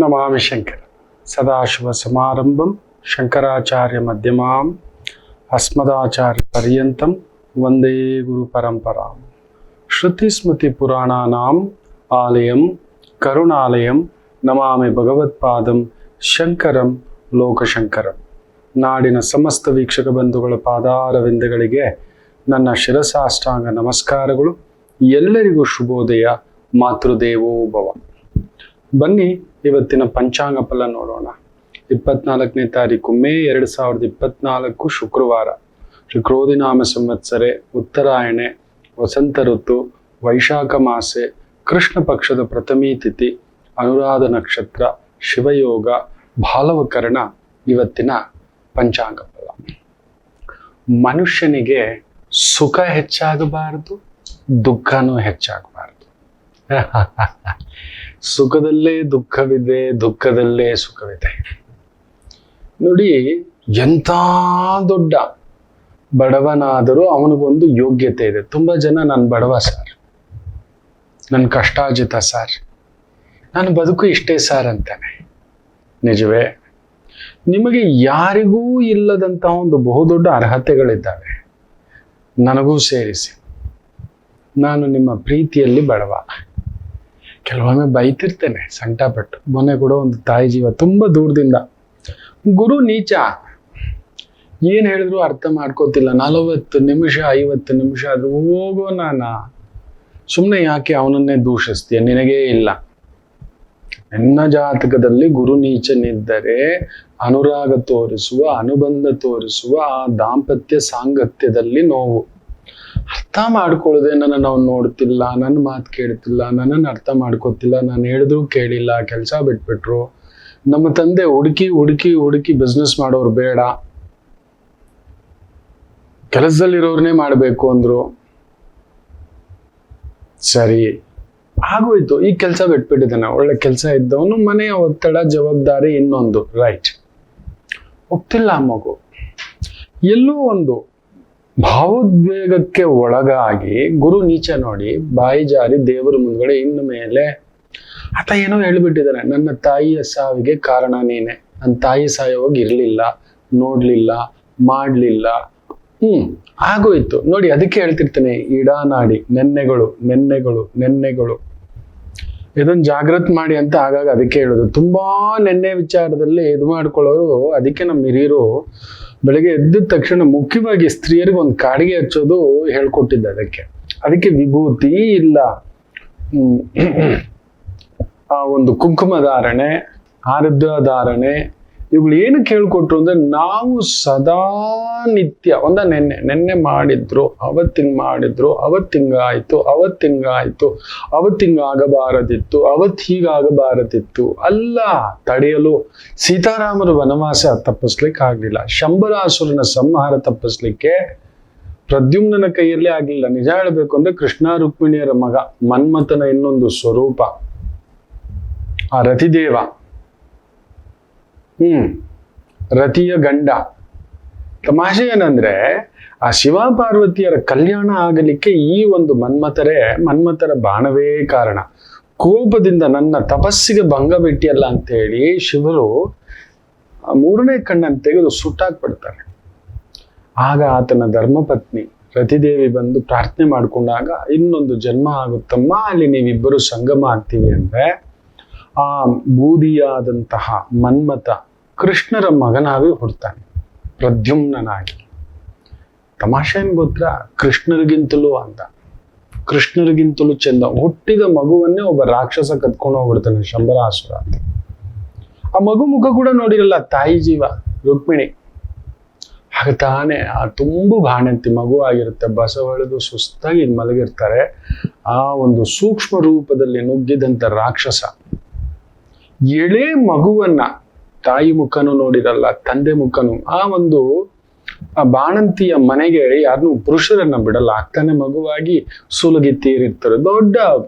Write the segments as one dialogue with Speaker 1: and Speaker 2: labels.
Speaker 1: ನಮಾಮಿ ಶಂಕರ ಸದಾಶಿವ ಸಮಾರಂಭಂ ಶಂಕರಾಚಾರ್ಯ ಮಧ್ಯಮಾಂ ಅಸ್ಮದಾಚಾರ್ಯ ಪರ್ಯಂತಂ ವಂದೇ ಗುರು ಪರಂಪರಾಂ. ಶ್ರುತಿ ಸ್ಮೃತಿ ಪುರಾಣಾನಾಂ ಆಲಯಂ ಕರುಣಾಲಯಂ ನಮಾಮಿ ಭಗವತ್ಪಾದಂ ಶಂಕರಂ ಲೋಕಶಂಕರಂ. ನಾಡಿನ ಸಮಸ್ತ ವೀಕ್ಷಕ ಬಂಧುಗಳ ಪಾದಾರವಿಂದಗಳಿಗೆ ನನ್ನ ಶಿರಸಾಷ್ಟಾಂಗ ನಮಸ್ಕಾರಗಳು. ಎಲ್ಲರಿಗೂ ಶುಭೋದಯ. ಮಾತೃದೇವೋ ಭವ. ಬನ್ನಿ ಇವತ್ತಿನ ಪಂಚಾಂಗ ಫಲ ನೋಡೋಣ. 24ನೇ ತಾರೀಕು ಮೇ 2024 ಶುಕ್ರವಾರ. ಶುಕ್ರೋದಿನಾಮ ಸಂವತ್ಸರೆ, ಉತ್ತರಾಯಣೆ, ವಸಂತ ಋತು, ವೈಶಾಖ ಮಾಸೆ, ಕೃಷ್ಣ ಪಕ್ಷದ ಪ್ರಥಮೀ ತಿಥಿ, ಅನುರಾಧ ನಕ್ಷತ್ರ, ಶಿವಯೋಗ, ಭಾಲವಕರಣ. ಇವತ್ತಿನ ಪಂಚಾಂಗ ಫಲ. ಮನುಷ್ಯನಿಗೆ ಸುಖ ಹೆಚ್ಚಾಗಬಾರದು, ದುಃಖನೂ ಹೆಚ್ಚಾಗಬಾರದು. ಸುಖದಲ್ಲೇ ದುಃಖವಿದೆ, ದುಃಖದಲ್ಲೇ ಸುಖವಿದೆ. ನೋಡಿ, ಎಂಥ ದೊಡ್ಡ ಬಡವನಾದರೂ ಅವನಿಗೊಂದು ಯೋಗ್ಯತೆ ಇದೆ. ತುಂಬ ಜನ ನಾನು ಬಡವ ಸರ್, ನನ್ನ ಕಷ್ಟಾಜಿತ ಸರ್, ನನ್ನ ಬದುಕು ಇಷ್ಟೇ ಸರ್ ಅಂತಾನೆ. ನಿಜವೇ? ನಿಮಗೆ ಯಾರಿಗೂ ಇಲ್ಲದಂತಹ ಒಂದು ಬಹುದೊಡ್ಡ ಅರ್ಹತೆಗಳಿದ್ದಾವೆ, ನನಗೂ ಸೇರಿಸಿ. ನಾನು ನಿಮ್ಮ ಪ್ರೀತಿಯಲ್ಲಿ ಬಡವ. ಕೆಲವೊಮ್ಮೆ ಬೈತಿರ್ತೇನೆ ಸಂಕಟಪಟ್ಟು. ಮೊನ್ನೆ ಕೂಡ ಒಂದು ತಾಯಿ ಜೀವ ತುಂಬ ದೂರದಿಂದ, ಗುರು ನೀಚ, ಏನು ಹೇಳಿದ್ರು ಅರ್ಥ ಮಾಡ್ಕೋತಿಲ್ಲ. 40 ನಿಮಿಷ 50 ನಿಮಿಷ ಆದ್ರೂ ಹೋಗೋ, ಸುಮ್ಮನೆ ಯಾಕೆ ಅವನನ್ನೇ ದೂಷಿಸ್ತೀಯ? ನಿನಗೇ ಇಲ್ಲ. ನನ್ನ ಜಾತಕದಲ್ಲಿ ಗುರು ನೀಚನಿದ್ದರೆ ಅನುರಾಗ ತೋರಿಸುವ, ಅನುಬಂಧ ತೋರಿಸುವ ಆ ದಾಂಪತ್ಯ ಸಾಂಗತ್ಯದಲ್ಲಿ ನೋವು. ಅರ್ಥ ಮಾಡ್ಕೊಳ್ಳದೆ ನನ್ನನ್ನು ನಾವು ನೋಡ್ತಿಲ್ಲ, ನನ್ನ ಮಾತು ಕೇಳ್ತಿಲ್ಲ, ನನ್ನನ್ನು ಅರ್ಥ ಮಾಡ್ಕೋತಿಲ್ಲ, ನಾನು ಹೇಳಿದ್ರು ಕೇಳಿಲ್ಲ, ಕೆಲಸ ಬಿಟ್ಬಿಟ್ರು. ನಮ್ಮ ತಂದೆ ಹುಡುಕಿ ಹುಡುಕಿ ಹುಡುಕಿ ಬಿಸ್ನೆಸ್ ಮಾಡೋರು ಬೇಡ, ಕೆಲಸದಲ್ಲಿರೋರ್ನೇ ಮಾಡಬೇಕು ಅಂದ್ರು. ಸರಿ ಆಗೋಯ್ತು, ಈ ಕೆಲಸ ಬಿಟ್ಬಿಟ್ಟಿದ್ದಾನೆ. ಒಳ್ಳೆ ಕೆಲಸ ಇದ್ದವನು, ಮನೆಯ ಒತ್ತಡ, ಜವಾಬ್ದಾರಿ, ಇನ್ನೊಂದು. ರೈಟ್, ಒಪ್ತಿಲ್ಲ ಆ ಮಗು. ಎಲ್ಲೋ ಒಂದು ಭಾವೋದ್ವೇಗಕ್ಕೆ ಒಳಗಾಗಿ ಗುರು ನೀಚ ನೋಡಿ ಬಾಯಿ ಜಾರಿ ದೇವರ ಮುಂದ್ಗಡೆ ಇನ್ನು ಮೇಲೆ ಆತ ಏನೋ ಹೇಳ್ಬಿಟ್ಟಿದ್ದಾನೆ, ನನ್ನ ತಾಯಿಯ ಸಾವಿಗೆ ಕಾರಣ ನೀನೆ, ನನ್ನ ತಾಯಿ ಸಾಯೋಗಿ ಇರ್ಲಿಲ್ಲ, ನೋಡ್ಲಿಲ್ಲ, ಮಾಡ್ಲಿಲ್ಲ. ಆಗೋಯ್ತು ನೋಡಿ. ಅದಕ್ಕೆ ಹೇಳ್ತಿರ್ತೇನೆ, ಇಡಾನಾಡಿ ನೆನ್ನೆಗಳು ನೆನ್ನೆಗಳು ನೆನ್ನೆಗಳು, ಇದೊಂದು ಜಾಗೃತ್ ಮಾಡಿ ಅಂತ. ಆಗಾಗ ಅದಕ್ಕೆ ಹೇಳೋದು. ತುಂಬಾ ನೆನ್ನೆ ವಿಚಾರದಲ್ಲಿ ಇದು ಮಾಡ್ಕೊಳ್ಳೋರು. ಅದಕ್ಕೆ ನಮ್ಮ ಹಿರಿಯರು ಬೆಳಗ್ಗೆ ಎದ್ದ ತಕ್ಷಣ ಮುಖ್ಯವಾಗಿ ಸ್ತ್ರೀಯರಿಗೆ ಒಂದು ಕಾಡಿಗೆ ಹಚ್ಚೋದು ಹೇಳ್ಕೊಟ್ಟಿದ್ದೆ. ಅದಕ್ಕೆ ವಿಭೂತಿ ಇಲ್ಲ, ಆ ಒಂದು ಕುಂಕುಮ ಧಾರಣೆ, ಆರದ್ದ ಧಾರಣೆ, ಇವುಗಳು ಏನಕ್ಕೆ ಹೇಳ್ಕೊಟ್ರು ಅಂದ್ರೆ, ನಾವು ಸದಾ ನಿತ್ಯ ನೆನ್ನೆ ಮಾಡಿದ್ರು, ಅವತ್ತಿಂಗ್ ಮಾಡಿದ್ರು, ಅವತ್ತಿಂಗಾಯ್ತು, ಅವತ್ತಿಂಗಾಗಬಾರದಿತ್ತು, ಹೀಗಾಗಬಾರದಿತ್ತು ಅಲ್ಲ. ತಡೆಯಲು ಸೀತಾರಾಮರ ವನವಾಸ ತಪ್ಪಿಸ್ಲಿಕ್ಕೆ ಆಗ್ಲಿಲ್ಲ, ಶಂಬರಾಸುರನ ಸಂಹಾರ ತಪ್ಪಿಸ್ಲಿಕ್ಕೆ ಪ್ರದ್ಯುಮ್ನನ ಕೈಯಲ್ಲೇ ಆಗ್ಲಿಲ್ಲ. ನಿಜ ಹೇಳ್ಬೇಕು ಅಂದ್ರೆ ಕೃಷ್ಣ ರುಕ್ಮಿಣಿಯರ ಮಗ, ಮನ್ಮಥನ ಇನ್ನೊಂದು ಸ್ವರೂಪ ಆ ರತಿದೇವ, ರತಿಯ ಗಂಡ. ತಮಾಷೆ ಏನಂದ್ರೆ, ಆ ಶಿವ ಪಾರ್ವತಿಯರ ಕಲ್ಯಾಣ ಆಗಲಿಕ್ಕೆ ಈ ಒಂದು ಮನ್ಮಥರ ಬಾಣವೇ ಕಾರಣ. ಕೋಪದಿಂದ ನನ್ನ ತಪಸ್ಸಿಗೆ ಭಂಗ ಬಿಟ್ಟಿಯಲ್ಲ ಅಂತ ಹೇಳಿ ಶಿವರು 3ನೇ ಕಣ್ಣನ್ನು ತೆಗೆದು ಸುಟ್ಟಾಕ್ಬಿಡ್ತಾರೆ. ಆಗ ಆತನ ಧರ್ಮಪತ್ನಿ ರತಿದೇವಿ ಬಂದು ಪ್ರಾರ್ಥನೆ ಮಾಡ್ಕೊಂಡಾಗ, ಇನ್ನೊಂದು ಜನ್ಮ ಆಗುತ್ತಮ್ಮ, ಅಲ್ಲಿ ನೀವಿಬ್ಬರು ಸಂಗಮ ಆಗ್ತೀವಿ ಅಂದ್ರೆ ಆ ಬೂದಿಯಾದಂತಹ ಮನ್ಮಥ ಕೃಷ್ಣರ ಮಗನಾಗಿ ಹುಡ್ತಾನೆ, ಪ್ರದ್ಯುಮ್ನಾಗಿ. ತಮಾಷೆ ಏನ್ ಗೊತ್ತಾ? ಕೃಷ್ಣರಿಗಿಂತಲೂ ಚಂದ. ಹುಟ್ಟಿದ ಮಗುವನ್ನೇ ಒಬ್ಬ ರಾಕ್ಷಸ ಕತ್ಕೊಂಡು ಹೋಗ್ಬಿಡ್ತಾನೆ, ಶಂಬರಾಸುರ ಅಂತ. ಆ ಮಗು ಮುಖ ಕೂಡ ನೋಡಿರಲ್ಲ, ತಾಯಿ ಜೀವ ರುಕ್ಮಿಣಿ. ಹಾಗೆ ತಾನೇ ಆ ತುಂಬು ಬಾಣಂತಿ ಮಗು ಆಗಿರುತ್ತೆ, ಬಸವಳೆದು ಸುಸ್ತಾಗಿ ಮಲಗಿರ್ತಾರೆ. ಆ ಒಂದು ಸೂಕ್ಷ್ಮ ರೂಪದಲ್ಲಿ ನುಗ್ಗಿದಂತ ರಾಕ್ಷಸ ಎಳೆ ಮಗುವನ್ನ, ತಾಯಿ ಮುಖನು ನೋಡಿರಲ್ಲ, ತಂದೆ ಮುಖನು, ಆ ಒಂದು ಆ ಬಾಣಂತಿಯ ಮನೆಗೆ ಯಾರನ್ನು ಪುರುಷರನ್ನ ಬಿಡಲ್ಲ. ಆಗ್ತಾನೆ ಮಗುವಾಗಿ ಸುಲಗಿ ತೀರಿರ್ತಾರೆ. ದೊಡ್ಡ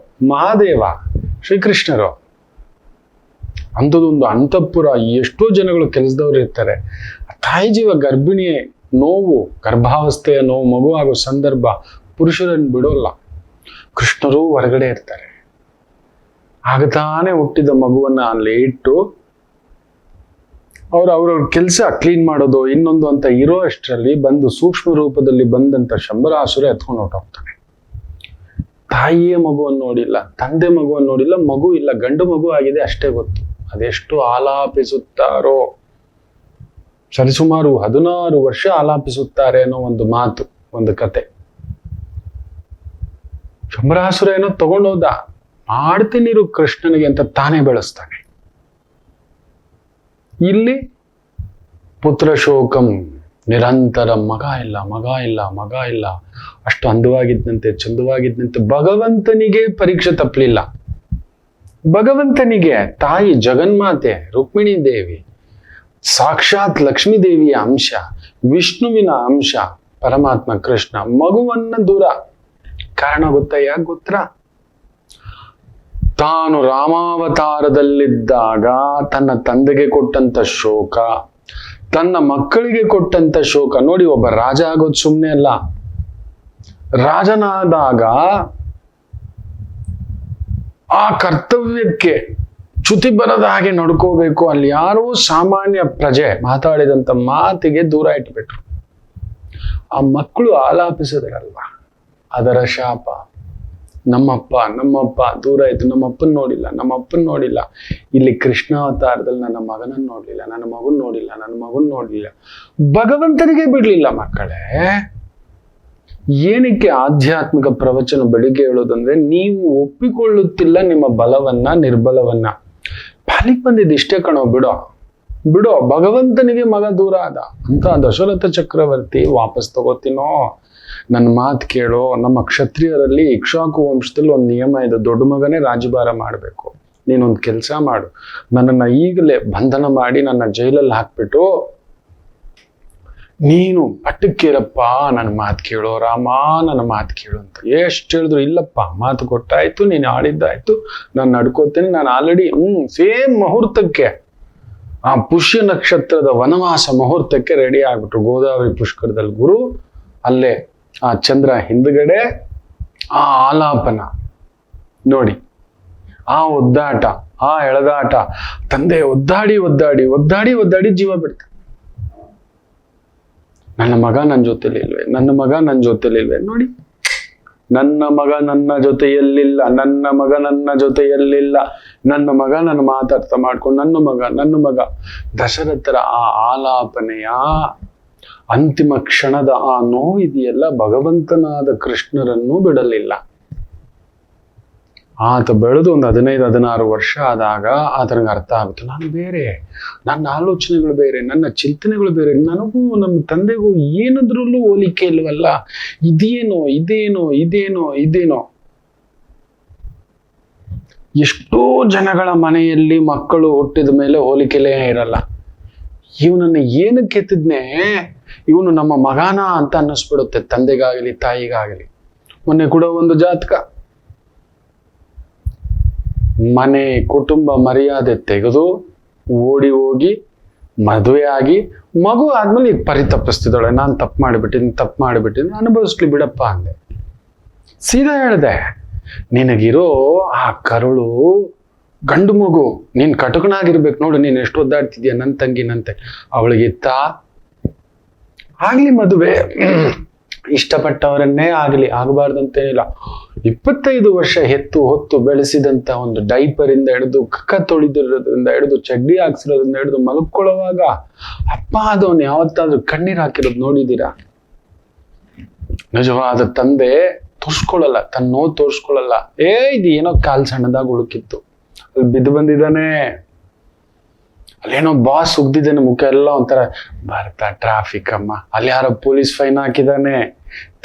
Speaker 1: ಮಹಾದೇವ ಶ್ರೀಕೃಷ್ಣರು. ಅಂಥದ್ದೊಂದು ಅಂತಃಪುರ, ಎಷ್ಟೋ ಜನಗಳು ಕೆಲಸದವ್ರು ಇರ್ತಾರೆ. ತಾಯಿ ಜೀವ ಗರ್ಭಿಣಿಯೇ, ನೋವು, ಗರ್ಭಾವಸ್ಥೆಯ ನೋವು, ಮಗು ಆಗೋ ಸಂದರ್ಭ, ಪುರುಷರನ್ನು ಬಿಡೋಲ್ಲ. ಕೃಷ್ಣರು ಹೊರಗಡೆ ಇರ್ತಾರೆ. ಆಗತಾನೆ ಹುಟ್ಟಿದ ಮಗುವನ್ನ ಅಲ್ಲಿ ಇಟ್ಟು ಅವ್ರವ್ರ ಕೆಲಸ ಕ್ಲೀನ್ ಮಾಡೋದು ಇನ್ನೊಂದು ಅಂತ ಇರೋ ಅಷ್ಟರಲ್ಲಿ ಬಂದು ಸೂಕ್ಷ್ಮ ರೂಪದಲ್ಲಿ ಬಂದಂತ ಶಂಬರಾಸುರ ಎತ್ಕೊಂಡು ಹೊರಟೋಗ್ತಾನೆ. ತಾಯಿಯೇ ಮಗುವನ್ನು ನೋಡಿಲ್ಲ, ತಂದೆ ಮಗುವನ್ನು ನೋಡಿಲ್ಲ, ಮಗು ಇಲ್ಲ, ಗಂಡು ಮಗು ಆಗಿದೆ ಅಷ್ಟೇ ಗೊತ್ತು. ಅದೆಷ್ಟು ಆಲಾಪಿಸುತ್ತಾರೋ, ಸರಿಸುಮಾರು 16 ವರ್ಷ ಆಲಾಪಿಸುತ್ತಾರೆ ಅನ್ನೋ ಒಂದು ಮಾತು, ಒಂದು ಕತೆ. ಶಂಬರಾಸುರ ಏನೋ ತಗೊಂಡೋದ, ಮಾಡ್ತೀನಿರು ಕೃಷ್ಣನಿಗೆ ಅಂತ ತಾನೇ ಬೆಳೆಸ್ತಾನೆ. ಇಲ್ಲಿ ಪುತ್ರ ಶೋಕಂ ನಿರಂತರ, ಮಗ ಇಲ್ಲ ಮಗ ಇಲ್ಲ ಮಗ ಇಲ್ಲ. ಅಷ್ಟು ಅಂದವಾಗಿದ್ದಂತೆ ಚಂದವಾಗಿದ್ದಂತೆ ಭಗವಂತನಿಗೆ ಪರೀಕ್ಷೆ ತಪ್ಪಲಿಲ್ಲ. ಭಗವಂತನಿಗೆ ತಾಯಿ ಜಗನ್ಮಾತೆ ರುಕ್ಮಿಣಿ ದೇವಿ, ಸಾಕ್ಷಾತ್ ಲಕ್ಷ್ಮೀ ದೇವಿಯ ಅಂಶ, ವಿಷ್ಣುವಿನ ಅಂಶ ಪರಮಾತ್ಮ ಕೃಷ್ಣ, ಮಗುವನ್ನ ದೂರ. ಕಾರಣ ಗೊತ್ತಾ? ಯಾಕೆ ಗೊತ್ತಾ? ತಾನು ರಾಮಾವತಾರದಲ್ಲಿದ್ದಾಗ ತನ್ನ ತಂದೆಗೆ ಕೊಟ್ಟಂತ ಶೋಕ, ತನ್ನ ಮಕ್ಕಳಿಗೆ ಕೊಟ್ಟಂತ ಶೋಕ ನೋಡಿ. ಒಬ್ಬ ರಾಜ ಆಗೋದು ಸುಮ್ಮನೆ ಅಲ್ಲ. ರಾಜನಾದಾಗ ಆ ಕರ್ತವ್ಯಕ್ಕೆ ಚ್ಯುತಿ ಬರದ ಹಾಗೆ ನಡ್ಕೋಬೇಕು. ಅಲ್ಲಿ ಯಾರೋ ಸಾಮಾನ್ಯ ಪ್ರಜೆ ಮಾತಾಡಿದಂತ ಮಾತಿಗೆ ದೂರ ಇಟ್ಬಿಟ್ರು. ಆ ಮಕ್ಕಳು ಆಲಾಪಿಸೋದಲ್ವಾ, ಅದರ ಶಾಪ. ನಮ್ಮಪ್ಪ ದೂರ ಆಯ್ತು, ನಮ್ಮಪ್ಪನ್ ನೋಡಿಲ್ಲ. ಇಲ್ಲಿ ಕೃಷ್ಣಾವತಾರದಲ್ಲಿ ನನ್ನ ಮಗನನ್ನು ನೋಡ್ಲಿಲ್ಲ, ನನ್ನ ಮಗನ್ ನೋಡ್ಲಿಲ್ಲ. ಭಗವಂತನಿಗೆ ಬಿಡ್ಲಿಲ್ಲ ಮಕ್ಕಳೇ. ಏನಕ್ಕೆ ಆಧ್ಯಾತ್ಮಿಕ ಪ್ರವಚನ ಬೆಳಿಗ್ಗೆ ಹೇಳೋದಂದ್ರೆ, ನೀವು ಒಪ್ಪಿಕೊಳ್ಳುತ್ತಿಲ್ಲ ನಿಮ್ಮ ಬಲವನ್ನ, ನಿರ್ಬಲವನ್ನ. ಪಾಲಿಗೆ ಬಂದಿದ್ದು ಇಷ್ಟೇ ಕಣೋ, ಬಿಡೋ. ಭಗವಂತನಿಗೆ ಮಗ ದೂರ ಆದ ಅಂತ ದಶರಥ ಚಕ್ರವರ್ತಿ ವಾಪಸ್ ತಗೋತೀನೋ, ನನ್ನ ಮಾತು ಕೇಳೋ. ನಮ್ಮ ಕ್ಷತ್ರಿಯರಲ್ಲಿ ಇಕ್ಷ್ವಾಕು ವಂಶದಲ್ಲಿ ಒಂದು ನಿಯಮ ಇದೆ, ದೊಡ್ಡ ಮಗನೇ ರಾಜ್ಯಭಾರ ಮಾಡಬೇಕು. ನೀನೊಂದು ಕೆಲಸ ಮಾಡು, ನನ್ನನ್ನು ಈಗಲೇ ಬಂಧನ ಮಾಡಿ ನನ್ನ ಜೈಲಲ್ಲಿ ಹಾಕ್ಬಿಟ್ಟು ನೀನು ಪಟ್ಟಕ್ಕೇರಪ್ಪ, ನನ್ನ ಮಾತು ಕೇಳೋ ರಾಮ, ನನ್ನ ಮಾತು ಕೇಳು ಅಂತ. ಎಷ್ಟು ಹೇಳಿದ್ರು ಇಲ್ಲಪ್ಪ, ಮಾತು ಕೊಟ್ಟಾಯ್ತು, ನೀನು ಆಡಿದ್ದಾಯ್ತು, ನಾನು ನಡ್ಕೋತೇನೆ. ನಾನು ಆಲ್ರೆಡಿ ಸೇಮ್ ಮುಹೂರ್ತಕ್ಕೆ, ಆ ಪುಷ್ಯ ನಕ್ಷತ್ರದ ವನವಾಸ ಮುಹೂರ್ತಕ್ಕೆ ರೆಡಿ ಆಗ್ಬಿಟ್ರು. ಗೋದಾವರಿ ಪುಷ್ಕರದಲ್ಲಿ ಗುರು, ಅಲ್ಲೇ ಆ ಚಂದ್ರ ಹಿಂದ್ಗಡೆ, ಆ ಆಲಾಪನ ನೋಡಿ, ಆ ಒದ್ದಾಟ, ಆ ಎಳೆದಾಟ. ತಂದೆ ಒದ್ದಾಡಿ ಜೀವ ಬಿಡ್ತಾನೆ. ನನ್ನ ಮಗ ನನ್ನ ಜೊತೆಲಿಲ್ವೇ ನೋಡಿ. ನನ್ನ ಮಗ ನನ್ನ ಜೊತೆಯಲ್ಲಿಲ್ಲ, ನನ್ನ ಮಗ ನನ್ನ ಮಾತಾಡ್ತಾ ಮಾಡ್ಕೊಂಡು ನನ್ನ ಮಗ. ದಶರಥರ ಆ ಆಲಾಪನೆಯ ಅಂತಿಮ ಕ್ಷಣದ ಆ ನೋವು ಇದೆಯಲ್ಲ, ಭಗವಂತನಾದ ಕೃಷ್ಣರನ್ನು ಬಿಡಲಿಲ್ಲ. ಆತ ಬೆಳೆದು ಒಂದು 15-16 ವರ್ಷ ಆದಾಗ ಆತನಿಗೆ ಅರ್ಥ ಆಗುತ್ತೆ, ನಾನು ಬೇರೆ, ನನ್ನ ಆಲೋಚನೆಗಳು ಬೇರೆ, ನನ್ನ ಚಿಂತನೆಗಳು ಬೇರೆ, ನನಗೂ ನಮ್ಮ ತಂದೆಗೂ ಏನದ್ರಲ್ಲೂ ಹೋಲಿಕೆ ಇಲ್ವಲ್ಲ, ಇದೇನೋ. ಎಷ್ಟೋ ಜನಗಳ ಮನೆಯಲ್ಲಿ ಮಕ್ಕಳು ಹುಟ್ಟಿದ ಮೇಲೆ ಹೋಲಿಕೆಲೇ ಇರಲ್ಲ. ಇವನನ್ನ ಏನಕ್ಕೆ ಎತ್ತಿದ್ನೆ, ಇವನು ನಮ್ಮ ಮಗನ ಅಂತ ಅನ್ನಿಸ್ಬಿಡುತ್ತೆ ತಂದೆಗಾಗಲಿ ತಾಯಿಗಾಗಲಿ. ಮೊನ್ನೆ ಕೂಡ ಒಂದು ಜಾತಕ, ಮನೆ ಕುಟುಂಬ ಮರ್ಯಾದೆ ತೆಗೆದು ಓಡಿ ಹೋಗಿ ಮದುವೆ ಆಗಿ ಮಗು ಆದ್ಮೇಲೆ ಈಗ ಪರಿತಪ್ಪಿಸ್ತಿದ್ದಾಳೆ, ನಾನು ತಪ್ಪು ಮಾಡಿಬಿಟ್ಟಿದ್ದೀನಿ, ಅನುಭವಿಸ್ಲಿ ಬಿಡಪ್ಪ ಅಂದೆ. ಸೀದಾ ಹೇಳ್ದೆ, ನಿನಗಿರೋ ಆ ಕರುಳು ಗಂಡು ಮಗು, ನೀನ್ ಕಟುಕನಾಗಿರ್ಬೇಕು ನೋಡು, ನೀನ್ ಎಷ್ಟು ಒದ್ದಾಡ್ತಿದ್ಯಾ, ನನ್ನ ತಂಗಿ ಅವಳಿಗಿತ್ತ ಆಗ್ಲಿ ಮದುವೆ, ಇಷ್ಟಪಟ್ಟವರನ್ನೇ ಆಗಬಾರ್ದಂತೇನಿಲ್ಲ. 25 ವರ್ಷ ಹೊತ್ತು ಬೆಳೆಸಿದಂತ ಒಂದು ಡೈಪರ್ ಇಂದ ಹಿಡಿದು, ಕಕ್ಕ ತೊಳಿದಿರೋದ್ರಿಂದ ಹಿಡಿದು, ಚಡ್ಡಿ ಹಾಕ್ಸಿರೋದ್ರಿಂದ ಹಿಡಿದು, ಮಲ್ಕೊಳ್ಳುವಾಗ ಅಪ್ಪ ಅದವನು ಯಾವತ್ತಾದ್ರೂ ಕಣ್ಣೀರ್ ಹಾಕಿರೋದು ನೋಡಿದೀರಾ? ನಿಜವಾದ ತಂದೆ ತೋರ್ಸ್ಕೊಳ್ಳಲ್ಲ, ತನ್ನ ನೋವು ತೋರ್ಸ್ಕೊಳ್ಳಲ್ಲ. ಇದು ಏನೋ ಕಾಲ್ ಸಣ್ಣದಾಗ ಉಳುಕಿತ್ತು, ಅಲ್ಲಿ ಬಿದ್ದು ಬಂದಿದ್ದಾನೆ, ಅಲ್ಲೇನೋ ಬಾಸ್ ಉಗ್ದಿದ್ದಾನೆ, ಮುಖ ಎಲ್ಲ ಒಂಥರ ಬರ್ತಾ ಟ್ರಾಫಿಕ್ ಅಮ್ಮ, ಅಲ್ಲಿ ಯಾರೋ ಪೊಲೀಸ್ ಫೈನ್ ಹಾಕಿದಾನೆ,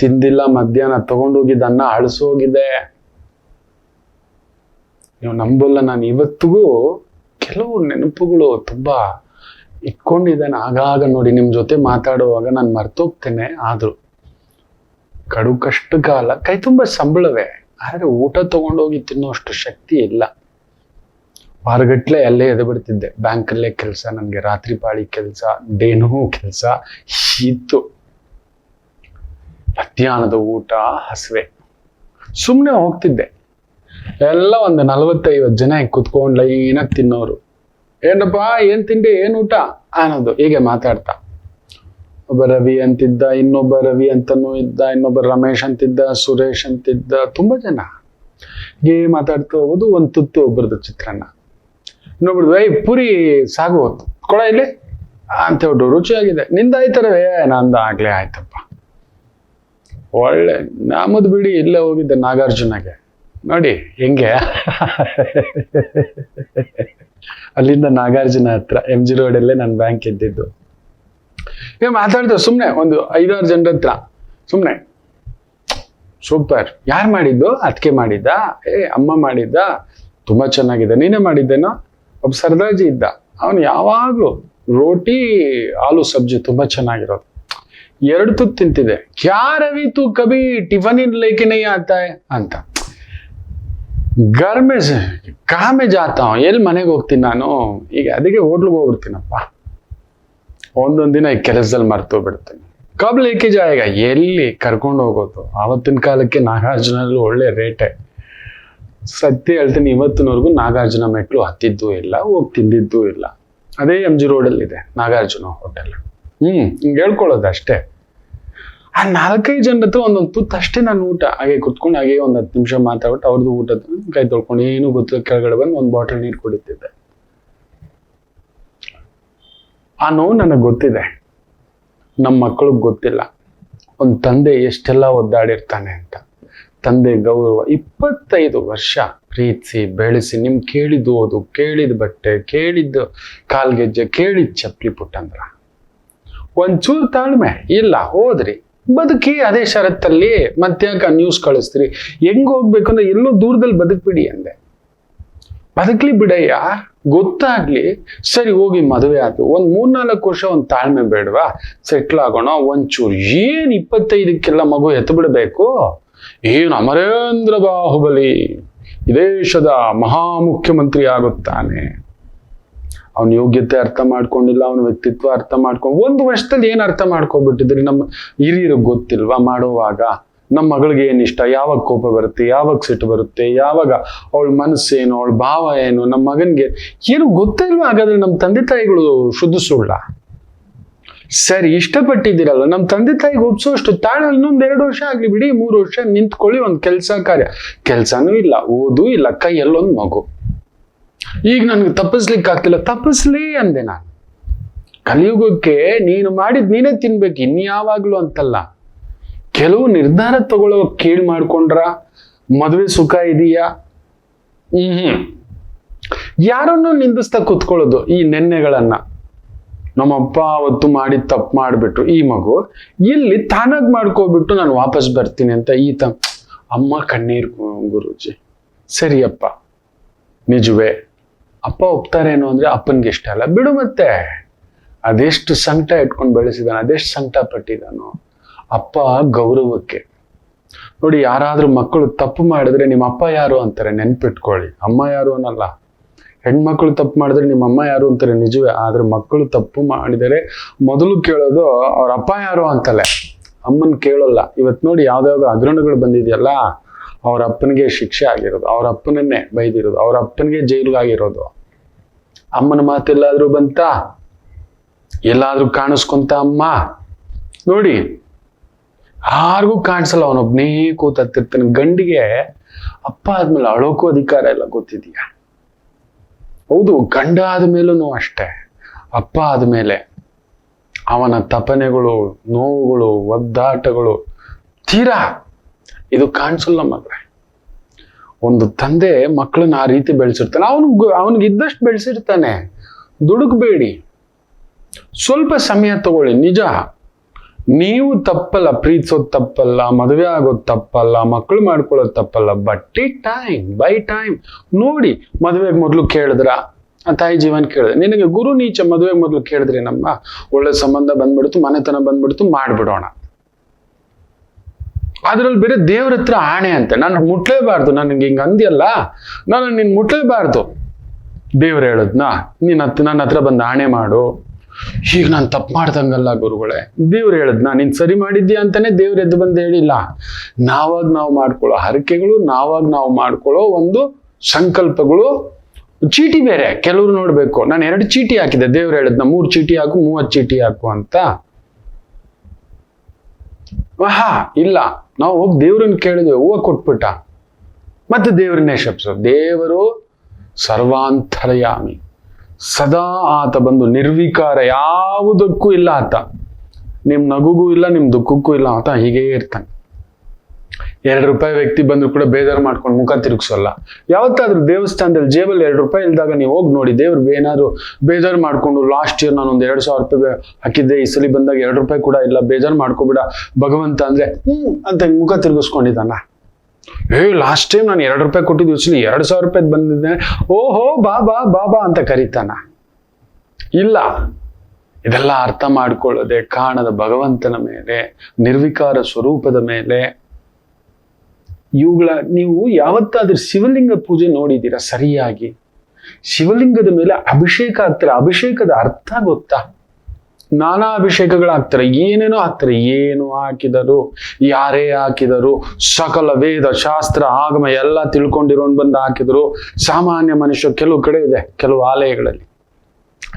Speaker 1: ತಿಂದಿಲ್ಲ, ಮಧ್ಯಾಹ್ನ ತಗೊಂಡೋಗಿದ್ದ ಅನ್ನ ಅಳಿಸೋಗಿದೆ. ನೀವು ನಂಬಲ್ಲ, ನಾನು ಇವತ್ತಿಗೂ ಕೆಲವು ನೆನಪುಗಳು ತುಂಬಾ ಇಟ್ಕೊಂಡಿದ್ದೇನೆ. ಆಗಾಗ ನೋಡಿ, ನಿಮ್ ಜೊತೆ ಮಾತಾಡುವಾಗ ನಾನು ಮರ್ತೋಗ್ತೇನೆ. ಆದ್ರೂ ಕಡು ಕಷ್ಟ ಕಾಲ, ಕೈ ತುಂಬ ಸಂಬಳವೇ, ಆದ್ರೆ ಊಟ ತಗೊಂಡೋಗಿ ತಿನ್ನೋ ಅಷ್ಟು ಶಕ್ತಿ ಇಲ್ಲ. ವಾರಗಟ್ಲೆ ಅಲ್ಲೇ ಎದೆ ಬಿಡ್ತಿದ್ದೆ. ಬ್ಯಾಂಕಲ್ಲೇ ಕೆಲಸ, ನನಗೆ ರಾತ್ರಿ ಪಾಳಿ ಕೆಲಸ, ಡೇನೂ ಕೆಲಸ ಇತ್ತು. ಮಧ್ಯಾಹ್ನದ ಊಟ ಹಸಿವೆ, ಸುಮ್ಮನೆ ಹೋಗ್ತಿದ್ದೆ. ಎಲ್ಲ ಒಂದು 40-50 ಜನ ಹಿಂಗೆ ಕುತ್ಕೊಂಡು ಲೈನಾಗಿ ತಿನ್ನೋರು. ಏನಪ್ಪ ಏನ್ ತಿಂಡಿ ಏನ್ ಊಟ ಅನ್ನೋದು ಹೀಗೆ ಮಾತಾಡ್ತಾ. ಒಬ್ಬ ರವಿ ಅಂತಿದ್ದ, ಇನ್ನೊಬ್ಬ ರವಿ ಅಂತನೂ ಇದ್ದ, ಇನ್ನೊಬ್ಬ ರಮೇಶ್ ಅಂತಿದ್ದ, ಸುರೇಶ್ ಅಂತಿದ್ದ, ತುಂಬಾ ಜನ ಹೀಗೆ ಮಾತಾಡ್ತಾ ಹೋಗೋದು. ಒಂದು ತುತ್ತು ಒಬ್ಬರದು ಚಿತ್ರಾನ್ನ, ಇನ್ನೊಬ್ರದ್ದು ಪುರಿ ಸಾಗು ಹೊತ್ತು ಕೊಡ ಇಲ್ಲಿ ಅಂತ ಹೇಳ್ಬಿಟ್ಟು ರುಚಿಯಾಗಿದೆ, ನಿಂದಾಯ್ತಾರವೇ, ನಂದು ಆಗ್ಲೇ ಆಯ್ತಪ್ಪ. ಒಳ್ಳೆ ನಮ್ಮದು ಬಿಡಿ. ಇಲ್ಲೇ ಹೋಗಿದ್ದೆ ನಾಗಾರ್ಜುನಗೆ, ನೋಡಿ ಹೆಂಗೆ ಅಲ್ಲಿಂದ ನಾಗಾರ್ಜುನ ಹತ್ರ MG ರೋಡಲ್ಲೇ ನನ್ನ ಬ್ಯಾಂಕ್ ಇದ್ದಿದ್ದು. ಮಾತಾಡ್ತೇವೆ ಸುಮ್ಮನೆ ಒಂದು 5-6 ಜನರ ಹತ್ರ ಸುಮ್ಮನೆ. ಸೂಪರ್, ಯಾರು ಮಾಡಿದ್ದು? ಅದಕ್ಕೆ ಮಾಡಿದ್ದ, ಅಮ್ಮ ಮಾಡಿದ್ದ, ತುಂಬಾ ಚೆನ್ನಾಗಿದೆ. ನೀನೇ ಮಾಡಿದ್ದೇನೋ? ಒಬ್ಬ ಸರ್ದಾರ್ಜಿ ಇದ್ದ, ಅವನು ಯಾವಾಗ್ಲೂ ರೋಟಿ ಆಲೂ ಸಬ್ಜಿ ತುಂಬಾ ಚೆನ್ನಾಗಿರೋದು, 2 ತುತ್ತು ತಿಂತಿದೆ. ಕ್ಯಾ ರವಿ ತೂ ಕಭಿ ಟಿಫನ್ ಇನ್ ಲೇಕೆ ನಹೀ ಆತಾ ಹೈ ಅಂತ. ಗರ್ ಮೇ ಕಹಾ ಮೇ ಜಾತಾ ಹೂಂ, ಎಲ್ಲಿ ಮನೆಗೆ ಹೋಗ್ತೀನಿ ನಾನು, ಈಗ ಅದಕ್ಕೆ ಹೋಟ್ಲಿಗೆ ಹೋಗ್ಬಿಡ್ತೀನಪ್ಪ. ಒಂದೊಂದ್ ದಿನ ಈ ಕೆಲಸದಲ್ಲಿ ಮರ್ತೋಗ್ಬಿಡ್ತೀನಿ. ಕಬ್ ಲೇಕೆ ಜಾಯಗ, ಎಲ್ಲಿ ಕರ್ಕೊಂಡು ಹೋಗೋದು? ಆವತ್ತಿನ ಕಾಲಕ್ಕೆ ನಾಗಾರ್ಜುನಲ್ಲಿ ಒಳ್ಳೆ ರೇಟೆ. ಸತ್ಯ ಹೇಳ್ತೀನಿ, ಇವತ್ತಿನವರೆಗೂ ನಾಗಾರ್ಜುನ ಮೆಟ್ಲು ಹತ್ತಿದ್ದೂ ಇಲ್ಲ, ಹೋಗಿ ತಿಂದಿದ್ದೂ ಇಲ್ಲ. ಅದೇ MG ರೋಡಲ್ಲಿ ಇದೆ ನಾಗಾರ್ಜುನ ಹೋಟೆಲ್. ಹಿಂಗೆ ಹೇಳ್ಕೊಳ್ಳೋದು ಅಷ್ಟೇ. ಆ 4-5 ಜನರ ಹತ್ರ ಒಂದೊಂದು ತುತ್ತು ಅಷ್ಟೇ ನಾನು ಊಟ. ಹಾಗೆ ಕುತ್ಕೊಂಡು ಹಾಗೆ ಒಂದು 10 ನಿಮಿಷ ಮಾತಾಡ್ಬಿಟ್ಟು ಅವ್ರದ್ದು ಊಟದ ಕೈ ತೊಳ್ಕೊಂಡು ಏನು ಗೊತ್ತಿಲ್ಲ ಕೆಳಗಡೆ ಬಂದು ಒಂದು ಬಾಟಲ್ ನೀರು ಕುಡಿತಿದ್ದೆ. ಆ ನೋವು ನನಗೆ ಗೊತ್ತಿದೆ, ನಮ್ಮ ಮಕ್ಕಳಿಗೆ ಗೊತ್ತಿಲ್ಲ. ಒಂದು ತಂದೆ ಎಷ್ಟೆಲ್ಲ ಒದ್ದಾಡಿರ್ತಾನೆ ಅಂತ. ತಂದೆ ಗೌರವ 25 ವರ್ಷ ಪ್ರೀತಿಸಿ ಬೆಳೆಸಿ, ನಿಮ್ ಕೇಳಿದ್ದು ಓದು, ಕೇಳಿದ ಬಟ್ಟೆ, ಕೇಳಿದ್ದು ಕಾಲ್ಗೆಜ್ಜೆ, ಕೇಳಿದ ಚಪ್ಪಲಿ ಪುಟ್ಟಂದ್ರ, ಒಂಚೂರು ತಾಳ್ಮೆ ಇಲ್ಲ, ಹೋದ್ರಿ ಬದುಕಿ ಅದೇ ಷರತ್ತಲ್ಲಿ. ಮತ್ತ್ಯಾಕ ನ್ಯೂಸ್ ಕಳಿಸ್ತೀರಿ? ಹೆಂಗ್ ಹೋಗ್ಬೇಕು ಅಂದ್ರೆ ಎಲ್ಲೋ ದೂರದಲ್ಲಿ ಬದುಕ್ಬಿಡಿ ಅಂದೆ. ಬದುಕ್ಲಿ ಬಿಡಯ್ಯ, ಗೊತ್ತಾಗ್ಲಿ. ಸರಿ ಹೋಗಿ ಮದುವೆ ಆಯ್ತು, ಒಂದ್ 3-4 ವರ್ಷ ಒಂದು ತಾಳ್ಮೆ ಬೇಡವಾ? ಸೆಟ್ಲ್ ಆಗೋಣ ಒಂಚೂರು. ಏನ್ 25ಕ್ಕೆಲ್ಲ ಮಗು ಎತ್ತು ಬಿಡಬೇಕು? ಏನು ಅಮರೇಂದ್ರ ಬಾಹುಬಲಿ ಈ ದೇಶದ ಮಹಾಮುಖ್ಯಮಂತ್ರಿ ಆಗುತ್ತಾನೆ. ಅವನ ಯೋಗ್ಯತೆ ಅರ್ಥ ಮಾಡ್ಕೊಂಡಿಲ್ಲ, ಅವನ ವ್ಯಕ್ತಿತ್ವ ಅರ್ಥ ಮಾಡ್ಕೊಂಡು 1 ವರ್ಷದಲ್ಲಿ ಏನ್ ಅರ್ಥ ಮಾಡ್ಕೊಬಿಟ್ಟಿದ್ರಿ? ನಮ್ಮ ಹಿರಿಯರಿಗೆ ಗೊತ್ತಿಲ್ವಾ ಮಾಡುವಾಗ? ನಮ್ಮ ಮಗಳಿಗೆ ಏನ್ ಇಷ್ಟ, ಯಾವಾಗ ಕೋಪ ಬರುತ್ತೆ, ಯಾವಾಗ ಸಿಟ್ಟು ಬರುತ್ತೆ, ಯಾವಾಗ ಅವಳ ಮನಸ್ಸೇನು, ಅವಳ ಭಾವ ಏನು, ನಮ್ಮ ಮಗನ್ಗೆ ಏನು ಗೊತ್ತಿಲ್ವಾ? ಹಾಗಾದ್ರೆ ನಮ್ಮ ತಂದೆ ತಾಯಿಗಳು ಶುದ್ಧ ಸುಳ್ಳ? ಸರಿ, ಇಷ್ಟಪಟ್ಟಿದ್ದೀರಲ್ಲ, ನಮ್ಮ ತಂದೆ ತಾಯಿಗೆ ಒಪ್ಸೋಷ್ಟು ತಾಳ್ಮೆ ಇನ್ನೊಂದ್ 2 ವರ್ಷ ಆಗ್ಲಿ ಬಿಡಿ, 3 ವರ್ಷ ನಿಂತ್ಕೊಳ್ಳಿ. ಒಂದು ಕೆಲಸ ಕಾರ್ಯ, ಕೆಲ್ಸನೂ ಇಲ್ಲ, ಓದೂ ಇಲ್ಲ, ಕೈಯಲ್ಲೊಂದು ಮಗು. ಈಗ ನನ್ಗೆ ತಪ್ಪಿಸ್ಲಿಕ್ಕೆ ಆಗ್ತಿಲ್ಲ, ತಪ್ಪಿಸ್ಲಿ ಅಂದೆ ನಾನು. ಕಲಿಯುಗಕ್ಕೆ ನೀನು ಮಾಡಿದ್ ನೀನೇ ತಿನ್ಬೇಕು, ಇನ್ಯಾವಾಗ್ಲೂ ಅಂತಲ್ಲ. ಕೆಲವು ನಿರ್ಧಾರ ತಗೊಳ್ಳೋ ಕೀಳ್ ಮಾಡ್ಕೊಂಡ್ರ ಮದುವೆ ಸುಖ ಇದೆಯಾ? ಯಾರನ್ನು ನಿಂದಿಸ್ತಾ ಕುತ್ಕೊಳ್ಳೋದು. ಈ ನೆನ್ನೆಗಳನ್ನ ನಮ್ಮಪ್ಪ ಅವತ್ತು ಮಾಡಿ ತಪ್ಪು ಮಾಡಿಬಿಟ್ರು, ಈ ಮಗು ಇಲ್ಲಿ ತಾನಾಗ್ ಮಾಡ್ಕೋಬಿಟ್ಟು ನಾನು ವಾಪಸ್ ಬರ್ತೀನಿ ಅಂತ ಅಮ್ಮ ಕಣ್ಣೀರು. ಗುರೂಜಿ ಸರಿಯಪ್ಪ, ನಿಜವೇ ಅಪ್ಪ ಒಪ್ತಾರೇನೋ ಅಂದ್ರೆ ಅಪ್ಪನ್ಗೆ ಇಷ್ಟ ಅಲ್ಲ, ಬಿಡು. ಮತ್ತೆ ಅದೆಷ್ಟು ಸಂಕಟ ಇಟ್ಕೊಂಡು ಬೆಳೆಸಿದಾನ, ಅದೆಷ್ಟು ಸಂಕಟ ಪಟ್ಟಿದಾನೋ. ಅಪ್ಪ ಗೌರವಕ್ಕೆ ನೋಡಿ, ಯಾರಾದ್ರೂ ಮಕ್ಕಳು ತಪ್ಪು ಮಾಡಿದ್ರೆ ನಿಮ್ಮ ಅಪ್ಪ ಯಾರು ಅಂತಾರೆ, ನೆನ್ಪಿಟ್ಕೊಳ್ಳಿ. ಅಮ್ಮ ಯಾರು ಅನ್ನಲ್ಲ. ಹೆಣ್ಮಕ್ಳು ತಪ್ಪು ಮಾಡಿದ್ರೆ ನಿಮ್ಮ ಅಮ್ಮ ಯಾರು ಅಂತಾರೆ, ನಿಜವೇ. ಆದ್ರೆ ಮಕ್ಕಳು ತಪ್ಪು ಮಾಡಿದರೆ ಮೊದಲು ಕೇಳೋದು ಅವ್ರ ಅಪ್ಪ ಯಾರು ಅಂತಲೇ, ಅಮ್ಮನ್ ಕೇಳೋಲ್ಲ. ಇವತ್ತು ನೋಡಿ ಯಾವ್ದಾವ್ದು ಹಗರಣಗಳು ಬಂದಿದೆಯಲ್ಲ, ಅವ್ರ ಅಪ್ಪನಿಗೆ ಶಿಕ್ಷೆ ಆಗಿರೋದು, ಅವ್ರ ಅಪ್ಪನನ್ನೇ ಬೈದಿರೋದು, ಅವ್ರ ಅಪ್ಪನಿಗೆ ಜೈಲ್ಗಾಗಿರೋದು. ಅಮ್ಮನ ಮಾತೆಲ್ಲಾದ್ರೂ ಬಂತ? ಎಲ್ಲಾದ್ರೂ ಕಾಣಿಸ್ಕೊಂತ ಅಮ್ಮ? ನೋಡಿ, ಯಾರಿಗೂ ಕಾಣಿಸಲ್ಲ, ಅವನೊಬ್ನೇ ಕೂತಿರ್ತಾನೆ. ಗಂಡಿಗೆ ಅಪ್ಪ ಆದ್ಮೇಲೆ ಅಳೋಕೂ ಅಧಿಕಾರ ಇಲ್ಲ, ಗೊತ್ತಿದೆಯಾ? ಹೌದು, ಗಂಡ ಆದ್ಮೇಲೂ ಅಷ್ಟೇ. ಅಪ್ಪ ಆದ್ಮೇಲೆ ಅವನ ತಪನೆಗಳು, ನೋವುಗಳು, ಒದ್ದಾಟಗಳು ತೀರಾ ಇದು ಕಾಣಿಸಲ್ಲ ಮಗ್ರೆ. ಒಂದು ತಂದೆ ಮಕ್ಕಳನ್ನ ಆ ರೀತಿ ಬೆಳೆಸಿರ್ತಾನೆ, ಅವನಿಗಿದ್ದಷ್ಟು ಬೆಳೆಸಿರ್ತಾನೆ. ದುಡುಕ್ಬೇಡಿ, ಸ್ವಲ್ಪ ಸಮಯ ತಗೊಳ್ಳಿ. ನಿಜ, ನೀವು ತಪ್ಪಲ್ಲ, ಪ್ರೀತಿಸೋದು ತಪ್ಪಲ್ಲ, ಮದುವೆ ಆಗೋದು ತಪ್ಪಲ್ಲ, ಮಕ್ಕಳು ಮಾಡ್ಕೊಳ್ಳೋದು ತಪ್ಪಲ್ಲ. But take time, by time. ನೋಡಿ, ಮದುವೆಗೆ ಮೊದಲು ಕೇಳಿದ್ರ, ಆ ತಾಯಿ ಜೀವನ ಕೇಳಿದ್ರೆ, ನಿನಗೆ ಗುರು ನೀಚ ಮದುವೆಗೆ ಮೊದಲು ಕೇಳಿದ್ರೆ ನಮ್ಮ ಒಳ್ಳೆ ಸಂಬಂಧ ಬಂದ್ಬಿಡ್ತು, ಮನೆತನ ಬಂದ್ಬಿಡ್ತು, ಮಾಡ್ಬಿಡೋಣ. ಅದ್ರಲ್ಲಿ ಬೇರೆ ದೇವ್ರ ಹತ್ರ ಆಣೆ ಅಂತೆ, ನಾನು ಮುಟ್ಲೇಬಾರ್ದು, ನನಗೆ ಹಿಂಗ ಅಂದ್ಯಲ್ಲ, ನಾನು ನಿನ್ ಮುಟ್ಲೇಬಾರ್ದು. ದೇವ್ರು ಹೇಳದ್ನಾ, ನನ್ನ ಹತ್ರ ಬಂದು ಆಣೆ ಮಾಡು, ಈಗ ನಾನು ತಪ್ಪು ಮಾಡ್ದಂಗಲ್ಲ ಗುರುಗಳೇ, ದೇವ್ರು ಹೇಳದ್ನ ನೀನ್ ಸರಿ ಮಾಡಿದ್ಯಾ ಅಂತಾನೆ ದೇವ್ರು ಎದ್ದು ಬಂದು ಹೇಳಿಲ್ಲ. ನಾವಾಗ ನಾವು ಮಾಡ್ಕೊಳ್ಳೋ ಹರಕೆಗಳು, ನಾವಾಗ ನಾವು ಮಾಡ್ಕೊಳ್ಳೋ ಒಂದು ಸಂಕಲ್ಪಗಳು. ಚೀಟಿ ಬೇರೆ, ಕೆಲವ್ರು ನೋಡ್ಬೇಕು, ನಾನು 2 ಚೀಟಿ ಹಾಕಿದೆ, ದೇವ್ರು ಹೇಳದ್ನ 3 ಚೀಟಿ ಹಾಕು, 30 ಚೀಟಿ ಹಾಕು ಅಂತ. ಇಲ್ಲ, ನಾವು ಹೋಗಿ ದೇವ್ರನ್ನ ಕೇಳಿದ್ವಿ, ಹೂವು ಕೊಟ್ಬಿಟ್ಟ, ಮತ್ತೆ ದೇವ್ರನ್ನೇ ಶಪಿಸೋದು. ದೇವರು ಸರ್ವಾಂತರ್ಯಾಮಿ, ಸದಾ ಆತ ಬಂದು ನಿರ್ವಿಕಾರ, ಯಾವುದಕ್ಕೂ ಇಲ್ಲ ಆತ. ನಿಮ್ ನಗುಗೂ ಇಲ್ಲ, ನಿಮ್ ದುಃಖಕ್ಕೂ ಇಲ್ಲ, ಆತ ಹೀಗೇ ಇರ್ತಾನೆ. 2 ರೂಪಾಯಿ ವ್ಯಕ್ತಿ ಬಂದ್ರು ಕೂಡ ಬೇಜಾರು ಮಾಡ್ಕೊಂಡು ಮುಖ ತಿರುಗಿಸೋಲ್ಲ. ಯಾವತ್ತಾದ್ರೂ ದೇವಸ್ಥಾನದಲ್ಲಿ ಜೇಬಲ್ಲಿ 2 ರೂಪಾಯಿ ಇಲ್ದಾಗ ನೀವು ಹೋಗಿ ನೋಡಿ, ದೇವ್ರು ಏನಾದ್ರು ಬೇಜಾರು ಮಾಡ್ಕೊಂಡು, ಲಾಸ್ಟ್ ಇಯರ್ ನಾನು ಒಂದು 2,000 ರೂಪಾಯಿ ಹಾಕಿದ್ದೆ, ಈ ಸಲ ಬಂದಾಗ 2 ರೂಪಾಯಿ ಕೂಡ ಇಲ್ಲ, ಬೇಜಾರು ಮಾಡ್ಕೊಬಿಡ ಭಗವಂತ ಅಂದ್ರೆ ಅಂತ ಮುಖ ತಿರುಗಿಸ್ಕೊಂಡಿದ್ದಾನ. ಲಾಸ್ಟ್ ಟೈಮ್ ನಾನು 2 ರೂಪಾಯಿ ಕೊಟ್ಟಿದ್ದು, ಈ ಸಲ 2,000 ರೂಪಾಯಿ ಬಂದಿದ್ದೆ, ಓಹೋ ಬಾಬಾ ಬಾಬಾ ಅಂತ ಕರೀತಾನ. ಇಲ್ಲ, ಇದೆಲ್ಲ ಅರ್ಥ ಮಾಡ್ಕೊಳ್ಳದೆ ಕಾಣದ ಭಗವಂತನ ಮೇಲೆ, ನಿರ್ವಿಕಾರ ಸ್ವರೂಪದ ಮೇಲೆ. ಇವುಗಳ ನೀವು ಯಾವತ್ತಾದ್ರೂ ಶಿವಲಿಂಗ ಪೂಜೆ ನೋಡಿದ್ದೀರಾ ಸರಿಯಾಗಿ? ಶಿವಲಿಂಗದ ಮೇಲೆ ಅಭಿಷೇಕ ಆಗ್ತಾರೆ. ಅಭಿಷೇಕದ ಅರ್ಥ ಗೊತ್ತಾ? ನಾನಾ ಅಭಿಷೇಕಗಳಾಗ್ತಾರೆ, ಏನೇನೋ ಆಗ್ತಾರೆ. ಏನು ಹಾಕಿದರು, ಯಾರೇ ಹಾಕಿದರು, ಸಕಲ ವೇದ ಶಾಸ್ತ್ರ ಆಗಮ ಎಲ್ಲ ತಿಳ್ಕೊಂಡಿರೋನ್ ಬಂದು ಹಾಕಿದ್ರು. ಸಾಮಾನ್ಯ ಮನುಷ್ಯ ಕೆಲವು ಕಡೆ ಇದೆ, ಕೆಲವು ಆಲಯಗಳಲ್ಲಿ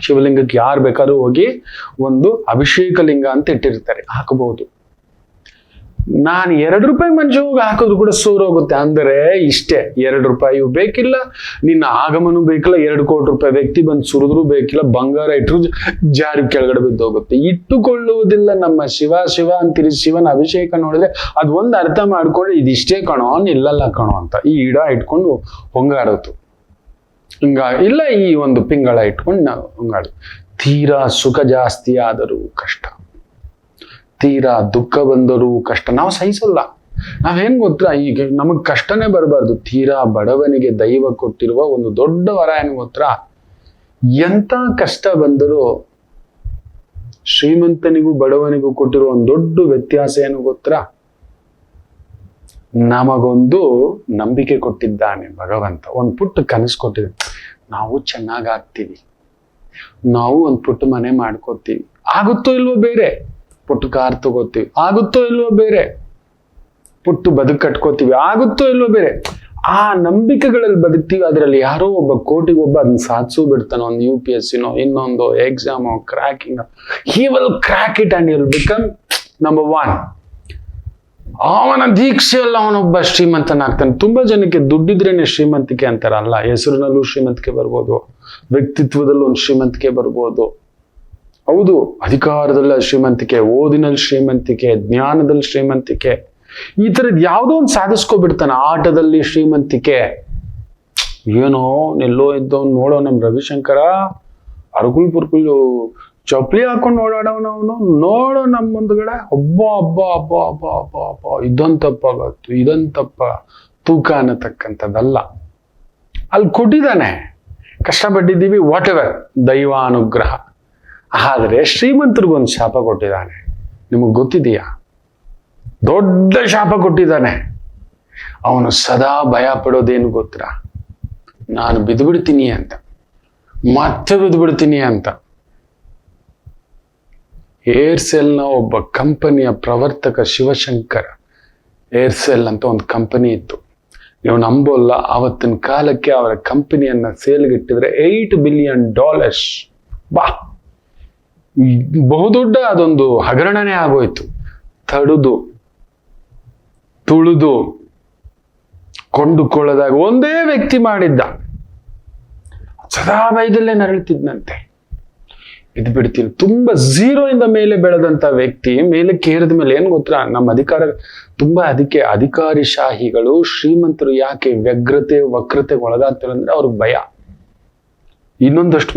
Speaker 1: ಶಿವಲಿಂಗಕ್ಕೆ ಯಾರು ಬೇಕಾದ್ರೂ ಹೋಗಿ ಒಂದು ಅಭಿಷೇಕ ಲಿಂಗ ಅಂತ ಇಟ್ಟಿರ್ತಾರೆ, ಹಾಕಬಹುದು. ನಾನು 2 ರೂಪಾಯಿ ಮಂಚು ಹೋಗಿ ಹಾಕಿದ್ರು ಕೂಡ ಸೋರೋಗುತ್ತೆ. ಅಂದರೆ ಇಷ್ಟೇ, 2 ರೂಪಾಯಿಯೂ ಬೇಕಿಲ್ಲ, ನಿನ್ನ ಆಗಮನೂ ಬೇಕಿಲ್ಲ, 2 ಕೋಟಿ ರೂಪಾಯಿ ವ್ಯಕ್ತಿ ಬಂದು ಸುರಿದ್ರು ಬೇಕಿಲ್ಲ, ಬಂಗಾರ ಇಟ್ಟರು ಜಾರಿ ಕೆಳಗಡೆ ಬಿದ್ದೋಗುತ್ತೆ. ಇಟ್ಟುಕೊಳ್ಳುವುದಿಲ್ಲ ನಮ್ಮ ಶಿವ. ಶಿವ ಅಂತೀರಿ, ಶಿವನ ಅಭಿಷೇಕ ನೋಡಿದ್ರೆ ಅದು ಒಂದು ಅರ್ಥ ಮಾಡ್ಕೊಂಡು ಇದಿಷ್ಟೇ ಕಣೋ, ನಿಲ್ಲಲ್ಲ ಕಣೋ ಅಂತ ಈ ಇಡ ಇಟ್ಕೊಂಡು ಹೊಂಗಾಡೋದು. ಇಲ್ಲ, ಈ ಒಂದು ಪಿಂಗಳ ಇಟ್ಕೊಂಡು ನಾವು ಹೊಂಗಾಡೋದು. ತೀರಾ ಸುಖ ಜಾಸ್ತಿ ಆದರೂ ಕಷ್ಟ, ತೀರಾ ದುಃಖ ಬಂದರೂ ಕಷ್ಟ, ನಾವು ಸಹಿಸಲ್ಲ. ನಾವೇನ್ ಗೊತ್ತಾ, ಈಗ ನಮಗ್ ಕಷ್ಟನೇ ಬರಬಾರ್ದು. ತೀರಾ ಬಡವನಿಗೆ ದೈವ ಕೊಟ್ಟಿರುವ ಒಂದು ದೊಡ್ಡ ವರ ಏನು ಗೊತ್ತಾ? ಎಂತ ಕಷ್ಟ ಬಂದರೂ ಶ್ರೀಮಂತನಿಗೂ ಬಡವನಿಗೂ ಕೊಟ್ಟಿರುವ ಒಂದು ದೊಡ್ಡ ವ್ಯತ್ಯಾಸ ಏನು ಗೊತ್ತಾ? ನಮಗೊಂದು ನಂಬಿಕೆ ಕೊಟ್ಟಿದ್ದಾನೆ ಭಗವಂತ, ಒಂದು ಪುಟ್ಟ ಕನಸು ಕೊಟ್ಟಿದ್ದಾನೆ. ನಾವು ಚೆನ್ನಾಗಾಗ್ತೀವಿ, ನಾವು ಒಂದು ಪುಟ್ಟ ಮನೆ ಮಾಡ್ಕೋತೀವಿ, ಆಗುತ್ತೋ ಇಲ್ವೋ ಬೇರೆ, ಪುಟ್ಟು ಕಾರ್ ತಗೋತೀವಿ, ಆಗುತ್ತೋ ಇಲ್ವೋ ಬೇರೆ, ಪುಟ್ಟು ಬದುಕು ಕಟ್ಕೋತೀವಿ, ಆಗುತ್ತೋ ಇಲ್ವೋ ಬೇರೆ. ಆ ನಂಬಿಕೆಗಳಲ್ಲಿ ಬದುಕ್ತೀವಿ. ಅದರಲ್ಲಿ ಯಾರೋ ಒಬ್ಬ ಕೋಟಿಗೆ ಒಬ್ಬ ಅದನ್ನ ಸಾಧಿಸು ಬಿಡ್ತಾನೋ, ಒಂದು UPSCನೋ ಇನ್ನೊಂದು ಎಕ್ಸಾಮೋ cracking, he will crack it and will become number 1. ಅವನ ದೀಕ್ಷೆಯಲ್ಲ ಅವನೊಬ್ಬ ಶ್ರೀಮಂತನಾಗ್ತಾನೆ. ತುಂಬಾ ಜನಕ್ಕೆ ದುಡ್ಡಿದ್ರೇನೆ ಶ್ರೀಮಂತಿಕೆ ಅಂತಾರಲ್ಲ. ಹೆಸರಿನಲ್ಲೂ ಶ್ರೀಮಂತಿಕೆ ಬರ್ಬೋದು, ವ್ಯಕ್ತಿತ್ವದಲ್ಲೂ ಒಂದು ಶ್ರೀಮಂತಿಕೆ ಬರ್ಬೋದು. ಹೌದು, ಅಧಿಕಾರದಲ್ಲಿ ಶ್ರೀಮಂತಿಕೆ, ಓದಿನಲ್ಲಿ ಶ್ರೀಮಂತಿಕೆ, ಜ್ಞಾನದಲ್ಲಿ ಶ್ರೀಮಂತಿಕೆ, ಈ ತರದ್ ಯಾವುದೋ ಒಂದು ಸಾಧಿಸ್ಕೊಬಿಡ್ತಾನೆ. ಆಟದಲ್ಲಿ ಶ್ರೀಮಂತಿಕೆ, ಏನೋ ಎಲ್ಲೋ ಇದ್ದವನು ನೋಡೋ ನಮ್ ರವಿಶಂಕರ ಅರ್ಗುಲ್ ಪುರ್ಗುಲ್ ಚಪ್ಪಲಿ ಹಾಕೊಂಡು ಓಡಾಡವನವನು ನೋಡೋ ನಮ್ಮ ಮುಂದ್ಗಡೆ ಒಬ್ಬ ಹಬ್ಬ ಹಬ್ಬ ಹಬ್ಬ ಹಬ್ಬ ಹಬ್ಬ ಇದಂತಪ್ಪಾಗತ್ತು, ಇದಂತಪ್ಪ ತೂಕ ಅನ್ನತಕ್ಕಂಥದ್ದಲ್ಲ. ಅಲ್ಲಿ ಕೊಟ್ಟಿದ್ದಾನೆ, ಕಷ್ಟಪಟ್ಟಿದ್ದೀವಿ, ವಾಟ್ ಎವರ್, ದೈವಾನುಗ್ರಹ. ಆದರೆ ಶ್ರೀಮಂತರಿಗೊಂದು ಶಾಪ ಕೊಟ್ಟಿದ್ದಾನೆ, ನಿಮಗೆ ಗೊತ್ತಿದೆಯಾ? ದೊಡ್ಡ ಶಾಪ ಕೊಟ್ಟಿದ್ದಾನೆ. ಅವನು ಸದಾ ಭಯ ಪಡೋದೇನು ಗೊತ್ತಾ? ನಾನು ಬಿದ್ದುಬಿಡ್ತೀನಿ ಅಂತ, ಮತ್ತೆ ಬಿದ್ದುಬಿಡ್ತೀನಿ ಅಂತ. ಏರ್ಸೆಲ್ನ ಒಬ್ಬ ಕಂಪನಿಯ ಪ್ರವರ್ತಕ ಶಿವಶಂಕರ, ಏರ್ಸೆಲ್ ಅಂತ ಒಂದು ಕಂಪನಿ ಇತ್ತು. ನೀವು ನಂಬೋಲ್ಲ, ಆವತ್ತಿನ ಕಾಲಕ್ಕೆ ಅವರ ಕಂಪನಿಯನ್ನ ಸೇಲ್ಗಿಟ್ಟಿದ್ರೆ $8 ಬಿಲಿಯನ್. ಬಾ, ಬಹುದೊಡ್ಡ ಅದೊಂದು ಹಗರಣನೇ ಆಗೋಯ್ತು. ತಡುದು ತುಳಿದು ಕೊಂಡುಕೊಳ್ಳದಾಗ ಒಂದೇ ವ್ಯಕ್ತಿ ಮಾಡಿದ್ದ. ಸದಾ ಭಯದಲ್ಲೇ ನರಳುತ್ತಿದ್ದಂತೆ. ಇದು ಬಿಡ್ತೀನಿ. ತುಂಬಾ 0 ಇಂದ ಮೇಲೆ ಬೆಳೆದಂತ ವ್ಯಕ್ತಿ ಮೇಲಕ್ಕೆ ಏರಿದ ಮೇಲೆ ಏನ್ ಗೊತ್ತಾ, ನಮ್ಮ ಅಧಿಕಾರ ತುಂಬಾ, ಅದಕ್ಕೆ ಅಧಿಕಾರಿ ಶಾಹಿಗಳು ಶ್ರೀಮಂತರು ಯಾಕೆ ವ್ಯಗ್ರತೆ ವಕ್ರತೆಗೆ ಒಳಗಾಗ್ತಾರೆ ಅಂದ್ರೆ ಅವ್ರಿಗೆ ಭಯ. ಇನ್ನೊಂದಷ್ಟು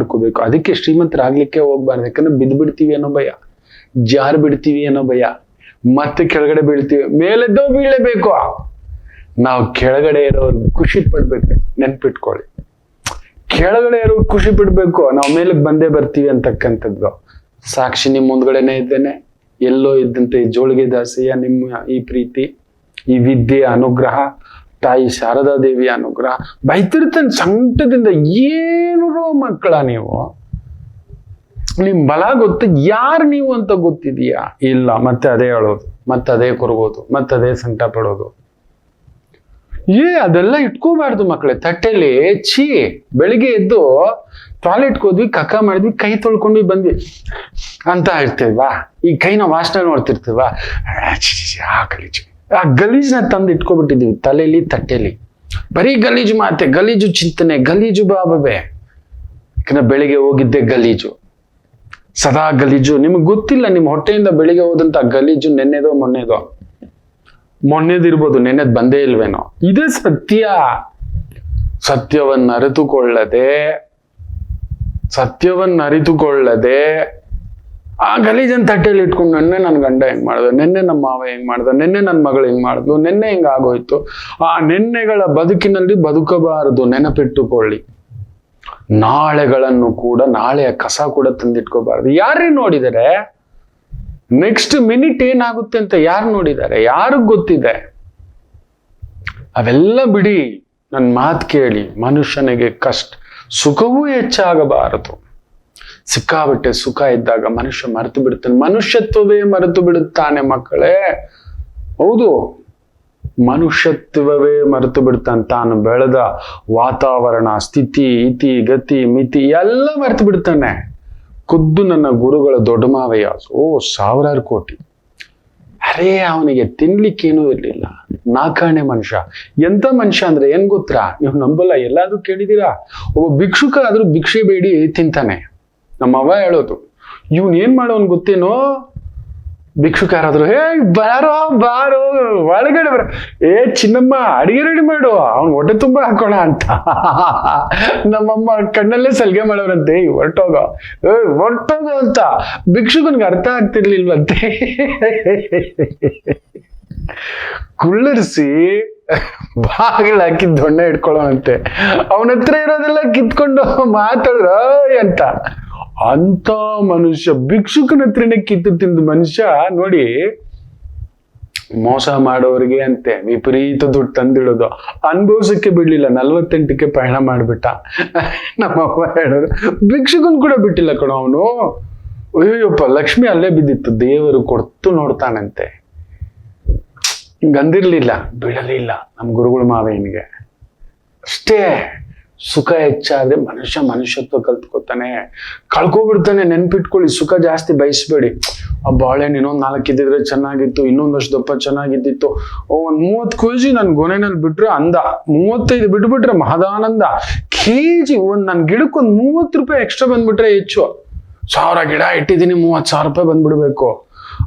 Speaker 1: ಮಾಡ್ಕೋಬೇಕು. ಅದಕ್ಕೆ ಶ್ರೀಮಂತರಾಗ್ಲಿಕ್ಕೆ ಹೋಗ್ಬಾರ್ದು. ಯಾಕಂದ್ರೆ ಬಿದ್ಬಿಡ್ತೀವಿ ಅನ್ನೋ ಭಯ, ಜಾರ್ ಬಿಡ್ತೀವಿ ಅನ್ನೋ ಭಯ, ಮತ್ತೆ ಕೆಳಗಡೆ ಬೀಳ್ತೀವಿ. ಮೇಲೆದ್ದೋ ಬೀಳಲೇಬೇಕು. ನಾವು ಕೆಳಗಡೆ ಇರೋರು ಖುಷಿ ಪಡ್ಬೇಕು. ನೆನ್ಪಿಟ್ಕೊಳ್ಳಿ, ಕೆಳಗಡೆ ಇರೋ ಖುಷಿ ಬಿಡ್ಬೇಕು, ನಾವು ಮೇಲಕ್ಕೆ ಬಂದೇ ಬರ್ತೀವಿ ಅಂತಕ್ಕಂಥದ್ದು. ಸಾಕ್ಷಿ ನಿಮ್ಮ ಮುಂದ್ಗಡೆನೆ ಇದ್ದೇನೆ, ಎಲ್ಲೋ ಇದ್ದಂತೆ ಈ ಜೋಳಿಗೆ ದಾಸಯ್ಯ ನಿಮ್ಮ ಈ ಪ್ರೀತಿ, ಈ ವಿದ್ಯೆಯ ಅನುಗ್ರಹ, ತಾಯಿ ಶಾರದಾ ದೇವಿಯ ಅನುಗ್ರಹ. ಬೈತಿರ್ತಾನೆ ಸಂಕಟದಿಂದ, ಏನು ಮಕ್ಕಳ ನೀವು ನಿಮ್ ಬಲ ಗೊತ್ತು, ಯಾರು ನೀವು ಅಂತ ಗೊತ್ತಿದೀಯಾ? ಇಲ್ಲ. ಮತ್ತೆ ಅದೇ ಹೇಳೋದು, ಮತ್ತೆ ಅದೇ ಕೊರಗೋದು, ಮತ್ತೆ ಅದೇ ಸಂಕಟ ಪಡೋದು. ಅದೆಲ್ಲ ಇಟ್ಕೋಬಾರ್ದು ಮಕ್ಕಳೇ ತಟ್ಟೆಲಿ. ಬೆಳಿಗ್ಗೆ ಎದ್ದು ಟಾಯ್ಲೆಟ್ಗೆ ಹೋದ್ವಿ, ಕಕ್ಕ ಮಾಡಿದ್ವಿ, ಕೈ ತೊಳ್ಕೊಂಡ್ವಿ ಬಂದ್ವಿ ಅಂತ ಇರ್ತೀವಾ? ಈ ಕೈನ ವಾಸನೆ ನೋಡ್ತಿರ್ತೀವಾ? ಆ ಗಲೀಜ್ನ ತಂದು ಇಟ್ಕೊಬಿಟ್ಟಿದೀವಿ ತಲೆಯಲ್ಲಿ, ತಟ್ಟೆಲಿ. ಬರೀ ಗಲೀಜು ಮಾತೆ, ಗಲೀಜು ಚಿಂತನೆ, ಗಲೀಜು ಬಾಬೆ. ಯಾಕಂದ್ರೆ ಬೆಳಿಗ್ಗೆ ಹೋಗಿದ್ದೆ ಗಲೀಜು, ಸದಾ ಗಲೀಜು. ನಿಮ್ಗೆ ಗೊತ್ತಿಲ್ಲ ನಿಮ್ಮ ಹೊಟ್ಟೆಯಿಂದ ಬೆಳಿಗ್ಗೆ ಹೋದಂತ ಗಲೀಜು ನೆನ್ನೆದೋ ಮೊನ್ನೆದಿರ್ಬೋದು, ನೆನ್ನೆದ್ ಬಂದೇ ಇಲ್ವೇನೋ. ಇದೇ ಸತ್ಯ. ಸತ್ಯವನ್ನ ಅರಿತುಕೊಳ್ಳದೆ ಆ ಗಲೀಜನ್ ತಟ್ಟೆಯಲ್ಲಿ ಇಟ್ಕೊಂಡು, ನೆನ್ನೆ ನನ್ನ ಗಂಡ ಹೆಂಗ್ ಮಾಡ್ದ, ನೆನ್ನೆ ನಮ್ಮ ಮಾವ ಹೆಂಗ್ ಮಾಡ್ದ, ನೆನ್ನೆ ನನ್ನ ಮಗಳು ಹೆಂಗ್ ಮಾಡಿದ್ಲು, ನೆನ್ನೆ ಹೆಂಗ್ ಆಗೋಯ್ತು. ಆ ನೆನ್ನೆಗಳ ಬದುಕಿನಲ್ಲಿ ಬದುಕಬಾರದು. ನೆನಪಿಟ್ಟುಕೊಳ್ಳಿ. ನಾಳೆಗಳನ್ನು ಕೂಡ, ನಾಳೆಯ ಕಸ ಕೂಡ ತಂದಿಟ್ಕೋಬಾರದು. ಯಾರೇ ನೋಡಿದರೆ ನೆಕ್ಸ್ಟ್ ಮಿನಿಟ್ ಏನಾಗುತ್ತೆ ಅಂತ ಯಾರು ನೋಡಿದ್ದಾರೆ? ಯಾರಿಗ್ ಗೊತ್ತಿದೆ? ಅವೆಲ್ಲ ಬಿಡಿ, ನನ್ನ ಮಾತು ಕೇಳಿ. ಮನುಷ್ಯನಿಗೆ ಸುಖವೂ ಹೆಚ್ಚಾಗಬಾರದು. ಸಿಕ್ಕಾಬಟ್ಟೆ ಸುಖ ಇದ್ದಾಗ ಮನುಷ್ಯ ಮರೆತು ಬಿಡುತ್ತಾನೆ, ಮನುಷ್ಯತ್ವವೇ ಮರೆತು ಬಿಡುತ್ತಾನೆ ಮಕ್ಕಳೇ. ಹೌದು, ಮನುಷ್ಯತ್ವವೇ ಮರೆತು ಬಿಡ್ತಾನೆ. ತಾನು ಬೆಳೆದ ವಾತಾವರಣ, ಸ್ಥಿತಿ, ಇತಿ, ಗತಿ, ಮಿತಿ ಎಲ್ಲ ಮರೆತು ಬಿಡ್ತಾನೆ. ಖುದ್ದು ನನ್ನ ಗುರುಗಳ ದೊಡ್ಡ ಮಾವಯ್ಯ, 1000 ಕೋಟಿ. ಅರೇ, ಅವನಿಗೆ ತಿನ್ಲಿಕ್ಕೇನೂ ಇರ್ಲಿಲ್ಲ. ನಾಕಾಣೆ ಮನುಷ್ಯ. ಎಂತ ಮನುಷ್ಯ ಅಂದ್ರೆ ಏನ್ ಗೊತ್ತಾ? ನೀವು ನಂಬಲ್ಲ, ಎಲ್ಲಾದ್ರೂ ಕೇಳಿದೀರಾ? ಒಬ್ಬ ಭಿಕ್ಷುಕ ಆದ್ರೂ ಭಿಕ್ಷೆ ಬೇಡಿ ತಿಂತಾನೆ. ನಮ್ಮವ್ವ ಹೇಳೋದು. ಇವನ್ ಏನ್ ಮಾಡೋನ್ ಗೊತ್ತೇನೋ? ಭಿಕ್ಷುಕ ಯಾರಾದ್ರು, ಬಾರೋ ಒಳಗಡೆ ಬರ, ಚಿನ್ನಮ್ಮ ಅಡಿಗೆ ರೆಡಿ ಮಾಡು, ಅವ್ನ್ ಹೊಟ್ಟೆ ತುಂಬಾ ಹಾಕೋಣ ಅಂತ ನಮ್ಮಮ್ಮ ಕಣ್ಣಲ್ಲೇ ಸಲ್ಗೆ ಮಾಡೋರಂತೆ. ಹೊರಟೋಗೋ ಅಂತ. ಭಿಕ್ಷುಕನ್ಗೆ ಅರ್ಥ ಆಗ್ತಿರ್ಲಿಲ್ವಂತೆ. ಕುಳ್ಳರಿಸಿ ಬಾಗಿಲಾಕಿ ದೊಣ್ಣೆ ಇಟ್ಕೊಳ್ಳೋನಂತೆ. ಅವನ ಹತ್ರ ಇರೋದೆಲ್ಲ ಕಿತ್ಕೊಂಡು ಮಾತಾಡ್ರ ಅಂತ. ಅಂತ ಮನುಷ್ಯ ಭಿಕ್ಷುಕನ ಹತ್ರನೇ ಕಿತ್ತು ತಿಂದು ಮನುಷ್ಯ ನೋಡಿ. ಮೋಸ ಮಾಡೋರಿಗೆ ಅಂತೆ ವಿಪರೀತ ದುಡ್ಡು ತಂದಿಡೋದು. ಅನುಭವಿಸಕ್ಕೆ ಬಿಡ್ಲಿಲ್ಲ, 48ಕ್ಕೆ ಪಯಣ ಮಾಡ್ಬಿಟ್ಟ. ನಮ್ಮವ್ವ ಹೇಳೋದು. ಭಿಕ್ಷುಕನ್ ಕೂಡ ಬಿಟ್ಟಿಲ್ಲ ಕಣೋ ಅವನು. ಅಯ್ಯಪ್ಪ, ಲಕ್ಷ್ಮಿ ಅಲ್ಲೇ ಬಿದ್ದಿತ್ತು, ದೇವರು ಕೊಡ್ತು ನೋಡ್ತಾನಂತೆ. ಹಿಂಗಂದಿರ್ಲಿಲ್ಲ, ಬಿಡಲಿಲ್ಲ ನಮ್ಮ ಗುರುಗಳ ಮಾವೇನಿಗೆ. ಅಷ್ಟೇ. ಸುಖ ಹೆಚ್ಚಾದ್ರೆ ಮನುಷ್ಯತ್ವ ಕಲ್ತ್ಕೊತಾನೆ, ಕಳ್ಕೊಬಿಡ್ತಾನೆ. ನೆನ್ಪಿಟ್ಕೊಳ್ಳಿ, ಸುಖ ಜಾಸ್ತಿ ಬಯಸ್ಬೇಡಿ. ಆ ಬಾಳೆಹಣ್ಣು ಇನ್ನೊಂದ್ 4 ಇದ್ದಿದ್ರೆ ಚೆನ್ನಾಗಿತ್ತು, ಇನ್ನೊಂದಷ್ಟು ದಪ್ಪ ಚೆನ್ನಾಗಿದ್ದಿತ್ತು. ಒಂದ್ 30 kg ನನ್ ಗೊನೆನಲ್ಲಿ ಬಿಟ್ರೆ ಅಂದ, 35 ಬಿಟ್ಬಿಟ್ರೆ ಮಹದಾನಂದ. ಕೆಜಿ ನನ್ ಗಿಡಕ್ಕೆ ಒಂದು 30 ರೂಪಾಯಿ ಎಕ್ಸ್ಟ್ರಾ ಬಂದ್ಬಿಟ್ರೆ ಹೆಚ್ಚು. 1000 ಗಿಡ ಇಟ್ಟಿದ್ದೀನಿ, 30,000 ರೂಪಾಯಿ ಬಂದ್ಬಿಡ್ಬೇಕು.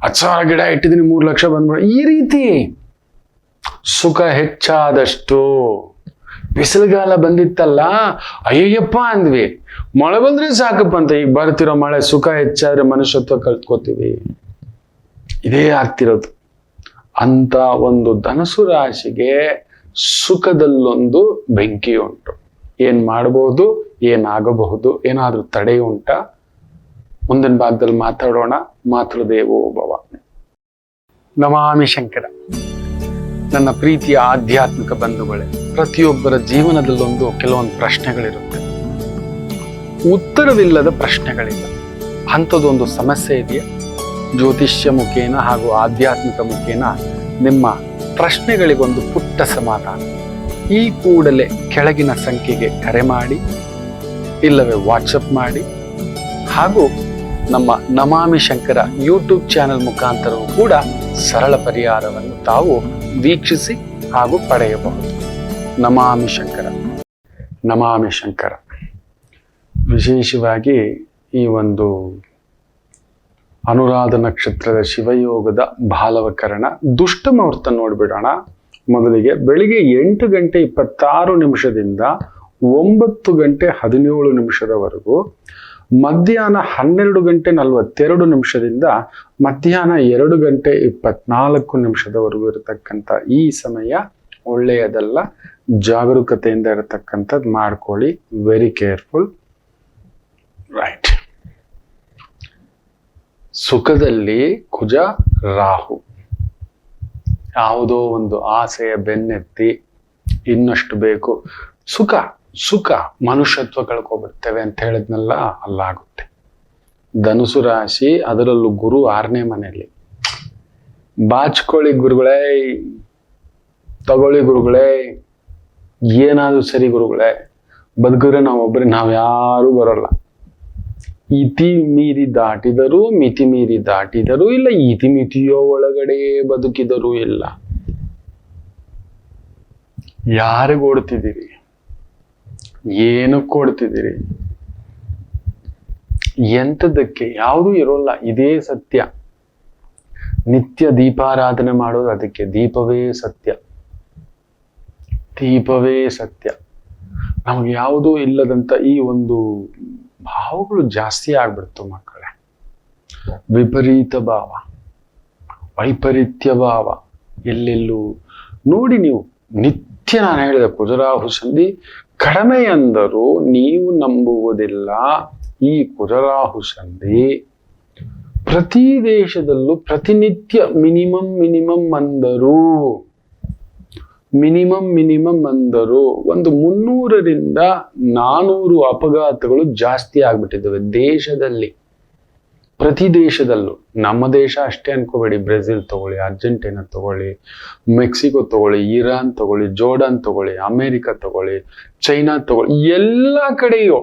Speaker 1: 10,000 ಗಿಡ ಇಟ್ಟಿದ್ದೀನಿ, 3 ಲಕ್ಷ ಬಂದ್ಬಿಡ. ಈ ರೀತಿ ಸುಖ ಹೆಚ್ಚಾದಷ್ಟು. ಬಿಸಿಲುಗಾಲ ಬಂದಿತ್ತಲ್ಲ, ಅಯ್ಯಯ್ಯಪ್ಪ ಅಂದ್ವಿ. ಮಳೆ ಬಂದ್ರೆ ಸಾಕಪ್ಪ ಅಂತ. ಈಗ ಬರ್ತಿರೋ ಮಳೆ, ಸುಖ ಹೆಚ್ಚಾದ್ರೆ ಮನುಷ್ಯತ್ವ ಕಲ್ತ್ಕೋತೀವಿ. ಇದೇ ಆಗ್ತಿರೋದು. ಅಂತ ಒಂದು ಧನಸು ರಾಶಿಗೆ ಸುಖದಲ್ಲೊಂದು ಬೆಂಕಿ ಉಂಟು. ಏನ್ ಮಾಡಬಹುದು, ಏನಾಗಬಹುದು, ಏನಾದ್ರೂ ತಡೆ ಉಂಟಾ? ಮುಂದಿನ ಭಾಗದಲ್ಲಿ ಮಾತಾಡೋಣ. ಮಾತೃದೇವೋ ಭವ. ನಮಾಮಿ ಶಂಕರ. ನನ್ನ ಪ್ರೀತಿಯ ಆಧ್ಯಾತ್ಮಿಕ ಬಂಧುಗಳೇ, ಪ್ರತಿಯೊಬ್ಬರ ಜೀವನದಲ್ಲೊಂದು ಕೆಲವೊಂದು ಪ್ರಶ್ನೆಗಳಿರುತ್ತೆ. ಉತ್ತರವಿಲ್ಲದ ಪ್ರಶ್ನೆಗಳಿಲ್ಲ. ಅಂಥದ್ದೊಂದು ಸಮಸ್ಯೆ ಇದೆಯಾ? ಜ್ಯೋತಿಷ್ಯ ಮುಖೇನ ಹಾಗೂ ಆಧ್ಯಾತ್ಮಿಕ ಮುಖೇನ ನಿಮ್ಮ ಪ್ರಶ್ನೆಗಳಿಗೊಂದು ಪುಟ್ಟ ಸಮಾಧಾನ. ಈ ಕೂಡಲೇ ಕೆಳಗಿನ ಸಂಖ್ಯೆಗೆ ಕರೆ ಮಾಡಿ, ಇಲ್ಲವೇ ವಾಟ್ಸಪ್ ಮಾಡಿ, ಹಾಗೂ ನಮ್ಮ ನಮಾಮಿ ಶಂಕರ ಯೂಟ್ಯೂಬ್ ಚಾನೆಲ್ ಮುಖಾಂತರವೂ ಕೂಡ ಸರಳ ಪರಿಹಾರವನ್ನು ತಾವು ವೀಕ್ಷಿಸಿ ಹಾಗೂ ಪಡೆಯಬಹುದು. ನಮಾಮಿ ಶಂಕರ. ನಮಾಮಿ ಶಂಕರ. ವಿಶೇಷವಾಗಿ ಈ ಒಂದು ಅನುರಾಧ ನಕ್ಷತ್ರದ ಶಿವಯೋಗದ ಬಾಲವಕರಣ ದುಷ್ಟ ಮುಹೂರ್ತ ನೋಡ್ಬಿಡೋಣ. ಮೊದಲಿಗೆ ಬೆಳಿಗ್ಗೆ 8:26 9 ಗಂಟೆ 17 ನಿಮಿಷದವರೆಗೂ, ಮಧ್ಯಾಹ್ನ 12:42 ಮಧ್ಯಾಹ್ನ 2:24 ಇರತಕ್ಕಂಥ ಈ ಸಮಯ ಒಳ್ಳೆಯದಲ್ಲ. ಜಾಗರೂಕತೆಯಿಂದ ಇರತಕ್ಕಂಥದ್ದು ಮಾಡ್ಕೊಳ್ಳಿ. Very careful. ರೈಟ್. ಸುಖದಲ್ಲಿ ಕುಜ ರಾಹು. ಯಾವುದೋ ಒಂದು ಆಸೆಯ ಬೆನ್ನೆತ್ತಿ ಇನ್ನಷ್ಟು ಬೇಕು, ಸುಖ ಮನುಷ್ಯತ್ವ ಕಳ್ಕೊಬಿಡ್ತೇವೆ ಅಂತ ಹೇಳಿದ್ನಲ್ಲ, ಅಲ್ಲಾಗುತ್ತೆ. ಧನುಸು ರಾಶಿ, ಅದರಲ್ಲೂ ಗುರು 6ನೇ ಮನೆಯಲ್ಲಿ. ಬಾಚ್ಕೊಳ್ಳಿ ಗುರುಗಳೇ, ತಗೊಳ್ಳಿ ಗುರುಗಳೇ, ಏನಾದ್ರು ಸರಿ ಗುರುಗಳೇ, ಬದುಕಿದ್ರೆ ನಾವ್ ಯಾರು ಬರೋಲ್ಲ. ಇತಿ ಮೀರಿ ದಾಟಿದರೂ ಮಿತಿ ಮೀರಿ ದಾಟಿದರೂ ಇಲ್ಲ, ಇತಿ ಮಿತಿಯೋ ಒಳಗಡೆ ಬದುಕಿದರೂ ಇಲ್ಲ. ಯಾರಿಗ ಓಡ್ತಿದ್ದೀರಿ? ಏನಕ್ಕೆ ಓಡ್ತಿದ್ದೀರಿ? ಎಂಥದಕ್ಕೆ? ಯಾವುದೂ ಇರೋಲ್ಲ. ಇದೇ ಸತ್ಯ. ನಿತ್ಯ ದೀಪಾರಾಧನೆ ಮಾಡೋದು ಅದಕ್ಕೆ. ದೀಪವೇ ಸತ್ಯ, ದೀಪವೇ ಸತ್ಯ. ನಮಗೆ ಯಾವುದೂ ಇಲ್ಲದಂತ ಈ ಒಂದು ಭಾವಗಳು ಜಾಸ್ತಿ ಆಗ್ಬಿಡ್ತು ಮಕ್ಕಳೇ. ವಿಪರೀತ ಭಾವ, ವೈಪರೀತ್ಯ ಭಾವ ಎಲ್ಲೆಲ್ಲೂ ನೋಡಿ. ನೀವು ನಿತ್ಯ ನಾನು ಹೇಳಿದ ಕುಜರಾಹು ಸಂಧಿ ಕಡಿಮೆ ಅಂದರೂ ನೀವು ನಂಬುವುದಿಲ್ಲ. ಈ ಕುಜರಾಹು ಸಂಧಿ ಪ್ರತಿ ದೇಶದಲ್ಲೂ ಪ್ರತಿನಿತ್ಯ ಮಿನಿಮಮ್ ಅಂದರು ಒಂದು 300ರಿಂದ 400 ಅಪಘಾತಗಳು ಜಾಸ್ತಿ ಆಗ್ಬಿಟ್ಟಿದ್ದಾವೆ ದೇಶದಲ್ಲಿ. ಪ್ರತಿ ದೇಶದಲ್ಲೂ. ನಮ್ಮ ದೇಶ ಅಷ್ಟೇ ಅನ್ಕೋಬೇಡಿ. ಬ್ರೆಜಿಲ್ ತಗೊಳ್ಳಿ, ಅರ್ಜೆಂಟೀನಾ ತಗೊಳ್ಳಿ, ಮೆಕ್ಸಿಕೋ ತಗೊಳ್ಳಿ, ಇರಾನ್ ತಗೊಳ್ಳಿ, ಜೋರ್ಡಾನ್ ತಗೊಳ್ಳಿ, ಅಮೆರಿಕ ತಗೊಳ್ಳಿ, ಚೈನಾ ತಗೊಳ್ಳಿ, ಎಲ್ಲ ಕಡೆಯೂ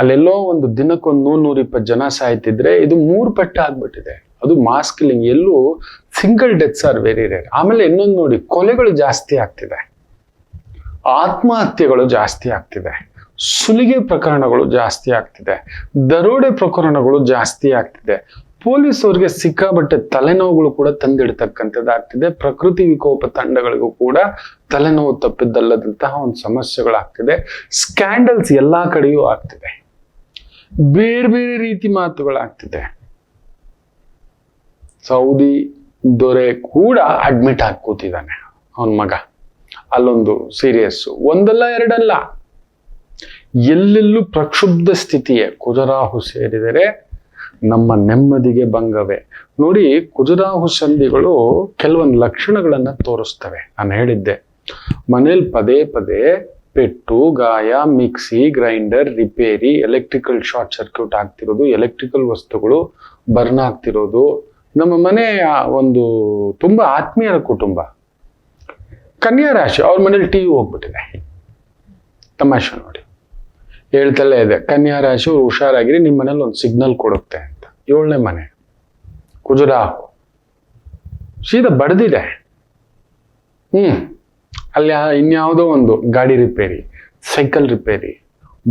Speaker 1: ಅಲ್ಲೆಲ್ಲೋ ಒಂದು ದಿನಕ್ಕೊಂದು 100-120 ಜನ ಸಾಯ್ತಿದ್ರೆ ಇದು 3 ಪಟ್ಟು ಆಗ್ಬಿಟ್ಟಿದೆ. ಅದು ಮಾಸ್ ಕಿಲ್ಲಿಂಗ್. ಎಲ್ಲೂ single deaths are very rare. ಆಮೇಲೆ ಇನ್ನೊಂದು ನೋಡಿ, ಕೊಲೆಗಳು ಜಾಸ್ತಿ ಆಗ್ತಿದೆ, ಆತ್ಮಹತ್ಯೆಗಳು ಜಾಸ್ತಿ ಆಗ್ತಿದೆ, ಸುಲಿಗೆ ಪ್ರಕರಣಗಳು ಜಾಸ್ತಿ ಆಗ್ತಿದೆ, ದರೋಡೆ ಪ್ರಕರಣಗಳು ಜಾಸ್ತಿ ಆಗ್ತಿದೆ, ಪೊಲೀಸವ್ರಿಗೆ ಸಿಕ್ಕಾಬಟ್ಟೆ ತಲೆನೋವುಗಳು ಕೂಡ ತಂದಿಡ್ತಕ್ಕಂಥದ್ದಾಗ್ತಿದೆ. ಪ್ರಕೃತಿ ವಿಕೋಪ ತಂಡಗಳಿಗೂ ಕೂಡ ತಲೆನೋವು ತಪ್ಪಿದ್ದಲ್ಲದಂತಹ ಒಂದು ಸಮಸ್ಯೆಗಳಾಗ್ತಿದೆ. ಸ್ಕ್ಯಾಂಡಲ್ಸ್ ಎಲ್ಲಾ ಕಡೆಯೂ ಆಗ್ತಿದೆ. ಬೇರೆ ಬೇರೆ ರೀತಿ ಮಾತುಗಳಾಗ್ತಿದೆ. ಸೌದಿ ದೊರೆ ಕೂಡ ಅಡ್ಮಿಟ್ ಆಗಿ ಕೂತಿದ್ದಾನೆ, ಅವನ ಮಗ. ಅಲ್ಲೊಂದು ಸೀರಿಯಸ್, ಒಂದಲ್ಲ ಎರಡಲ್ಲ, ಎಲ್ಲೆಲ್ಲೂ ಪ್ರಕ್ಷುಬ್ಧ ಸ್ಥಿತಿಯೇ. ಕುಜರಾಹು ಸೇರಿದರೆ ನಮ್ಮ ನೆಮ್ಮದಿಗೆ ಭಂಗವೇ. ನೋಡಿ, ಕುಜರಾಹು ಸಂಧಿಗಳು ಕೆಲವೊಂದು ಲಕ್ಷಣಗಳನ್ನ ತೋರಿಸ್ತವೆ. ನಾನು ಹೇಳಿದ್ದೆ, ಮನೇಲಿ ಪದೇ ಪದೇ ಪೆಟ್ಟು, ಗಾಯ, ಮಿಕ್ಸಿ ಗ್ರೈಂಡರ್ ರಿಪೇರಿ, ಎಲೆಕ್ಟ್ರಿಕಲ್ ಶಾರ್ಟ್ ಸರ್ಕ್ಯೂಟ್ ಆಗ್ತಿರೋದು, ಎಲೆಕ್ಟ್ರಿಕಲ್ ವಸ್ತುಗಳು ಬರ್ನ್ ಆಗ್ತಿರೋದು. ನಮ್ಮ ಮನೆಯ ಒಂದು ತುಂಬಾ ಆತ್ಮೀಯರ ಕುಟುಂಬ ಕನ್ಯಾ ರಾಶಿ, ಅವ್ರ ಮನೇಲಿ ಟಿವಿ ಹೋಗ್ಬಿಟ್ಟಿದೆ. ತಮಾಷೆ ನೋಡಿ, ಹೇಳ್ತಲೇ ಇದೆ, ಕನ್ಯಾ ರಾಶಿ ಹುಷಾರಾಗಿರಿ, ನಿಮ್ಮ ಮನೇಲಿ ಒಂದು ಸಿಗ್ನಲ್ ಕೊಡುತ್ತೆ ಅಂತ. 7ನೇ ಮನೆ ಕುಜರಾಹು ಸೀದಾ ಬಡ್ದಿದೆ. ಅಲ್ಲಿ ಇನ್ಯಾವುದೋ ಒಂದು ಗಾಡಿ repair, cycle repair,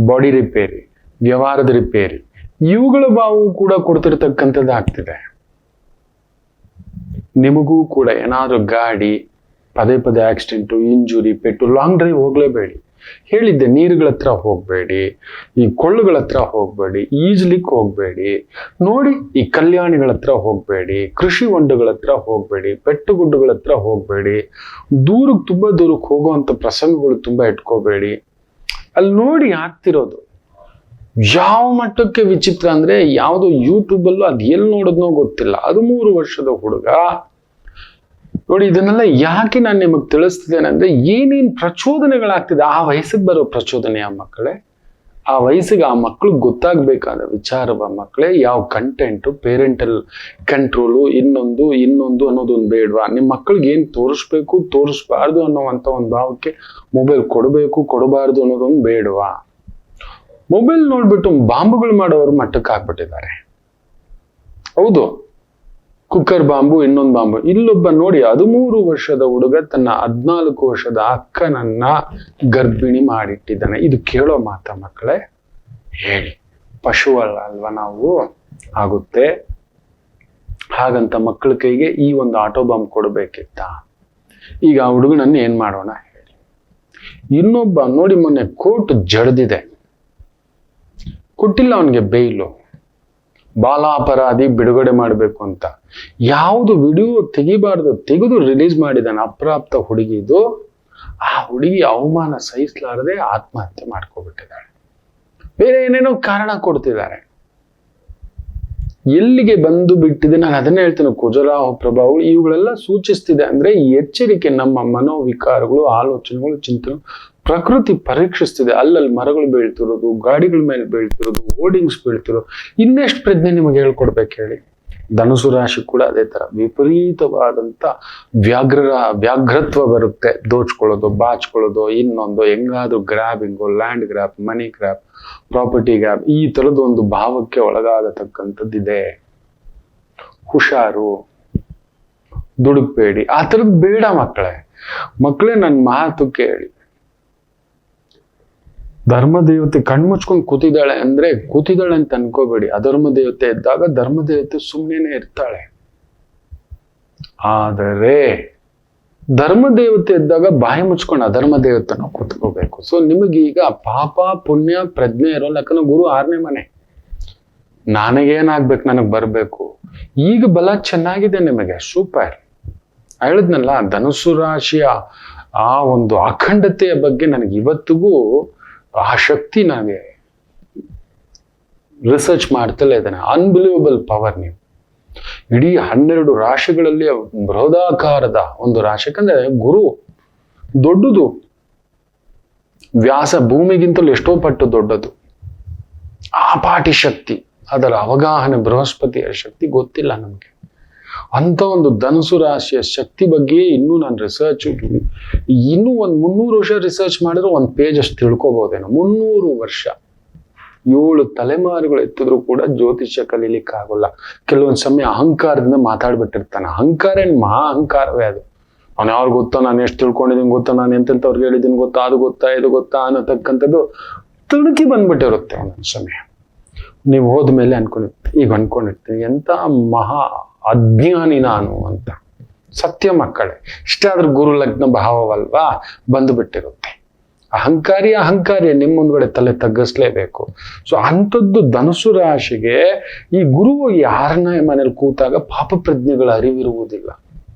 Speaker 1: body repair, ವ್ಯವಹಾರದ ರಿಪೇರಿ, ಇವುಗಳ ಬಾವು ಕೂಡ ಕೊಡ್ತಿರ್ತಕ್ಕಂಥದ್ದು ಆಗ್ತಿದೆ. ನಿಮಗೂ ಕೂಡ ಏನಾದ್ರೂ ಗಾಡಿ ಪದೇ ಪದೇ ಆಕ್ಸಿಡೆಂಟು, ಇಂಜುರಿ, ಪೆಟ್ಟು, ಲಾಂಗ್ ಡ್ರೈವ್ ಹೋಗ್ಲೇಬೇಡಿ. ಹೇಳಿದ್ದೆ, ನೀರುಗಳ ಹತ್ರ ಹೋಗ್ಬೇಡಿ, ಈ ಕೊಳ್ಳುಗಳ ಹತ್ರ ಹೋಗ್ಬೇಡಿ, ಈಜ್ಲಿಕ್ಕೆ ಹೋಗ್ಬೇಡಿ. ನೋಡಿ, ಈ ಕಲ್ಯಾಣಿಗಳ ಹತ್ರ ಹೋಗ್ಬೇಡಿ, ಕೃಷಿ ಹೊಂಡಗಳ ಹತ್ರ ಹೋಗ್ಬೇಡಿ, ಬೆಟ್ಟಗುಡ್ಡಗಳ ಹತ್ರ ಹೋಗ್ಬೇಡಿ, ತುಂಬಾ ದೂರಕ್ಕೆ ಹೋಗುವಂತ ಪ್ರಸಂಗಗಳು ತುಂಬಾ ಇಟ್ಕೋಬೇಡಿ. ಅಲ್ಲಿ ನೋಡಿ ಆಗ್ತಿರೋದು ಯಾವ ಮಟ್ಟಕ್ಕೆ ವಿಚಿತ್ರ ಅಂದ್ರೆ, ಯಾವ್ದೋ ಯೂಟ್ಯೂಬಲ್ಲೂ ಅದ್ ಎಲ್ಲಿ ನೋಡೋದ್ನೋ ಗೊತ್ತಿಲ್ಲ, 13 ವರ್ಷದ ಹುಡುಗ. ನೋಡಿ, ಇದನ್ನೆಲ್ಲ ಯಾಕೆ ನಾನು ನಿಮಗೆ ತಿಳಿಸ್ತಿದ್ದೇನೆ ಅಂದ್ರೆ, ಏನೇನ್ ಪ್ರಚೋದನೆಗಳಾಗ್ತಿದೆ ಆ ವಯಸ್ಸಿಗೆ ಬರೋ ಪ್ರಚೋದನೆ. ಆ ಮಕ್ಕಳೇ, ಆ ವಯಸ್ಸಿಗೆ ಆ ಮಕ್ಳಿಗೆ ಗೊತ್ತಾಗ್ಬೇಕಾದ ವಿಚಾರವ ಮಕ್ಕಳೇ. ಯಾವ ಕಂಟೆಂಟು, ಪೇರೆಂಟಲ್ ಕಂಟ್ರೋಲು, ಇನ್ನೊಂದು ಅನ್ನೋದೊಂದು ಬೇಡವಾ? ನಿಮ್ಮ ಮಕ್ಕಳಿಗೆ ಏನ್ ತೋರಿಸ್ಬೇಕು, ತೋರಿಸ್ಬಾರ್ದು ಅನ್ನೋವಂಥ ಒಂದು ಭಾವಕ್ಕೆ ಮೊಬೈಲ್ ಕೊಡಬೇಕು, ಕೊಡಬಾರ್ದು ಅನ್ನೋದೊಂದು ಬೇಡವಾ? ಮೊಬೈಲ್ ನೋಡ್ಬಿಟ್ಟು ಬಾಂಬುಗಳು ಮಾಡೋರು ಮಟ್ಟಕ್ಕೆ ಆಗ್ಬಿಟ್ಟಿದ್ದಾರೆ. ಹೌದು, ಕುಕ್ಕರ್ ಬಾಂಬು, ಇನ್ನೊಂದು ಬಾಂಬು. ಇಲ್ಲೊಬ್ಬ ನೋಡಿ, 13 ವರ್ಷದ ಹುಡುಗ ತನ್ನ 14 ವರ್ಷದ ಅಕ್ಕನನ್ನ ಗರ್ಭಿಣಿ ಮಾಡಿಟ್ಟಿದ್ದಾನೆ. ಇದು ಕೇಳೋ ಮಾತಾ ಮಕ್ಕಳೇ? ಹೇಳಿ, ಪಶುವಲ್ಲ ಅಲ್ವಾ ನಾವು? ಆಗುತ್ತೆ. ಹಾಗಂತ ಮಕ್ಕಳ ಕೈಗೆ ಈ ಒಂದು ಆಟೋ ಬಾಂಬ್ ಕೊಡ್ಬೇಕಿತ್ತ? ಈಗ ಆ ಹುಡುಗನನ್ನ ಏನ್ ಮಾಡೋಣ ಹೇಳಿ. ಇನ್ನೊಬ್ಬ ನೋಡಿ, ಮೊನ್ನೆ ಕೋರ್ಟ್ ಜಡ್ದಿದೆ, ಕೊಟ್ಟಿಲ್ಲ ಅವನಿಗೆ ಬೈಲು, ಬಾಲಾಪರಾಧಿ ಬಿಡುಗಡೆ ಮಾಡಬೇಕು ಅಂತ. ಯಾವುದು ವಿಡಿಯೋ ತೆಗಿಬಾರ್ದು ತೆಗೆದು ರಿಲೀಸ್ ಮಾಡಿದಾನೆ ಅಪ್ರಾಪ್ತ ಹುಡುಗಿದು. ಆ ಹುಡುಗಿ ಅವಮಾನ ಸಹಿಸಲಾರದೆ ಆತ್ಮಹತ್ಯೆ ಮಾಡ್ಕೊಬಿಟ್ಟಿದ್ದಾಳೆ. ಬೇರೆ ಏನೇನೋ ಕಾರಣ ಕೊಡ್ತಿದ್ದಾರೆ. ಎಲ್ಲಿಗೆ ಬಂದು ಬಿಟ್ಟಿದೆ? ನಾನು ಅದನ್ನೇ ಹೇಳ್ತೇನೆ, ಕುಜರಾಹು ಪ್ರಭಾವಗಳು ಇವುಗಳೆಲ್ಲ ಸೂಚಿಸ್ತಿದೆ ಅಂದ್ರೆ ಈ ಎಚ್ಚರಿಕೆ. ನಮ್ಮ ಮನೋವಿಕಾರಗಳು, ಆಲೋಚನೆಗಳು, ಚಿಂತನೆ ಪ್ರಕೃತಿ ಪರೀಕ್ಷಿಸ್ತಿದೆ. ಅಲ್ಲಲ್ಲಿ ಮರಗಳು ಬೀಳ್ತಿರೋದು, ಗಾಡಿಗಳ ಮೇಲೆ ಬೀಳ್ತಿರೋದು, ಹೋರ್ಡಿಂಗ್ಸ್ ಬೀಳ್ತಿರೋದು. ಇನ್ನೆಷ್ಟು ಪ್ರಜ್ಞೆ ನಿಮಗೆ ಹೇಳ್ಕೊಡ್ಬೇಕು ಹೇಳಿ. ಧನುಸು ರಾಶಿ ಕೂಡ ಅದೇ ತರ ವಿಪರೀತವಾದಂತ ವ್ಯಾಘ್ರತ್ವ ಬರುತ್ತೆ. ದೋಚ್ಕೊಳ್ಳೋದು, ಬಾಚ್ಕೊಳ್ಳೋದು, ಇನ್ನೊಂದು ಹೆಂಗಾದ್ರೂ ಗ್ರಾಬಿಂಗು, ಲ್ಯಾಂಡ್ ಗ್ರಾಬ್, ಮನಿ ಗ್ರಾಬ್, ಪ್ರಾಪರ್ಟಿ ಗ್ರಾಬ್, ಈ ತರದ ಒಂದು ಭಾವಕ್ಕೆ ಒಳಗಾಗತಕ್ಕಂಥದ್ದಿದೆ. ಹುಷಾರು, ದುಡುಕ್ಬೇಡಿ. ಆ ಥರದ್ದು ಬೇಡ ಮಕ್ಕಳೇ ನನ್ನ ಮಾತು ಕೇಳಿ. ಧರ್ಮ ದೇವತೆ ಕಣ್ಮುಚ್ಕೊಂಡು ಕೂತಿದ್ದಾಳೆ ಅಂದ್ರೆ ಕೂತಿದ್ದಾಳೆ ಅಂತ ಅನ್ಕೋಬೇಡಿ. ಅಧರ್ಮ ದೇವತೆ ಇದ್ದಾಗ ಧರ್ಮ ದೇವತೆ ಸುಮ್ಮನೆ ಇರ್ತಾಳೆ. ಆದರೆ ಧರ್ಮ ದೇವತೆ ಇದ್ದಾಗ ಬಾಯಿ ಮುಚ್ಕೊಂಡು ಅಧರ್ಮ ದೇವತೆನ ಕೂತ್ಕೋಬೇಕು. ಸೊ ನಿಮಗೀಗ ಪಾಪ ಪುಣ್ಯ ಪ್ರಜ್ಞೆ ಇರೋಲ್ಲ. ಯಾಕಂದ್ರೆ ಗುರು 6ನೇ ಮನೆ. ನನಗೇನಾಗ್ಬೇಕು, ನನಗ್ ಬರ್ಬೇಕು. ಈಗ ಬಲ ಚೆನ್ನಾಗಿದೆ ನಿಮಗೆ, ಸೂಪರ್. ಹೇಳಿದ್ನಲ್ಲ, ಧನುಸ್ಸು ರಾಶಿಯ ಆ ಒಂದು ಅಖಂಡತೆಯ ಬಗ್ಗೆ ನನಗೆ ಇವತ್ತಿಗೂ ಆ ಶಕ್ತಿ ನನಗೆ ರಿಸರ್ಚ್ ಮಾಡ್ತಲೇ ಇದ್ದಾನೆ. Unbelievable power. ನೀವು ಇಡೀ 12 ರಾಶಿಗಳಲ್ಲಿ ಬೃಹದಾಕಾರದ ಒಂದು ರಾಶಿ. ಯಾಕಂದ್ರೆ ಗುರು ದೊಡ್ಡದು, ವ್ಯಾಸ ಭೂಮಿಗಿಂತಲೂ ಎಷ್ಟೋ ಪಟ್ಟು ದೊಡ್ಡದು. ಆ ಪಾಟಿ ಶಕ್ತಿ, ಅದರ ಅವಗಾಹನೆ, ಬೃಹಸ್ಪತಿಯ ಶಕ್ತಿ ಗೊತ್ತಿಲ್ಲ ನಮ್ಗೆ. ಅಂತ ಒಂದು ಧನುಸು ರಾಶಿಯ ಶಕ್ತಿ ಬಗ್ಗೆ ಇನ್ನೂ ನಾನು ರಿಸರ್ಚ್, ಇನ್ನೂ ಒಂದು 300 ವರ್ಷ ರಿಸರ್ಚ್ ಮಾಡಿದ್ರೆ ಒಂದು ಪೇಜ್ ಅಷ್ಟು ತಿಳ್ಕೊಬೋದೇನೋ. 300 ವರ್ಷ 7 ತಲೆಮಾರುಗಳು ಎತ್ತಿದ್ರು ಕೂಡ ಜ್ಯೋತಿಷ್ಯ ಕಲೀಲಿಕ್ಕಾಗಲ್ಲ. ಕೆಲವೊಂದು ಸಮಯ ಅಹಂಕಾರದಿಂದ ಮಾತಾಡ್ಬಿಟ್ಟಿರ್ತಾನೆ. ಅಹಂಕಾರ ಏನ್ ಮಹಾ ಅಹಂಕಾರವೇ ಅದು. ಅವ್ನು ಯಾರು ಗೊತ್ತೋ, ನಾನು ಎಷ್ಟು ತಿಳ್ಕೊಂಡಿದ್ದೀನಿ ಗೊತ್ತಾ, ನಾನು ಎಂತೆಂಥವ್ರಿಗೆ ಹೇಳಿದ್ದೀನಿ ಗೊತ್ತಾ, ಅದು ಗೊತ್ತಾ, ಇದು ಗೊತ್ತಾ ಅನ್ನತಕ್ಕಂಥದ್ದು ತುಣುಕಿ ಬಂದ್ಬಿಟ್ಟಿರುತ್ತೆ ಒಂದೊಂದು ಸಮಯ. ನೀವು ಹೋದ್ಮೇಲೆ ಅನ್ಕೊಂಡಿರ್ತೀನಿ ಎಂತ ಮಹಾ ಅಜ್ಞಾನಿ ನಾನು ಅಂತ. ಸತ್ಯ ಮಕ್ಕಳೇ, ಇಷ್ಟಾದ್ರೂ ಗುರು ಲಗ್ನ ಭಾವವಲ್ವಾ ಬಂದುಬಿಟ್ಟಿರುತ್ತೆ. ಅಹಂಕಾರಿ ನಿಮ್ಮ ಮುಂದ್ಗಡೆ ತಲೆ ತಗ್ಗಿಸ್ಲೇಬೇಕು. ಸೊ ಅಂಥದ್ದು ಧನುಸು ರಾಶಿಗೆ ಈ ಗುರು 6ನೇ ಮನೇಲಿ ಕೂತಾಗ ಪಾಪ ಪ್ರಜ್ಞೆಗಳ ಅರಿವಿರುವುದಿಲ್ಲ.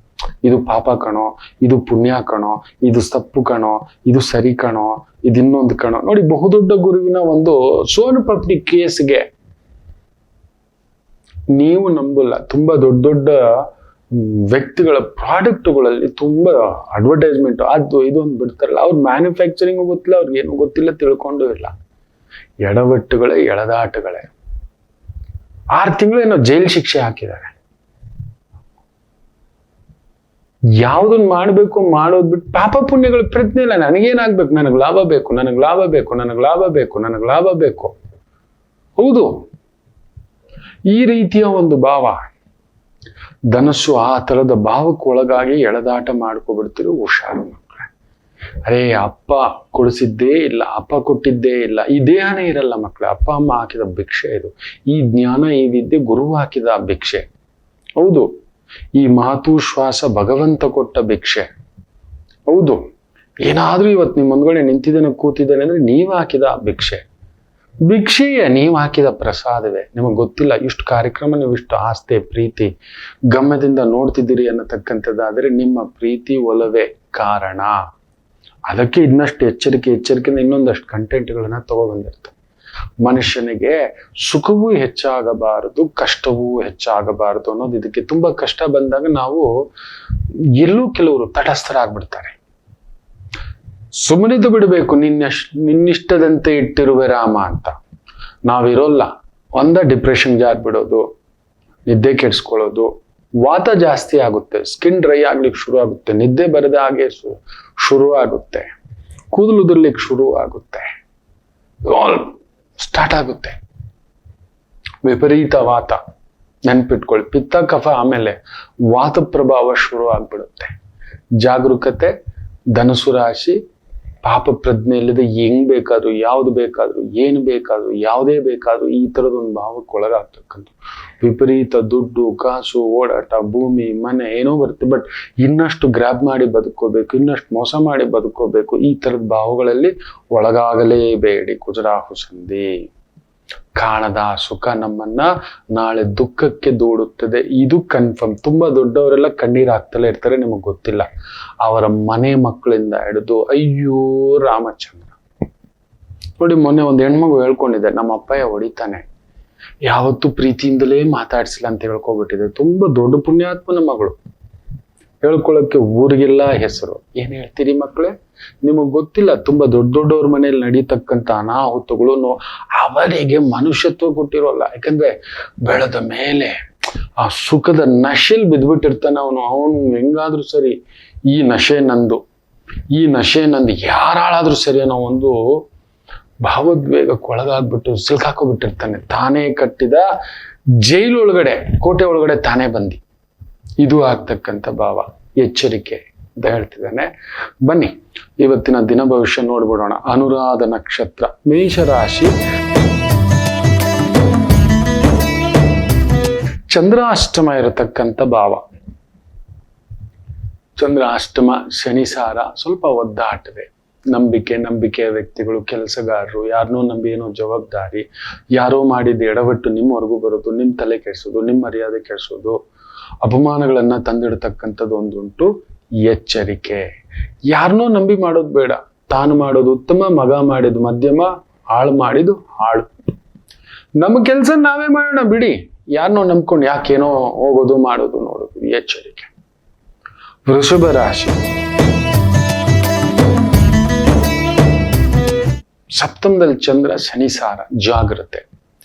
Speaker 1: ಇದು ಪಾಪ ಕಣೋ, ಇದು ಪುಣ್ಯ ಕಣೋ, ಇದು ತಪ್ಪು ಕಣೋ, ಇದು ಸರಿ ಕಣೋ, ಇದು ಇನ್ನೊಂದು ಕಣೋ. ನೋಡಿ, ಬಹುದೊಡ್ಡ ಗುರುವಿನ ಒಂದು ಸೋನು ಪಪ್ಡಿ ಕೇಸ್ಗೆ ನೀವು ನಂಬಲ್ಲ, ತುಂಬಾ ದೊಡ್ಡ ದೊಡ್ಡ ವ್ಯಕ್ತಿಗಳ ಪ್ರಾಡಕ್ಟ್ಗಳಲ್ಲಿ ತುಂಬಾ ಅಡ್ವರ್ಟೈಸ್ಮೆಂಟ್ ಅದು ಇದು ಅಂತ ಬಿಡ್ತಾರಲ್ಲ, ಅವ್ರ ಮ್ಯಾನುಫ್ಯಾಕ್ಚರಿಂಗ್ ಗೊತ್ತಿಲ್ಲ, ಅವ್ರಿಗೆ ಏನು ಗೊತ್ತಿಲ್ಲ, ತಿಳ್ಕೊಂಡು ಇಲ್ಲ. ಎಡವಟ್ಟುಗಳೇ ಎಳೆದಾಟಗಳೇ. 6 ತಿಂಗಳು ಏನೋ ಜೈಲ್ ಶಿಕ್ಷೆ ಹಾಕಿದ್ದಾರೆ. ಯಾವ್ದನ್ನ ಮಾಡ್ಬೇಕು ಮಾಡೋದ್ ಬಿಟ್ಟು ಪಾಪ ಪುಣ್ಯಗಳ ಪ್ರಜ್ಞೆ ಇಲ್ಲ. ನನಗೇನಾಗ್ಬೇಕು, ನನಗ್ ಲಾಭ ಬೇಕು, ನನಗ್ ಲಾಭ ಬೇಕು, ನನಗ್ ಲಾಭ ಬೇಕು, ನನಗ್ ಲಾಭ ಬೇಕು. ಹೌದು, ಈ ರೀತಿಯ ಒಂದು ಭಾವ. ಧನಸ್ಸು ಆ ತರದ ಭಾವಕ್ಕೆ ಒಳಗಾಗಿ ಎಳೆದಾಟ ಮಾಡ್ಕೊಬಿಡ್ತಿರೋ. ಹುಷಾರು ಮಕ್ಕಳೇ. ಅರೇ ಅಪ್ಪ ಕೊಡಿಸಿದ್ದೇ ಇಲ್ಲ, ಅಪ್ಪ ಕೊಟ್ಟಿದ್ದೇ ಇಲ್ಲ, ಈ ದೇಹನೇ ಇರಲ್ಲ ಮಕ್ಕಳೇ. ಅಪ್ಪ ಅಮ್ಮ ಹಾಕಿದ ಭಿಕ್ಷೆ ಇದು. ಈ ಜ್ಞಾನ, ಈ ವಿದ್ಯೆ ಗುರು ಹಾಕಿದ ಭಿಕ್ಷೆ. ಹೌದು, ಈ ಮಾತು ಶ್ವಾಸ ಭಗವಂತ ಕೊಟ್ಟ ಭಿಕ್ಷೆ. ಹೌದು, ಏನಾದ್ರೂ ಇವತ್ತು ನಿಮ್ಮ ಮುಂದ್ಗಡೆ ನಿಂತಿದ್ದೇನೆ ಕೂತಿದ್ದೇನೆ ಅಂದ್ರೆ ನೀವು ಹಾಕಿದ ಭಿಕ್ಷೆ. ಭಿಕ್ಷೆಯೇ ನೀವು ಹಾಕಿದ ಪ್ರಸಾದವೇ. ನಿಮಗೆ ಗೊತ್ತಿಲ್ಲ, ಇಷ್ಟು ಕಾರ್ಯಕ್ರಮ, ನೀವು ಇಷ್ಟು ಆಸ್ತೆ ಪ್ರೀತಿ ಗಮ್ಯದಿಂದ ನೋಡ್ತಿದ್ದೀರಿ ಅನ್ನತಕ್ಕಂಥದ್ದಾದ್ರೆ ನಿಮ್ಮ ಪ್ರೀತಿ ಒಲವೇ ಕಾರಣ. ಅದಕ್ಕೆ ಇನ್ನಷ್ಟು ಎಚ್ಚರಿಕೆಯಿಂದ ಇನ್ನೊಂದಷ್ಟು ಕಂಟೆಂಟ್ಗಳನ್ನ ತಗೊಬಂದಿರ್ತಾರೆ. ಮನುಷ್ಯನಿಗೆ ಸುಖವೂ ಹೆಚ್ಚಾಗಬಾರದು, ಕಷ್ಟವೂ ಹೆಚ್ಚಾಗಬಾರದು ಅನ್ನೋದು ಇದಕ್ಕೆ. ತುಂಬಾ ಕಷ್ಟ ಬಂದಾಗ ನಾವು ಎಲ್ಲೂ ಕೆಲವರು ತಟಸ್ಥರಾಗ್ಬಿಡ್ತಾರೆ. ಸುಮ್ಮನಿದ್ದು ಬಿಡಬೇಕು, ನಿನ್ನಿಷ್ಟದಂತೆ ಇಟ್ಟಿರುವೆ ರಾಮ ಅಂತ. ನಾವಿರೋಲ್ಲ. ಡಿಪ್ರೆಷನ್ ಜಾರ್ಬಿಡೋದು, ನಿದ್ದೆ ಕೆಡಿಸ್ಕೊಳ್ಳೋದು, ವಾತ ಜಾಸ್ತಿ ಆಗುತ್ತೆ, ಸ್ಕಿನ್ ಡ್ರೈ ಆಗ್ಲಿಕ್ಕೆ ಶುರು ಆಗುತ್ತೆ, ನಿದ್ದೆ ಬರದ ಹಾಗೆ ಶುರು ಆಗುತ್ತೆ, ಕೂದಲು ಉದುರ್ಲಿಕ್ಕೆ ಶುರು ಆಗುತ್ತೆ, ಸ್ಟಾರ್ಟ್ ಆಗುತ್ತೆ. ವಿಪರೀತ ವಾತ. ನೆನ್ಪಿಟ್ಕೊಳ್ಳಿ, ಪಿತ್ತ ಕಫ ಆಮೇಲೆ ವಾತ ಪ್ರಭಾವ ಶುರು ಆಗ್ಬಿಡುತ್ತೆ. ಜಾಗರೂಕತೆ. ಧನುಸು ರಾಶಿ ಪಾಪ ಪ್ರಜ್ಞೆ ಇಲ್ಲದೆ ಹೆಂಗ್ ಬೇಕಾದ್ರೂ, ಯಾವ್ದು ಬೇಕಾದ್ರೂ, ಏನು ಬೇಕಾದ್ರೂ, ಯಾವುದೇ ಬೇಕಾದ್ರೂ ಈ ತರದೊಂದು ಭಾವಕ್ಕೆ ಒಳಗಾಗ್ತಕ್ಕಂಥ ವಿಪರೀತ ದುಡ್ಡು ಕಾಸು ಓಡಾಟ, ಭೂಮಿ ಮನೆ ಏನೋ ಬರುತ್ತೆ. ಬಟ್ ಇನ್ನಷ್ಟು ಗ್ರ್ಯಾಬ್ ಮಾಡಿ ಬದುಕೋಬೇಕು, ಇನ್ನಷ್ಟು ಮೋಸ ಮಾಡಿ ಬದುಕೋಬೇಕು, ಈ ತರದ ಭಾವಗಳಲ್ಲಿ ಒಳಗಾಗಲೇಬೇಡಿ. ಕುಜರಾಹು ಸಂಧಿ. ಕಾಣದ ಸುಖ ನಮ್ಮನ್ನ ನಾಳೆ ದುಃಖಕ್ಕೆ ದೂಡುತ್ತದೆ. ಇದು ಕನ್ಫರ್ಮ್. ತುಂಬಾ ದೊಡ್ಡವರೆಲ್ಲ ಕಣ್ಣೀರ್ ಹಾಕ್ತಲೇ ಇರ್ತಾರೆ, ನಿಮಗ್ ಗೊತ್ತಿಲ್ಲ. ಅವರ ಮನೆ ಮಕ್ಕಳಿಂದ ಹಿಡಿದು ಅಯ್ಯೋ ರಾಮಚಂದ್ರ. ನೋಡಿ, ಮೊನ್ನೆ ಒಂದು ಹೆಣ್ಮಗು ಹೇಳ್ಕೊಂಡಿದ್ದೆ, ನಮ್ಮ ಅಪ್ಪಯ್ಯ ಹೊಡಿತಾನೆ, ಯಾವತ್ತೂ ಪ್ರೀತಿಯಿಂದಲೇ ಮಾತಾಡ್ಸಿಲ್ಲ ಅಂತ ಹೇಳ್ಕೊಬಿಟ್ಟಿದೆ. ತುಂಬಾ ದೊಡ್ಡ ಪುಣ್ಯಾತ್ಮನ ಮಗಳು. ಹೇಳ್ಕೊಳಕ್ಕೆ ಊರಿಗೆಲ್ಲ ಹೆಸರು. ಏನ್ ಹೇಳ್ತೀರಿ ಮಕ್ಕಳೇ? ನಿಮಗ್ ಗೊತ್ತಿಲ್ಲ, ತುಂಬಾ ದೊಡ್ಡ ದೊಡ್ಡವ್ರ ಮನೇಲಿ ನಡೀತಕ್ಕಂಥ ಅನಾಹುತಗಳು ಅವರಿಗೆ ಮನುಷ್ಯತ್ವ ಕೊಟ್ಟಿರೋಲ್ಲ. ಯಾಕಂದ್ರೆ ಬೆಳೆದ ಮೇಲೆ ಆ ಸುಖದ ನಶೆಲ್ ಬಿದ್ಬಿಟ್ಟಿರ್ತಾನೆ ಅವನು ಹೆಂಗಾದ್ರೂ ಸರಿ ಈ ನಶೆ ನಂದು ಯಾರಾಳಾದ್ರೂ ಸರಿ ಅನ್ನೋ ಒಂದು ಭಾವೋದ್ವೇಗಕ್ಕೆ ಒಳಗಾಗ್ಬಿಟ್ಟು ಸಿಲ್ಕಾಕೋಬಿಟ್ಟಿರ್ತಾನೆ. ತಾನೇ ಕಟ್ಟಿದ ಜೈಲೊಳಗಡೆ, ಕೋಟೆ ಒಳಗಡೆ ತಾನೇ ಬಂದಿ. ಇದು ಆಗ್ತಕ್ಕಂಥ ಭಾವ, ಎಚ್ಚರಿಕೆ ಅಂತ ಹೇಳ್ತಿದ್ದಾನೆ. ಬನ್ನಿ ಇವತ್ತಿನ ದಿನ ಭವಿಷ್ಯ ನೋಡ್ಬಿಡೋಣ. ಅನುರಾಧ ನಕ್ಷತ್ರ, ಮೇಷರಾಶಿ, ಚಂದ್ರಾಷ್ಟಮ ಇರತಕ್ಕಂಥ ಭಾವ. ಚಂದ್ರಾಷ್ಟಮ ಶನಿಸಾರ, ಸ್ವಲ್ಪ ಒದ್ದಾಟವೇ. ನಂಬಿಕೆಯ ವ್ಯಕ್ತಿಗಳು, ಕೆಲಸಗಾರರು, ಯಾರನ್ನೋ ನಂಬಿ ಏನೋ ಜವಾಬ್ದಾರಿ, ಯಾರೋ ಮಾಡಿದ ಎಡವಟ್ಟು ನಿಮ್ಮವರೆಗೂ ಬರೋದು, ನಿಮ್ಮ ತಲೆ ಕೆಡಿಸೋದು, ನಿಮ್ಮ ಮರ್ಯಾದೆ ಕೆಡಿಸೋದು, ಅಪಮಾನಗಳನ್ನ ತಂದಿಡ್ತಕ್ಕಂಥದ್ದು ಒಂದುಂಟು. ಎಚ್ಚರಿಕೆ. ಯಾರನ್ನೋ ನಂಬಿ ಮಾಡೋದು ಬೇಡ, ತಾನು ಮಾಡೋದು ಉತ್ತಮ, ಮಗ ಮಾಡಿದ್ದು ಮಧ್ಯಮ, ಹಾಳು ಮಾಡಿದ್ದು ಹಾಳು. ನಮ್ಮ ಕೆಲಸ ನಾವೇ ಮಾಡೋಣ ಬಿಡಿ, ಯಾರನ್ನೋ ನಂಬ್ಕೊಂಡು ಯಾಕೇನೋ ಹೋಗೋದು ಮಾಡೋದು ನೋಡೋದು. ಎಚ್ಚರಿಕೆ. ವೃಷಭ ರಾಶಿ, ಸಪ್ತಮದಲ್ಲಿ ಚಂದ್ರ ಶನಿಸಾರ, ಜಾಗ್ರತೆ.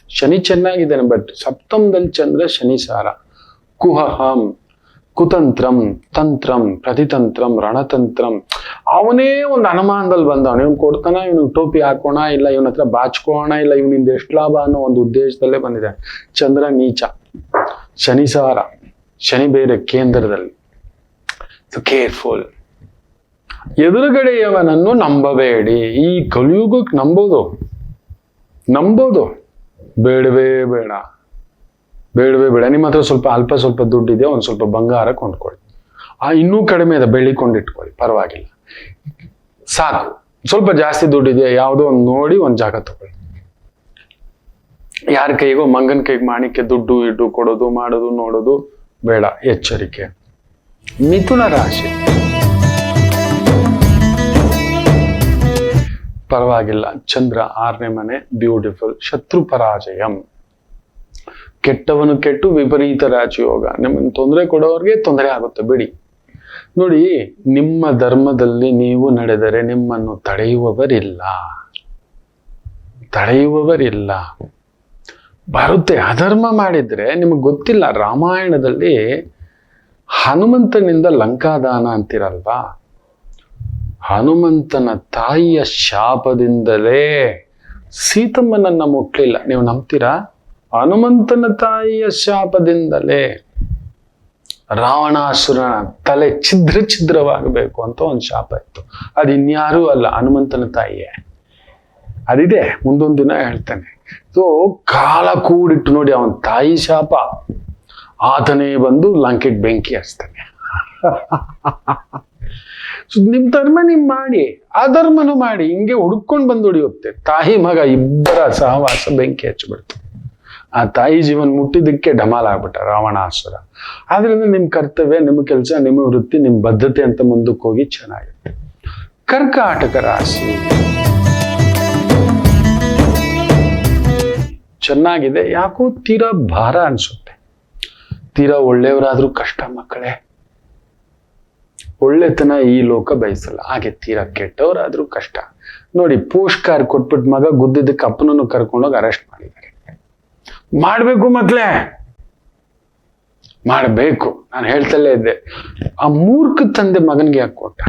Speaker 1: ಶನಿ ಚೆನ್ನಾಗಿದ್ದಾನೆ, ಬಟ್ ಸಪ್ತಮದಲ್ಲಿ ಚಂದ್ರ ಶನಿಸಾರ. ಕುಹಹಂ, ಕುತಂತ್ರಂ, ತಂತ್ರಂ, ಪ್ರತಿತಂತ್ರಂ, ರಣತಂತ್ರಂ. ಅವನೇ ಒಂದು ಅನುಮಾನದಲ್ಲಿ ಬಂದವನು, ಇವನು ಕೊಡ್ತಾನ, ಇವನಿಗೆ ಟೋಪಿ ಹಾಕೋಣ, ಇಲ್ಲ ಇವನ ಹತ್ರ ಬಾಚ್ಕೋಣ, ಇಲ್ಲ ಇವನಿಂದ ಎಷ್ಟು ಲಾಭ ಅನ್ನೋ ಒಂದು ಉದ್ದೇಶದಲ್ಲೇ ಬಂದಿದೆ. ಚಂದ್ರ ನೀಚ, ಶನಿಸಾರ, ಶನಿ ಬೇರೆ ಕೇಂದ್ರದಲ್ಲಿ. ಕೇರ್ಫುಲ್. ಎದುರುಗಡೆಯವನನ್ನು ನಂಬಬೇಡಿ. ಈ ಕಲಿಯುಗಕ್ಕೆ ನಂಬೋದು ಬೇಡವೇ ಬೇಡ. ನಿಮ್ಮ ಹತ್ರ ಸ್ವಲ್ಪ ದುಡ್ಡಿದೆ, ಒಂದ್ ಸ್ವಲ್ಪ ಬಂಗಾರ ಕೊಂಡ್ಕೊಳ್ಳಿ. ಇನ್ನೂ ಕಡಿಮೆ ಇದೆ, ಬೆಳ್ಳಿ ಕೊಂಡಿಟ್ಕೊಳ್ಳಿ, ಪರವಾಗಿಲ್ಲ, ಸಾಕು. ಸ್ವಲ್ಪ ಜಾಸ್ತಿ ದುಡ್ಡಿದೆ, ಯಾವುದೋ ಒಂದು ನೋಡಿ ಒಂದ್ ಜಾಗ ತಗೊಳ್ಳಿ. ಯಾರ ಕೈಗೋ, ಮಂಗನ ಕೈಗೆ ಮಾಣಿಕ್ಯ ದುಡ್ಡು ಇಡ್ಡು ಕೊಡೋದು ಮಾಡೋದು ನೋಡೋದು ಬೇಡ. ಎಚ್ಚರಿಕೆ. ಮಿಥುನ ರಾಶಿ, ಪರವಾಗಿಲ್ಲ. ಚಂದ್ರ 6ನೇ ಮನೆ, ಬ್ಯೂಟಿಫುಲ್. ಶತ್ರು ಪರಾಜಯಂ, ಕೆಟ್ಟವನು ಕೆಟ್ಟು ವಿಪರೀತ ರಾಜಯೋಗ. ನಿಮ್ಮನ್ನು ತೊಂದರೆ ಕೊಡೋರ್ಗೆ ತೊಂದರೆ ಆಗುತ್ತೆ ಬಿಡಿ. ನೋಡಿ, ನಿಮ್ಮ ಧರ್ಮದಲ್ಲಿ ನೀವು ನಡೆದರೆ ನಿಮ್ಮನ್ನು ತಡೆಯುವವರಿಲ್ಲ. ಬರುತ್ತೆ. ಅಧರ್ಮ ಮಾಡಿದ್ರೆ ನಿಮಗೆ ಗೊತ್ತಿಲ್ಲ. ರಾಮಾಯಣದಲ್ಲಿ ಹನುಮಂತನಿಂದ ಲಂಕಾದಾನ ಅಂತಿರಲ್ವಾ, ಹನುಮಂತನ ತಾಯಿಯ ಶಾಪದಿಂದಲೇ ಸೀತಮ್ಮನನ್ನ ಮುಟ್ಲಿಲ್ಲ. ನೀವು ನಂಬ್ತೀರಾ? ಹನುಮಂತನ ತಾಯಿಯ ಶಾಪದಿಂದಲೇ ರಾವಣಾಸುರನ ತಲೆ ಛಿದ್ರವಾಗಬೇಕು ಅಂತ ಒಂದು ಶಾಪ ಇತ್ತು. ಅದು ಇನ್ಯಾರೂ ಅಲ್ಲ, ಹನುಮಂತನ ತಾಯಿಯೇ. ಅದಿದೆ, ಮುಂದೊಂದು ದಿನ ಹೇಳ್ತೇನೆ. ಸೊ ಕಾಲ ಕೂಡಿಟ್ಟು ನೋಡಿ, ಅವನ ತಾಯಿ ಶಾಪ, ಆತನೇ ಬಂದು ಲಂಕೆಗೆ ಬೆಂಕಿ ಹಚ್ತಾನೆ. ನಿಮ್ ಧರ್ಮ ನಿಮ್ ಮಾಡಿ, ಅಧರ್ಮನು ಮಾಡಿ, ಹಿಂಗೆ ಹುಡ್ಕೊಂಡು ಬಂದು ಹೊಡಿಯುತ್ತೆ. ತಾಯಿ ಮಗ ಇಬ್ಬರ ಸಹವಾಸ ಬೆಂಕಿ ಹಚ್ಚಿಬಿಡ್ತು. ಆ ತಾಯಿ ಜೀವನ್ ಮುಟ್ಟಿದ್ದಕ್ಕೆ ಡಮಾಲ್ ಆಗ್ಬಿಟ್ಟ ರಾವಣಾಸುರ. ಆದ್ರಿಂದ ನಿಮ್ ಕರ್ತವ್ಯ, ನಿಮ್ಮ ಕೆಲಸ, ನಿಮ್ಮ ವೃತ್ತಿ, ನಿಮ್ ಬದ್ಧತೆ ಅಂತ ಮುಂದಕ್ಕೆ ಹೋಗಿ ಚೆನ್ನಾಗಿರುತ್ತೆ. ಕರ್ಕಾಟಕ ರಾಶಿ ಚೆನ್ನಾಗಿದೆ, ಯಾಕೋ ತೀರಾ ಭಾರ ಅನ್ಸುತ್ತೆ. ತೀರಾ ಒಳ್ಳೆಯವರಾದ್ರೂ ಕಷ್ಟ ಮಕ್ಕಳೇ. ಒಳ್ಳೆತನ ಈ ಲೋಕ ಬಯಸಲ್ಲ, ಹಾಗೆ ತೀರಾ ಕೆಟ್ಟವರಾದ್ರೂ ಕಷ್ಟ. ನೋಡಿ, ಪೋಸ್ಟ್ ಕಾರ್ಡ್ ಕೊಟ್ಬಿಟ್ಟು ಮಗ ಗುದ್ದಿದ್ದಕ್ಕೆ ಅಪ್ಪನನ್ನು ಕರ್ಕೊಂಡೋಗಿ ಅರೆಸ್ಟ್ ಮಾಡಿದ್ದಾರೆ. ಮಾಡ್ಬೇಕು ಮಕ್ಳೇ, ಮಾಡ್ಬೇಕು. ನಾನು ಹೇಳ್ತಲೇ ಇದ್ದೆ, ಆ ಮೂರ್ಖ ತಂದೆ ಮಗನ್ಗೆ ಯಾಕೆ ಕೊಟ್ಟ?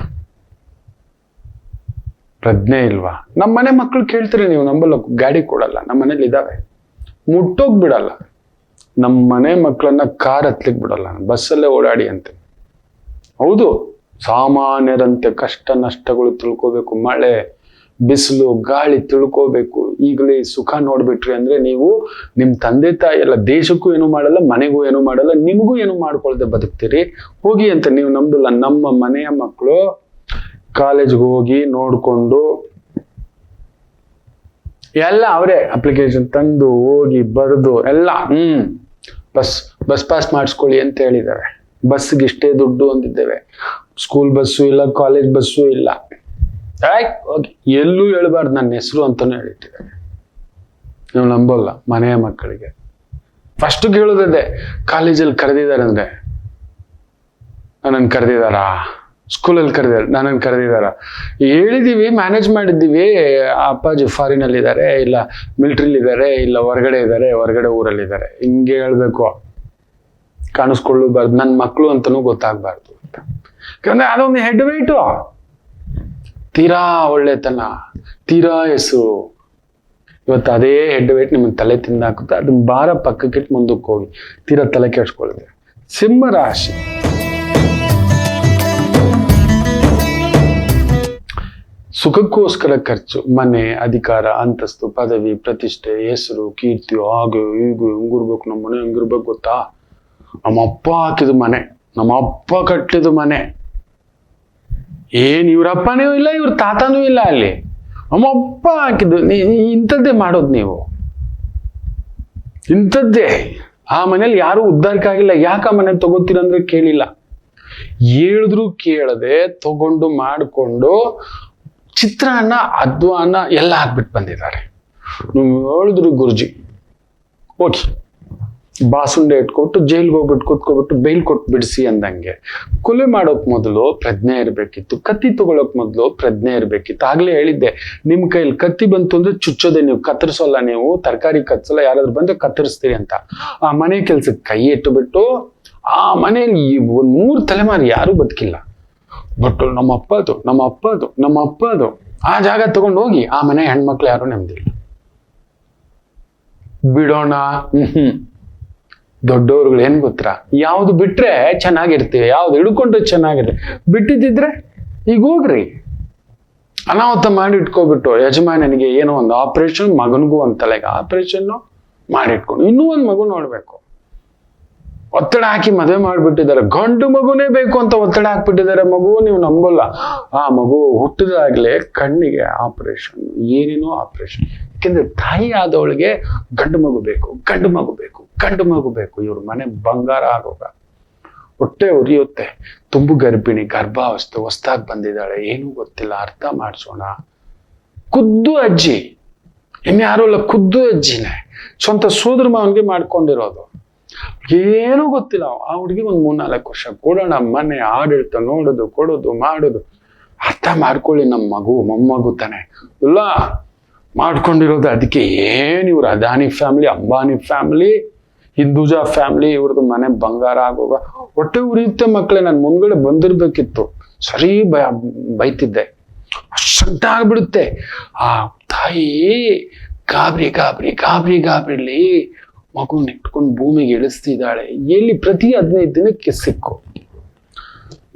Speaker 1: ಪ್ರಜ್ಞೆ ಇಲ್ವಾ? ನಮ್ಮ ಮನೆ ಮಕ್ಕಳು ಕೇಳ್ತೀರಿ ನೀವು, ನಂಬಲ್ಲ. ಗಾಡಿ ಕೊಡಲ್ಲ, ನಮ್ಮ ಮನೇಲಿ ಇದಾವೆ, ಮುಟ್ಟೋಗ್ ಬಿಡಲ್ಲ. ನಮ್ಮ ಮನೆ ಮಕ್ಕಳನ್ನ ಕಾರ್ ಹತ್ಲಿಕ್ ಬಿಡಲ್ಲ, ಬಸ್ಸಲ್ಲೇ ಓಡಾಡಿ ಅಂತ. ಹೌದು, ಸಾಮಾನ್ಯರಂತೆ ಕಷ್ಟ ನಷ್ಟಗಳು ತಿಳ್ಕೋಬೇಕು. ಮಳೆ ಬಿಸಿಲು ಗಾಳಿ ತಿಳ್ಕೋಬೇಕು. ಈಗಲೇ ಸುಖ ನೋಡ್ಬಿಟ್ರಿ ಅಂದ್ರೆ ನೀವು ನಿಮ್ ತಂದೆ ತಾಯಿ ಎಲ್ಲ ದೇಶಕ್ಕೂ ಏನು ಮಾಡಲ್ಲ, ಮನೆಗೂ ಏನು ಮಾಡಲ್ಲ, ನಿಮಗೂ ಏನು ಮಾಡ್ಕೊಳ್ದೆ ಬದುಕ್ತೀರಿ. ಹೋಗಿ ಅಂತ ನೀವು ನಂಬಿಲ್ಲ. ನಮ್ಮ ಮನೆಯ ಮಕ್ಕಳು ಕಾಲೇಜ್ಗೆ ಹೋಗಿ ನೋಡ್ಕೊಂಡು ಎಲ್ಲ ಅವರೇ ಅಪ್ಲಿಕೇಶನ್ ತಂದು ಹೋಗಿ ಬರೆದು ಎಲ್ಲ ಬಸ್ ಪಾಸ್ ಮಾಡಿಸ್ಕೊಳ್ಳಿ ಅಂತ ಹೇಳಿದ್ದಾರೆ. ಬಸ್ಗೆ ಇಷ್ಟೇ ದುಡ್ಡು ಅಂದಿದ್ದೇವೆ. ಸ್ಕೂಲ್ ಬಸ್ಸು ಇಲ್ಲ, ಕಾಲೇಜ್ ಬಸ್ಸು ಇಲ್ಲ. ಎಲ್ಲೂ ಹೇಳ್ಬಾರ್ದು ನನ್ನ ಹೆಸರು ಅಂತಾನು ಹೇಳಿಟ್ಟಿದ್ದಾರೆ. ನೀವು ನಂಬಲ್ಲ. ಮನೆಯ ಮಕ್ಕಳಿಗೆ ಫಸ್ಟ್ ಕೇಳೋದೇ, ಕಾಲೇಜಲ್ಲಿ ಕರೆದಿದ್ದಾರೆ ಅಂದ್ರೆ ನನ್ನನ್ನು ಕರೆದಿದ್ದಾರಾ, ಸ್ಕೂಲಲ್ಲಿ ಕರೆದಿದ್ದಾರೆ, ನನ್ನನ್ನು ಕರೆದಿದ್ದಾರ. ಹೇಳಿದೀವಿ, ಮ್ಯಾನೇಜ್ ಮಾಡಿದ್ದೀವಿ, ಅಪ್ಪಾಜಿ ಫಾರಿನಲ್ಲಿ ಇದ್ದಾರೆ, ಇಲ್ಲ ಮಿಲಿಟ್ರಿಲಿ ಇದ್ದಾರೆ, ಇಲ್ಲ ಹೊರಗಡೆ ಇದ್ದಾರೆ, ಹೊರಗಡೆ ಊರಲ್ಲಿದ್ದಾರೆ, ಹಿಂಗೆ ಹೇಳ್ಬೇಕು. ಕಾಣಿಸ್ಕೊಳ್ಳಬಾರ್ದು, ನನ್ನ ಮಕ್ಕಳು ಅಂತನೂ ಗೊತ್ತಾಗಬಾರ್ದು ಅಂತ. ಯಾಕಂದ್ರೆ ಅದೊಂದು ಹೆಡ್ ವೇಟು. ತೀರಾ ಒಳ್ಳೆತನ, ತೀರಾ ಹೆಸರು. ಇವತ್ತು ಅದೇ ಹೆಡ್ ವೇಟ್ ನಿಮಗೆ ತಲೆ ತಿಂದಾಕುತ್ತೆ. ಅದನ್ನ ಭಾರ ಪಕ್ಕಕ್ಕಿಟ್ಟು ಮುಂದಕ್ಕೆ ಹೋಗಿ, ತೀರಾ ತಲೆ ಕೆಡ್ಸ್ಕೊಳ್ಳುತ್ತೆ. ಸಿಂಹ ರಾಶಿ. ಸುಖಕ್ಕೋಸ್ಕರ ಖರ್ಚು, ಮನೆ, ಅಧಿಕಾರ, ಅಂತಸ್ತು, ಪದವಿ, ಪ್ರತಿಷ್ಠೆ, ಹೆಸರು, ಕೀರ್ತಿ, ಹಾಗೆ ಹೀಗೂ ಹಿಂಗಿರ್ಬೇಕು, ನಮ್ಮ ಮನೆ ಹಂಗಿರ್ಬೇಕು ಗೊತ್ತಾ, ನಮ್ಮ ಅಪ್ಪ ಹಾಕಿದ ಮನೆ, ನಮ್ಮ ಅಪ್ಪ ಕಟ್ಟಿದ ಮನೆ, ಏನ್ ಇವ್ರ ಅಪ್ಪನೂ ಇಲ್ಲ, ಇವ್ರ ತಾತನೂ ಇಲ್ಲ, ಅಲ್ಲಿ ನಮ್ಮ ಅಪ್ಪ ಹಾಕಿದ್ದು. ಇಂಥದ್ದೇ ಮಾಡೋದು ನೀವು, ಇಂಥದ್ದೇ. ಆ ಮನೇಲಿ ಯಾರು ಉದ್ಧಾರಕ್ಕಾಗಿಲ್ಲ. ಯಾಕೆ ಆ ಮನೆ ತಗೋತೀರಂದ್ರೆ ಕೇಳಿಲ್ಲ, ಹೇಳಿದ್ರು ಕೇಳದೆ ತಗೊಂಡು ಮಾಡಿಕೊಂಡು ಚಿತ್ರಾನ್ನ, ಅಧ್ವಾನ ಎಲ್ಲ ಹಾಕ್ಬಿಟ್ಟು ಬಂದಿದ್ದಾರೆ. ನೀವು ಹೇಳಿದ್ರು ಗುರುಜಿ ಹೋಗಿ ಬಾಸುಂಡೆ ಇಟ್ಕೊಟ್ಟು ಜೈಲ್ಗೆ ಹೋಗ್ಬಿಟ್ಟು ಕೂತ್ಕೊಬಿಟ್ಟು ಬೈಲ್ ಕೊಟ್ಟು ಬಿಡಿಸಿ ಅಂದಂಗೆ. ಕೊಲೆ ಮಾಡೋಕ್ ಮೊದಲು ಪ್ರಜ್ಞೆ ಇರಬೇಕಿತ್ತು, ಕತ್ತಿ ತಗೊಳಕ್ ಮೊದಲು ಪ್ರಜ್ಞೆ ಇರಬೇಕಿತ್ತು. ಆಗ್ಲೇ ಹೇಳಿದ್ದೆ, ನಿಮ್ ಕೈಲಿ ಕತ್ತಿ ಬಂತು ಅಂದ್ರೆ ಚುಚ್ಚೋದೆ, ನೀವು ಕತ್ತರಿಸೋಲ್ಲ, ನೀವು ತರಕಾರಿ ಕತ್ತರಿಸಲ್ಲ, ಯಾರಾದ್ರೂ ಬಂದ್ರೆ ಕತ್ತರಿಸ್ತೀರಿ ಅಂತ. ಆ ಮನೆ ಕೆಲ್ಸಕ್ಕೆ ಕೈ ಇಟ್ಟುಬಿಟ್ಟು ಆ ಮನೆಯಲ್ಲಿ ಒಂದ್ 3 ತಲೆಮಾರು ಯಾರು ಬದುಕಿಲ್ಲ. ಬಟ್ ನಮ್ಮ ಅಪ್ಪದು ಆ ಜಾಗ ತಗೊಂಡು ಹೋಗಿ ಆ ಮನೆ ಹೆಣ್ಮಕ್ಳು ಯಾರು ನೆಮ್ಮದಿಲ್ಲ. ಬಿಡೋಣ. ದೊಡ್ಡವ್ರುಗಳು ಏನ್ ಗೊತ್ತಾ, ಯಾವ್ದು ಬಿಟ್ರೆ ಚೆನ್ನಾಗಿರ್ತೀವಿ, ಯಾವ್ದು ಹಿಡ್ಕೊಂಡ್ರೆ ಚೆನ್ನಾಗಿರ್ತೀವಿ. ಬಿಟ್ಟಿದ್ದಿದ್ರೆ ಈಗ ಹೋಗ್ರಿ, ಅನಾಹುತ ಮಾಡಿ ಇಟ್ಕೊಬಿಟ್ಟು ಯಜಮಾನನಿಗೆ ಏನೋ ಒಂದು ಆಪರೇಷನ್, ಮಗನಿಗೂ ಒಂದ್ ತಲೆಗೆ ಆಪರೇಷನ್ ಮಾಡಿಟ್ಕೊಂಡು ಇನ್ನೂ ಒಂದ್ ಮಗು ನೋಡ್ಬೇಕು. ಒತ್ತಡ ಹಾಕಿ ಮದುವೆ ಮಾಡ್ಬಿಟ್ಟಿದ್ದಾರೆ. ಗಂಡು ಮಗುನೇ ಬೇಕು ಅಂತ ಒತ್ತಡ ಹಾಕ್ಬಿಟ್ಟಿದ್ದಾರೆ. ಮಗು ನೀವು ನಂಬಲ್ಲ, ಆ ಮಗು ಹುಟ್ಟಿದಾಗ್ಲೇ ಕಣ್ಣಿಗೆ ಆಪರೇಷನ್, ಏನೇನೋ ಆಪರೇಷನ್. ಯಾಕೆಂದ್ರೆ ತಾಯಿ ಆದವಳಿಗೆ ಗಂಡು ಮಗು ಬೇಕು, ಗಂಡು ಮಗು ಬೇಕು, ಗಂಡು ಮಗು ಬೇಕು. ಇವ್ರ ಮನೆ ಬಂಗಾರ ಆಗೋಗ, ಹೊಟ್ಟೆ ಉರಿಯುತ್ತೆ. ತುಂಬು ಗರ್ಭಿಣಿ, ಗರ್ಭಾವಸ್ಥೆ, ಹೊಸ್ದಾಗಿ ಬಂದಿದ್ದಾಳೆ, ಏನೂ ಗೊತ್ತಿಲ್ಲ, ಅರ್ಥ ಮಾಡಿಸೋಣ. ಖುದ್ದು ಅಜ್ಜಿ, ಇನ್ಯಾರು ಅಲ್ಲ, ಖುದ್ದು ಅಜ್ಜಿನೇ, ಸ್ವಂತ ಸೋದರ ಮಾವನ್ಗೆ ಮಾಡ್ಕೊಂಡಿರೋದು. ಏನೂ ಗೊತ್ತಿಲ್ಲ. ಆ ಹುಡುಗಿ ಒಂದ್ 3-4 ವರ್ಷ ಕೊಡೋಣ, ಮನೆ ಆಡಳಿತ ನೋಡೋದು, ಕೊಡೋದು, ಮಾಡೋದು. ಅರ್ಥ ಮಾಡ್ಕೊಳ್ಳಿ, ನಮ್ಮ ಮಗು ಮೊಮ್ಮಗು ತಾನೆ ಇಲ್ಲ ಮಾಡ್ಕೊಂಡಿರೋದು. ಅದಕ್ಕೆ ಏನ್ ಇವ್ರು Adani family, Ambani family, Hinduja family, ಇವ್ರದ್ದು ಮನೆ ಬಂಗಾರ ಆಗೋಗ. ಹೊಟ್ಟೆ ಉರಿಯುತ್ತೆ ಮಕ್ಕಳೇ. ನಾನು ಮುಂದ್ಗಡೆ ಬಂದಿರ್ಬೇಕಿತ್ತು, ಸರಿ ಬೈತಿದ್ದೆ. ಅಷ್ಟಂತ ಆಗ್ಬಿಡುತ್ತೆ. ಆ ತಾಯಿ ಗಾಬರಿಲಿ ಮಗುನ ಇಟ್ಕೊಂಡು ಭೂಮಿಗೆ ಇಳಿಸ್ತಿದ್ದಾಳೆ. ಎಲ್ಲಿ ಪ್ರತಿ 15 ದಿನಕ್ಕೆ ಸಿಕ್ಕು.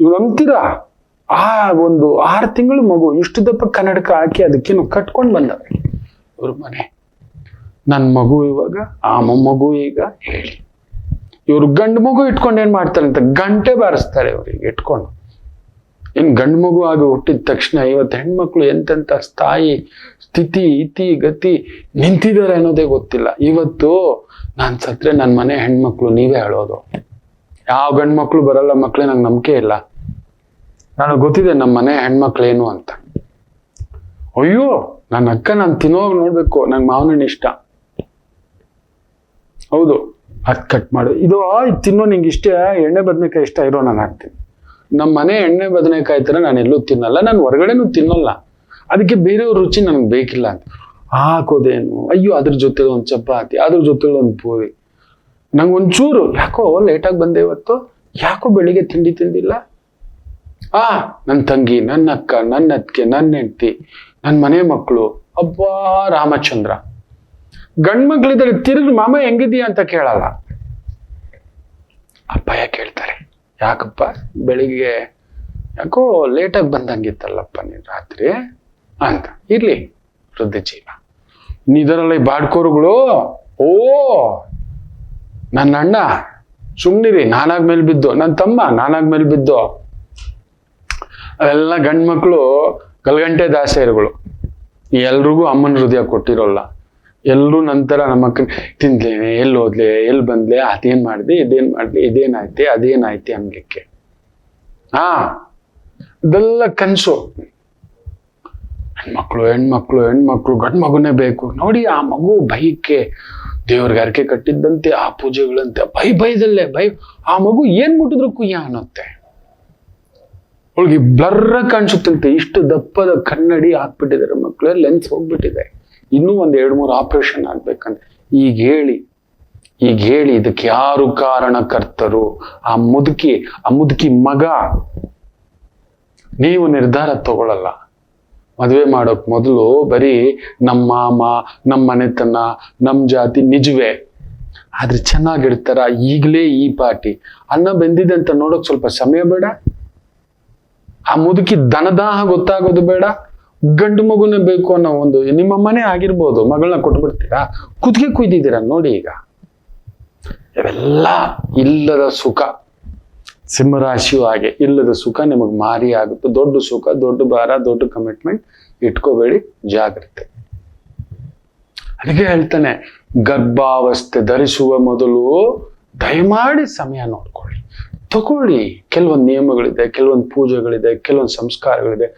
Speaker 1: ಇವ್ರು ಅಂತೀರಾ, ಆ ಒಂದು 6 ತಿಂಗಳು ಮಗು ಇಷ್ಟು ದಪ್ಪ ಕನ್ನಡಕ ಹಾಕಿ ಅದಕ್ಕೇನು ಕಟ್ಕೊಂಡು ಬಂದವೆ ಇವ್ರ ಮನೆ. ನನ್ನ ಮಗು ಇವಾಗ, ಆ ಮೊಮ್ಮಗು ಈಗ. ಹೇಳಿ, ಇವ್ರು ಗಂಡು ಮಗು ಇಟ್ಕೊಂಡು ಏನ್ ಮಾಡ್ತಾರೆ ಅಂತ ಗಂಟೆ ಬಾರಿಸ್ತಾರೆ ಇವ್ರಿಗೆ ಇಟ್ಕೊಂಡು. ಏನ್ ಗಂಡು ಮಗು ಆಗಿ ಹುಟ್ಟಿದ ತಕ್ಷಣ ಇವತ್ತು ಹೆಣ್ಮಕ್ಳು ಎಂತೆಂತ ಸ್ಥಾಯಿ ಸ್ಥಿತಿ ಇತಿ ಗತಿ ನಿಂತಿದ್ದಾರೆ ಅನ್ನೋದೇ ಗೊತ್ತಿಲ್ಲ. ಇವತ್ತು ನಾನ್ ಸತ್ರೆ ನನ್ನ ಮನೆ ಹೆಣ್ಮಕ್ಳು ನೀವೇ ಹೇಳೋದು. ಯಾವ ಗಂಡು ಮಕ್ಳು ಬರಲ್ಲ ಮಕ್ಳೇ, ನಂಗೆ ನಂಬಿಕೆ ಇಲ್ಲ. ನನಗೆ ಗೊತ್ತಿದೆ ನಮ್ಮ ಮನೆ ಹೆಣ್ಮಕ್ಳೇನು ಅಂತ. ಅಯ್ಯೋ, ನನ್ನ ಅಕ್ಕ ನಾನು ತಿನ್ನೋವಾಗ ನೋಡ್ಬೇಕು, ನಂಗೆ ಮಾವನಣ್ಣ ಇಷ್ಟ. ಹೌದು, ಅದ್ ಕಟ್ ಮಾಡು, ಇದು ತಿನ್ನೋ ನಿಂಗೆ ಇಷ್ಟ, ಎಣ್ಣೆ ಬದನೆಕಾಯಿ ಇಷ್ಟ ಇರೋ ನಾನು ಹಾಕ್ತೀನಿ. ನಮ್ಮ ಮನೆ ಎಣ್ಣೆ ಬದನೆಕಾಯಿ ತರ ನಾನು ಎಲ್ಲೂ ತಿನ್ನಲ್ಲ, ನಾನು ಹೊರಗಡೆನೂ ತಿನ್ನಲ್ಲ. ಅದಕ್ಕೆ ಬೇರೆಯವ್ರ ರುಚಿ ನನಗೆ ಬೇಕಿಲ್ಲ ಅಂತ ಹಾಕೋದೇನು. ಅಯ್ಯೋ, ಅದ್ರ ಜೊತೆ ಒಂದು ಚಪಾತಿ, ಅದ್ರ ಜೊತೆ ಒಂದು ಪೂರಿ. ನಂಗೆ ಒಂಚೂರು ಯಾಕೋ ಲೇಟಾಗಿ ಬಂದೆ ಇವತ್ತು, ಯಾಕೋ ಬೆಳಿಗ್ಗೆ ತಿಂಡಿ ತಿಂದಿಲ್ಲ. ನನ್ನ ತಂಗಿ, ನನ್ನ ಅಕ್ಕ, ನನ್ನ ಅತ್ತಿಗೆ, ನನ್ನ ಹೆಂಡತಿ, ನನ್ನ ಮನೆ ಮಕ್ಕಳು, ಅಬ್ಬಾ ರಾಮಚಂದ್ರ. ಗಂಡ್ ಮಕ್ಳಿದ್ರೆ ತಿರುಗಿ ಮಾಮ ಹೆಂಗಿದೀಯ ಅಂತ ಕೇಳಲ್ಲ, ಅಪ್ಪಯ್ಯ ಕೇಳ್ತಾರೆ. ಯಾಕಪ್ಪ ಬೆಳಿಗ್ಗೆ ಯಾಕೋ ಲೇಟಾಗಿ ಬಂದಂಗಿತ್ತಲ್ಲಪ್ಪ ನೀನ್ ರಾತ್ರಿ ಅಂತ. ಇರ್ಲಿ, ವೃದ್ಧ ಜೀವ. ಇದರಲ್ಲಿ ಬಾಡ್ಕೋರುಗಳು, ಓ ನನ್ನ ಅಣ್ಣ ಸುಮ್ನಿರಿ, ನಾನಾಗ್ ಮೇಲ್ ಬಿದ್ದು, ನನ್ನ ತಮ್ಮ ನಾನಾಗ್ ಮೇಲ್ ಬಿದ್ದು. ಅವೆಲ್ಲ ಗಂಡ್ ಮಕ್ಳು ಗಲ್ಗಂಟೆ ದಾಸೆಯರುಗಳು. ಎಲ್ರಿಗೂ ಅಮ್ಮನ ಹೃದಯ ಕೊಟ್ಟಿರೋಲ್ಲ. ಎಲ್ಲರೂ ನಂತರ ನಮ್ಮ ಅಕ್ಕ ತಿಂದ್ಲೇನೆ, ಎಲ್ಲಿ ಹೋದ್ಲೆ, ಎಲ್ಲಿ ಬಂದ್ಲೆ, ಅದೇನ್ ಮಾಡ್ದೆ, ಇದೇನ್ ಮಾಡ್ಲಿ, ಇದೇನಾಯ್ತೆ, ಅದೇನಾಯ್ತೆ ಅನ್ಲಿಕ್ಕೆ. ಇದೆಲ್ಲ ಕನ್ಸು. ಹೆಣ್ಮಕ್ಳು ಗಂಡು ಮಗುನೇ ಬೇಕು. ನೋಡಿ, ಆ ಮಗು ಭಯಕ್ಕೆ ದೇವ್ರಿಗೆ ಅರಕೆ ಕಟ್ಟಿದ್ದಂತೆ, ಆ ಪೂಜೆಗಳಂತೆ ಭಯದಲ್ಲೇ ಆ ಮಗು ಏನ್ ಮುಟ್ಟಿದ್ರು ಕುಯ್ಯ ಅನ್ನತ್ತೆ. ಅವಳಿಗೆ ಬ್ಲರ್ ಕಾಣಿಸುತ್ತಂತೆ. ಇಷ್ಟು ದಪ್ಪದ ಕನ್ನಡಿ ಹಾಕ್ಬಿಟ್ಟಿದ್ದಾರೆ ಮಕ್ಕಳೇ, ಲೆನ್ಸ್ ಹೋಗ್ಬಿಟ್ಟಿದೆ, ಇನ್ನೂ 1-2-3 ಆಪರೇಷನ್ ಆಗ್ಬೇಕಂತ. ಈಗ ಹೇಳಿ ಇದಕ್ಕೆ ಯಾರು ಕಾರಣಕರ್ತರು? ಆ ಮುದುಕಿ ಮಗ. ನೀವು ನಿರ್ಧಾರ ತಗೊಳ್ಳಲ್ಲ. ಮದುವೆ ಮಾಡೋಕ್ ಮೊದಲು ಬರೀ ನಮ್ಮ ಮಾಮ, ನಮ್ಮ ಮನೆತನ, ನಮ್ಮ ಜಾತಿ ನಿಜವೇ, ಆದ್ರೆ ಚೆನ್ನಾಗಿಡ್ತಾರ? ಈಗಲೇ ಈ ಪಾರ್ಟಿ ಅನ್ನ ಬೆಂದಿದೆ ಅಂತ ನೋಡೋಕ್ ಸ್ವಲ್ಪ ಸಮಯ ಬೇಡ? ಆ ಮುದುಕಿ ದನದಾಹ ಗೊತ್ತಾಗೋದು ಬೇಡ? ಗಂಡು ಮಗುನೇ ಬೇಕು ಅನ್ನೋ ಒಂದು, ನಿಮ್ಮ ಮನೆ ಆಗಿರ್ಬೋದು, ಮಗಳನ್ನ ಕೊಟ್ಬಿಡ್ತೀರಾ? ಕುತ್ತಿಗೆ ಕುಯ್ದಿದ್ದೀರಾ ನೋಡಿ. ಈಗ ಇವೆಲ್ಲ ಇಲ್ಲದ ಸುಖ. ಸಿಂಹರಾಶಿಯು ಹಾಗೆ, ಇಲ್ಲದ ಸುಖ ನಿಮಗೆ ಮಾರಿ ಆಗುತ್ತೆ. ದೊಡ್ಡ ಸುಖ, ದೊಡ್ಡ ಭಾರ, ದೊಡ್ಡ ಕಮಿಟ್ಮೆಂಟ್ ಇಟ್ಕೋಬೇಡಿ, ಜಾಗ್ರತೆ. ಅದಕ್ಕೆ ಹೇಳ್ತಾನೆ, ಗರ್ಭಾವಸ್ಥೆ ಧರಿಸುವ ಮೊದಲು ದಯಮಾಡಿ ಸಮಯ ನೋಡ್ಕೊಳ್ಳಿ, ತಗೊಳ್ಳಿ. ಕೆಲವೊಂದು ನಿಯಮಗಳಿದೆ, ಕೆಲವೊಂದು ಪೂಜೆಗಳಿದೆ, ಕೆಲವೊಂದು ಸಂಸ್ಕಾರಗಳಿದೆ,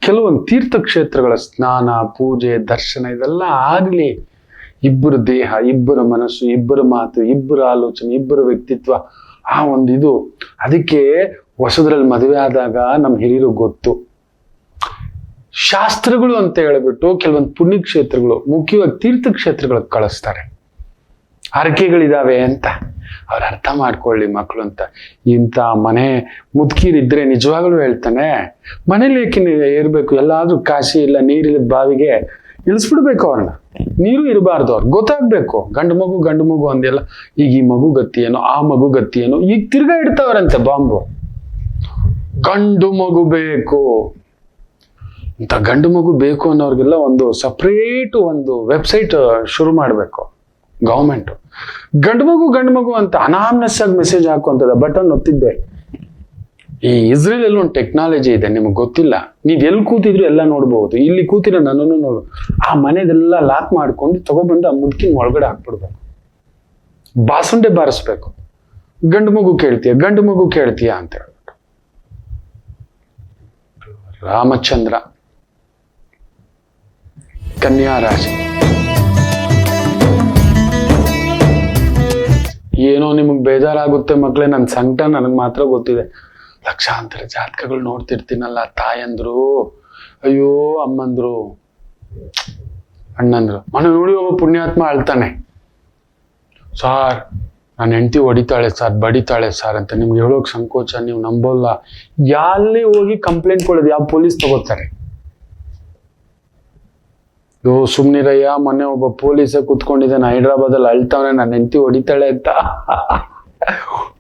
Speaker 1: ಕೆಲವೊಂದು ತೀರ್ಥಕ್ಷೇತ್ರಗಳ ಸ್ನಾನ, ಪೂಜೆ, ದರ್ಶನ ಇದೆಲ್ಲ ಆಗ್ಲಿ. ಇಬ್ಬರ ದೇಹ, ಇಬ್ಬರ ಮನಸ್ಸು, ಇಬ್ಬರ ಮಾತು, ಇಬ್ಬರ ಆಲೋಚನೆ, ಇಬ್ಬರ ವ್ಯಕ್ತಿತ್ವ, ಆ ಒಂದಿದು. ಅದಕ್ಕೆ ಹೊಸದ್ರಲ್ಲಿ ಮದುವೆ ಆದಾಗ ನಮ್ಮ ಹಿರಿಯರು ಗೊತ್ತು, ಶಾಸ್ತ್ರಗಳು ಅಂತ ಹೇಳ್ಬಿಟ್ಟು ಕೆಲವೊಂದು ಪುಣ್ಯಕ್ಷೇತ್ರಗಳು, ಮುಖ್ಯವಾಗಿ ತೀರ್ಥಕ್ಷೇತ್ರಗಳಿಗೆ ಕಳಿಸ್ತಾರೆ. ಹರಕೆಗಳಿದಾವೆ ಅಂತ ಅವ್ರು ಅರ್ಥ ಮಾಡ್ಕೊಳ್ಳಿ ಮಕ್ಕಳು ಅಂತ. ಇಂಥ ಮನೆ ಮುದುಕೀರಿದ್ರೆ ನಿಜವಾಗ್ಲೂ ಹೇಳ್ತಾನೆ, ಮನೇಲಿ ಏಕೆ ಇರ್ಬೇಕು? ಎಲ್ಲಾದ್ರೂ ಕಾಶಿ ಇಲ್ಲ, ನೀರಿಲ್ಲದ ಬಾವಿಗೆ ಇಳಿಸ್ಬಿಡ್ಬೇಕು ಅವ್ರನ್ನ. ನೀರು ಇರಬಾರ್ದು, ಅವ್ರು ಗೊತ್ತಾಗ್ಬೇಕು. ಗಂಡು ಮಗು ಅಂದೆಲ್ಲ. ಈಗ ಈ ಮಗು ಗತಿ ಏನೋ, ಆ ಮಗು ಗತಿ ಏನೋ, ಈಗ ತಿರ್ಗಾ ಇಡ್ತಾವ್ರಂತೆ ಬಾಂಬು. ಗಂಡು ಮಗು ಬೇಕು ಅಂತ, ಗಂಡು ಮಗು ಬೇಕು ಅನ್ನೋರ್ಗೆಲ್ಲ ಒಂದು ಸಪ್ರೇಟ್ ಒಂದು ವೆಬ್ಸೈಟ್ ಶುರು ಮಾಡಬೇಕು ಗೌರ್ಮೆಂಟ್. ಗಂಡು ಮಗು ಅಂತ ಅನಾಮ್ನೆಸ್ ಆಗಿ ಮೆಸೇಜ್ ಹಾಕುವಂಥದ್ದು ಬಟನ್ ಒತ್ತಿದ್ದೆ. ಈ ಇಸ್ರೇಲ್ ಅಲ್ಲಿ ಒಂದು ಟೆಕ್ನಾಲಜಿ ಇದೆ, ನಿಮಗೆ ಗೊತ್ತಿಲ್ಲ. ನೀವ್ ಎಲ್ಲಿ ಕೂತಿದ್ರು ಎಲ್ಲ ನೋಡ್ಬಹುದು. ಇಲ್ಲಿ ಕೂತಿರೋ ನನ್ನನ್ನು ನೋಡು. ಆ ಮನೆದೆಲ್ಲ ಲಾಕ್ ಮಾಡ್ಕೊಂಡು ತಗೊಬಂದು ಆ ಮುದುಕಿನ ಒಳಗಡೆ ಹಾಕ್ಬಿಡ್ಬೇಕು. ಬಾಸುಂಡೆ ಬಾರಿಸ್ಬೇಕು. ಗಂಡು ಮಗು ಕೇಳ್ತೀಯ ಅಂತ ಹೇಳ್ಬಿಟ್ಟು. ರಾಮಚಂದ್ರ, ಕನ್ಯಾ ರಾಶಿ. ಏನೋ ನಿಮಗ್ ಬೇಜಾರಾಗುತ್ತೆ ಮಕ್ಕಳೇ, ನನ್ನ ಸಂಕಟ ನನಗೆ ಮಾತ್ರ ಗೊತ್ತಿದೆ. ಲಕ್ಷಾಂತರ ಜಾತಕಗಳು ನೋಡ್ತಿರ್ತೀನಲ್ಲ, ತಾಯಂದ್ರು, ಅಯ್ಯೋ ಅಮ್ಮಂದ್ರು, ಅಣ್ಣಂದ್ರು. ಮನೆ ನೋಡಿ ಒಬ್ಬ ಪುಣ್ಯಾತ್ಮ ಅಳ್ತಾನೆ, ಸಾರ್ ನನ್ನ ಹೆಂಡತಿ ಹೊಡಿತಾಳೆ ಸಾರ್, ಬಡಿತಾಳೆ ಸಾರ್ ಅಂತ. ನಿಮ್ಗೆ ಹೇಳೋಕ್ ಸಂಕೋಚ, ನೀವು ನಂಬೋಲ್ಲ. ಯಾರಲ್ಲೇ ಹೋಗಿ ಕಂಪ್ಲೇಂಟ್ ಕೊಡೋದು, ಯಾವ ಪೊಲೀಸ್ ತಗೋತಾರೆ? ಸುಮ್ನಿರಯ್ಯ, ಮೊನ್ನೆ ಒಬ್ಬ ಪೊಲೀಸ ಕೂತ್ಕೊಂಡಿದ್ದಾನೆ ಹೈದ್ರಾಬಾದಲ್ಲಿ, ಅಳ್ತಾವನೆ ನನ್ನ ಹೆಂಡತಿ ಹೊಡಿತಾಳೆ ಅಂತ.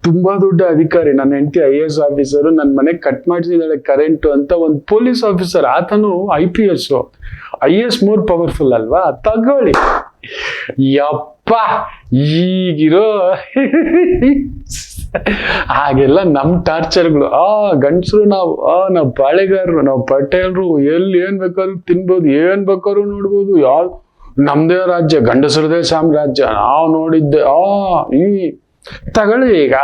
Speaker 1: ತುಂಬಾ ದೊಡ್ಡ ಅಧಿಕಾರಿ, ನನ್ನ ಹೆಂಡತಿ IAS ಆಫೀಸರು, ನನ್ನ ಮನೆಗೆ ಕಟ್ ಮಾಡಿಸಿದಾಳೆ ಕರೆಂಟ್ ಅಂತ. ಒಂದು ಪೊಲೀಸ್ ಆಫೀಸರ್, ಆತನು IPS. IAS ಮೋರ್ ಪವರ್ಫುಲ್ ಅಲ್ವಾ? ತಗೊಳ್ಳಿ. ಯಪ್ಪ, ಈಗಿರೋ ಹಾಗೆಲ್ಲ ನಮ್ ಟಾರ್ಚರ್ಗಳು. ಗಂಡಸರು ನಾವು ಪಾಳೆಗಾರರು, ನಾವು ಪಟೇಲ್ರು, ಎಲ್ಲಿ ಏನ್ ಬೇಕಾದ್ರೂ ತಿನ್ಬೋದು, ಏನ್ ಬೇಕಾದ್ರೂ ನೋಡ್ಬೋದು. ನಮ್ದೇ ರಾಜ್ಯ, ಗಂಡಸರದೇ ಸಾಮ್ರಾಜ್ಯ, ನಾವು ನೋಡಿದ್ದೆ. ಈ ತಗೊಳ್ಳಿ ಈಗ.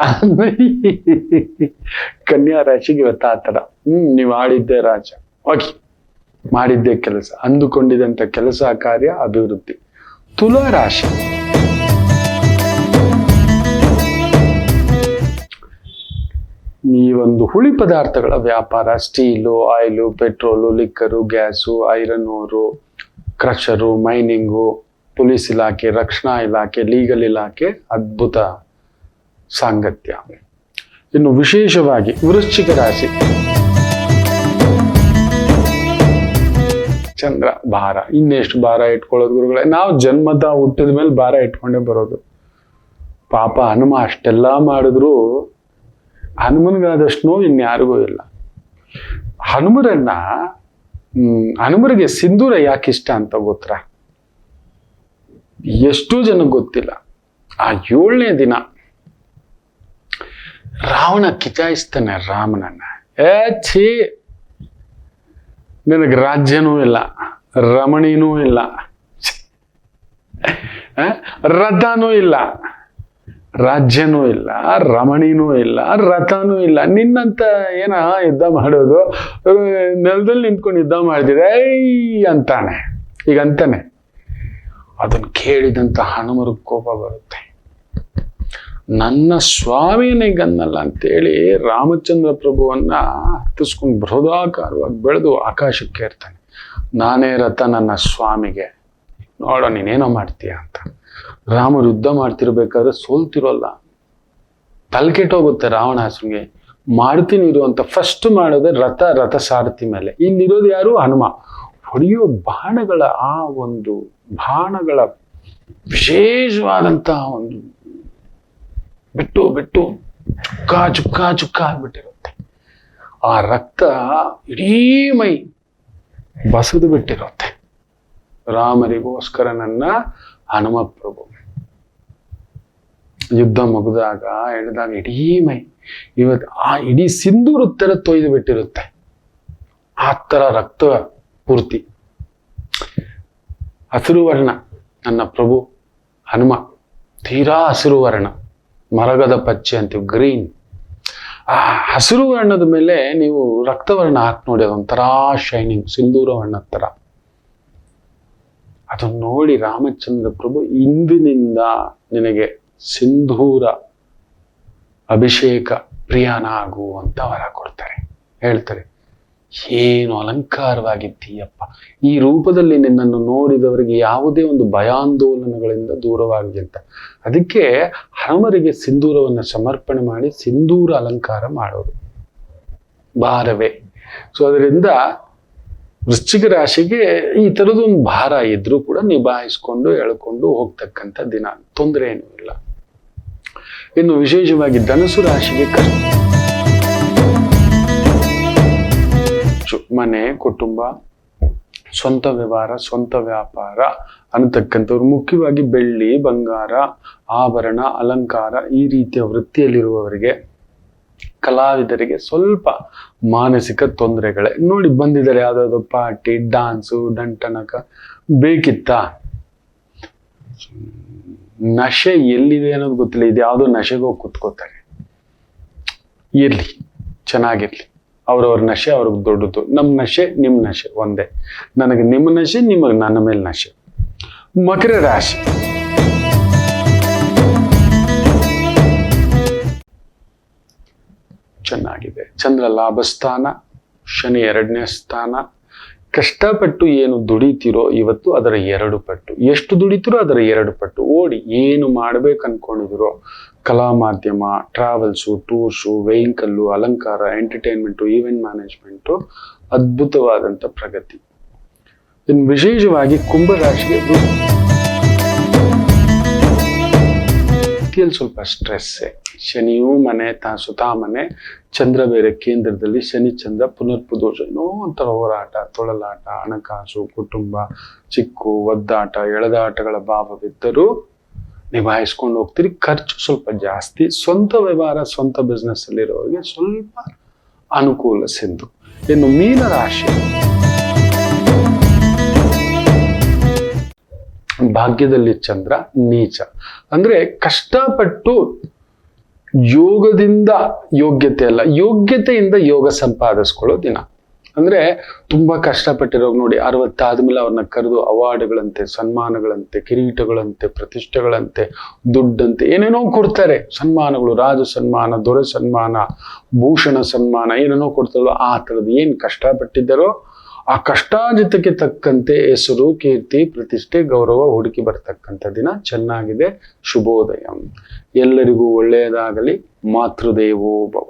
Speaker 1: ಕನ್ಯಾ ರಾಶಿಗೆ ಇವತ್ತು ಆ ಥರ. ನೀವು ಆಡಿದ್ದೇ ರಾಜ, ಓಕೆ, ಮಾಡಿದ್ದೇ ಕೆಲಸ, ಅಂದುಕೊಂಡಿದಂತ ಕೆಲಸ ಕಾರ್ಯ ಅಭಿವೃದ್ಧಿ. ತುಲಾ ರಾಶಿ. ಈ ಒಂದು ಹುಳಿ ಪದಾರ್ಥಗಳ ವ್ಯಾಪಾರ, steel, oil, petrol, liquor, gas, iron ore, crusher, mining, police ಇಲಾಖೆ, ರಕ್ಷಣಾ ಇಲಾಖೆ, ಲೀಗಲ್ ಇಲಾಖೆ, ಅದ್ಭುತ ಸಾಂಗತ್ಯ. ಇನ್ನು ವಿಶೇಷವಾಗಿ ವೃಶ್ಚಿಕ ರಾಶಿ. ಚಂದ್ರ ಭಾರ. ಇನ್ನೆಷ್ಟು ಭಾರ ಇಟ್ಕೊಳ್ಳೋದು ಗುರುಗಳೇ? ನಾವು ಜನ್ಮದ ಹುಟ್ಟಿದ ಮೇಲೆ ಭಾರ ಇಟ್ಕೊಂಡೇ ಬರೋದು. ಪಾಪ ಹನುಮ ಅಷ್ಟೆಲ್ಲ ಮಾಡಿದ್ರು ಹನುಮನ್ಗಾದಷ್ಟು ನೋವು ಇನ್ಯಾರಿಗೂ ಇಲ್ಲ. ಹನುಮರಿಗೆ ಸಿಂಧೂರ ಯಾಕೆ ಇಷ್ಟ ಅಂತ ಗೊತ್ತಾ? ಎಷ್ಟೋ ಜನಕ್ಕೆ ಗೊತ್ತಿಲ್ಲ. ಆ 7ನೇ ದಿನ ರಾವಣ ಕಿಚಾಯಿಸ್ತಾನೆ ರಾಮನನ್ನ. ಛೀ, ನಿನಗೆ ರಾಜ್ಯನೂ ಇಲ್ಲ, ರಮಣಿನೂ ಇಲ್ಲ, ರಥನೂ ಇಲ್ಲ, ರಾಜ್ಯನೂ ಇಲ್ಲ, ರಮಣಿನೂ ಇಲ್ಲ, ರಥನೂ ಇಲ್ಲ. ನಿನ್ನಂತ ಏನ ಯುದ್ಧ ಮಾಡೋದು? ನೆಲದಲ್ಲಿ ನಿಂತ್ಕೊಂಡು ಯುದ್ಧ ಮಾಡ್ತಿದೆ ಅಂತಾನೆ. ಈಗ ಅಂತಾನೆ. ಅದನ್ನು ಕೇಳಿದಂತ ಹನುಮರಿಗೆ ಕೋಪ ಬರುತ್ತೆ. ನನ್ನ ಸ್ವಾಮಿನಿಗನ್ನಲ್ಲ ಅಂತೇಳಿ ರಾಮಚಂದ್ರ ಪ್ರಭುವನ್ನ ಹತ್ತಿಸ್ಕೊಂಡು ಬೃಹದಾಕಾರವಾಗಿ ಬೆಳೆದು ಆಕಾಶಕ್ಕೆ ಇರ್ತಾನೆ. ನಾನೇ ರಥ ನನ್ನ ಸ್ವಾಮಿಗೆ, ನೋಡೋ ನೀನೇನೋ ಮಾಡ್ತೀಯ ಅಂತ. ರಾಮರು ಯುದ್ಧ ಮಾಡ್ತಿರ್ಬೇಕಾದ್ರೆ ಸೋಲ್ತಿರೋಲ್ಲ, ತಲೆಕೆಟ್ಟೋಗುತ್ತೆ ರಾವಣಾಸುರನಿಗೆ. ಮಾಡ್ತೀನಿ ಇರು ಅಂತ ಫಸ್ಟ್ ಮಾಡೋದೇ ರಥ ಸಾರಥಿ ಮೇಲೆ. ಇಲ್ಲಿರೋದು ಯಾರು? ಹನುಮ. ಹೊಡೆಯೋ ಬಾಣಗಳ ಆ ಒಂದು ಬಾಣಗಳ ವಿಶೇಷವಾದಂತಹ ಒಂದು ಬಿಟ್ಟು ಚುಕ್ಕ ಆಗ್ಬಿಟ್ಟಿರುತ್ತೆ. ಆ ರಕ್ತ ಇಡೀ ಮೈ ಬಸದು ಬಿಟ್ಟಿರುತ್ತೆ. ರಾಮರಿಗೋಸ್ಕರ ನನ್ನ ಹನುಮ ಪ್ರಭು ಯುದ್ಧ ಮುಗಿದಾಗ ಎಳೆದಾಗ ಇಡೀ ಮೈ ಇವತ್ತು ಆ ಇಡೀ ಸಿಂಧೂರ ತರ ತೊಯ್ದು ಬಿಟ್ಟಿರುತ್ತೆ. ಆ ತರ ರಕ್ತ ಪೂರ್ತಿ ಹಸಿರು ವರ್ಣ. ನನ್ನ ಪ್ರಭು ಹನುಮ ತೀರಾ ಹಸಿರು ವರ್ಣ, ಮರಗದ ಪಚ್ಚೆ ಅಂತೀವಿ, ಗ್ರೀನ್. ಆ ಹಸಿರು ವರ್ಣದ ಮೇಲೆ ನೀವು ರಕ್ತವರ್ಣ ಹಾಕಿ ನೋಡಿ, ಅದೊಂಥರ ಶೈನಿಂಗ್, ಸಿಂಧೂರ ವರ್ಣದ ತರ. ಅದನ್ನು ನೋಡಿ ರಾಮಚಂದ್ರ ಪ್ರಭು ಇಂದಿನಿಂದ ನಿನಗೆ ಸಿಂಧೂರ ಅಭಿಷೇಕ ಪ್ರಿಯನಾಗು ಅಂತ ವರ ಕೊಡ್ತಾರೆ. ಹೇಳ್ತಾರೆ, ಏನು ಅಲಂಕಾರವಾಗಿದ್ದೀಯಪ್ಪ, ಈ ರೂಪದಲ್ಲಿ ನಿನ್ನನ್ನು ನೋಡಿದವರಿಗೆ ಯಾವುದೇ ಒಂದು ಭಯಾಂದೋಲನಗಳಿಂದ ದೂರವಾಗಿದೆ ಅಂತ. ಅದಕ್ಕೆ ಹನುಮರಿಗೆ ಸಿಂಧೂರವನ್ನು ಸಮರ್ಪಣೆ ಮಾಡಿ ಸಿಂಧೂರ ಅಲಂಕಾರ ಮಾಡೋದು ಭಾರವೇ. ಸೊ ಅದರಿಂದ ವೃಶ್ಚಿಕ ರಾಶಿಗೆ ಈ ಥರದೊಂದು ಭಾರ ಇದ್ರೂ ಕೂಡ ನಿಭಾಯಿಸ್ಕೊಂಡು ಎಳ್ಕೊಂಡು ಹೋಗ್ತಕ್ಕಂಥ ದಿನ, ತೊಂದರೆ ಏನೂ ಇಲ್ಲ. ಇನ್ನು ವಿಶೇಷವಾಗಿ ಧನುಸು ರಾಶಿಗೆ ಮನೆ, ಕುಟುಂಬ, ಸ್ವಂತ ವ್ಯವಹಾರ, ಸ್ವಂತ ವ್ಯಾಪಾರ ಅನ್ನತಕ್ಕಂಥವ್ರು, ಮುಖ್ಯವಾಗಿ ಬೆಳ್ಳಿ, ಬಂಗಾರ, ಆಭರಣ, ಅಲಂಕಾರ ಈ ರೀತಿಯ ವೃತ್ತಿಯಲ್ಲಿರುವವರಿಗೆ, ಕಲಾವಿದರಿಗೆ ಸ್ವಲ್ಪ ಮಾನಸಿಕ ತೊಂದರೆಗಳೇ. ನೋಡಿ ಬಂದಿದ್ದಾರೆ ಯಾವುದಾದ್ರು ಪಾರ್ಟಿ, ಡಾನ್ಸು, ದಂಟನಕ ಬೇಕಿತ್ತ, ನಶೆ ಎಲ್ಲಿದೆ ಅನ್ನೋದು ಗೊತ್ತಿಲ್ಲ, ಇದು ಯಾವುದೋ ನಶೆಗೆ ಹೋಗಿ ಕುತ್ಕೋತಾರೆ. ಇರ್ಲಿ, ಚೆನ್ನಾಗಿರ್ಲಿ, ಅವ್ರವ್ರ ನಶೆ ಅವ್ರಿಗೆ ದೊಡ್ಡದು. ನಮ್ಮ ನಶೆ ನಿಮ್ಮ ನಶೆ ಒಂದೇ. ನನಗೆ ನಿಮ್ಮ ನಶೆ, ನಿಮಗೆ ನನ್ನ ಮೇಲೆ ನಶೆ. ಮಕರ ರಾಶಿ ಚೆನ್ನಾಗಿದೆ. ಚಂದ್ರ ಲಾಭಸ್ಥಾನ, ಶನಿ 2ನೇ ಸ್ಥಾನ. ಕಷ್ಟಪಟ್ಟು ಏನು ದುಡಿತೀರೋ ಇವತ್ತು ಅದರ 2 ಪಟ್ಟು, ಎಷ್ಟು ದುಡಿತೀರೋ ಅದರ 2 ಪಟ್ಟು ಓಡಿ ಏನು ಮಾಡ್ಬೇಕು ಅನ್ಕೊಂಡಿದಿರೋ, ಕಲಾ ಮಾಧ್ಯಮ, ಟ್ರಾವೆಲ್ಸು, ಟೂರ್ಸು, ವೆಹಿಕಲ್ಲು, ಅಲಂಕಾರ, ಎಂಟರ್ಟೈನ್ಮೆಂಟು, ಈವೆಂಟ್ ಮ್ಯಾನೇಜ್ಮೆಂಟು, ಅದ್ಭುತವಾದಂಥ ಪ್ರಗತಿ. ಇನ್ನು ವಿಶೇಷವಾಗಿ ಕುಂಭರಾಶಿಗೆ ಸ್ವಲ್ಪ ಸ್ಟ್ರೆಸ್ಸೇ. ಶನಿಯೂ ಮನೆ, ಸುತಾ ಮನೆ, ಚಂದ್ರ ಬೇರೆ ಕೇಂದ್ರದಲ್ಲಿ, ಶನಿ ಚಂದ್ರ ಪುನರ್ಪುದೋಷ, ಏನೋ ಒಂಥರ ಹೋರಾಟ, ತೊಳಲಾಟ, ಹಣಕಾಸು, ಕುಟುಂಬ, ಚಿಕ್ಕು, ಒದ್ದಾಟ, ಎಳೆದಾಟಗಳ ಭಾವವಿದ್ದರೂ ನಿಭಾಯಿಸ್ಕೊಂಡು ಹೋಗ್ತೀರಿ. ಖರ್ಚು ಸ್ವಲ್ಪ ಜಾಸ್ತಿ. ಸ್ವಂತ ವ್ಯವಹಾರ, ಸ್ವಂತ ಬಿಸ್ನೆಸ್ ಅಲ್ಲಿರೋರಿಗೆ ಸ್ವಲ್ಪ ಅನುಕೂಲ ಸಿಂಧು. ಇನ್ನು ಮೀನರಾಶಿ ಭಾಗ್ಯದಲ್ಲಿ ಚಂದ್ರ ನೀಚ, ಅಂದ್ರೆ ಕಷ್ಟಪಟ್ಟು ಯೋಗದಿಂದ ಯೋಗ್ಯತೆ ಅಲ್ಲ, ಯೋಗ್ಯತೆಯಿಂದ ಯೋಗ ಸಂಪಾದಿಸ್ಕೊಳ್ಳೋ ದಿನ. ಅಂದ್ರೆ ತುಂಬಾ ಕಷ್ಟಪಟ್ಟಿರೋರು ನೋಡಿ, 60 ಆದ್ಮೇಲೆ ಅವ್ರನ್ನ ಕರೆದು ಅವಾರ್ಡ್ಗಳಂತೆ, ಸನ್ಮಾನಗಳಂತೆ, ಕಿರೀಟಗಳಂತೆ, ಪ್ರತಿಷ್ಠೆಗಳಂತೆ, ದುಡ್ಡಂತೆ ಏನೇನೋ ಕೊಡ್ತಾರೆ. ಸನ್ಮಾನಗಳು, ರಾಜ ಸನ್ಮಾನ, ದೊರೆ ಸನ್ಮಾನ, ಭೂಷಣ ಸನ್ಮಾನ, ಏನೇನೋ ಕೊಡ್ತಾರಲ್ಲ, ಆ ಥರದ್ದು ಏನು ಕಷ್ಟಪಟ್ಟಿದ್ದಾರೋ ಆ ಕಷ್ಟಾಜಿತಕ್ಕೆ ತಕ್ಕಂತೆ ಹೆಸರು, ಕೀರ್ತಿ, ಪ್ರತಿಷ್ಠೆ, ಗೌರವ ಹುಡುಕಿ ಬರ್ತಕ್ಕಂಥ ದಿನ. ಚೆನ್ನಾಗಿದೆ. ಶುಭೋದಯ. ಎಲ್ಲರಿಗೂ ಒಳ್ಳೆಯದಾಗಲಿ. ಮಾತೃದೇವೋ ಭವ.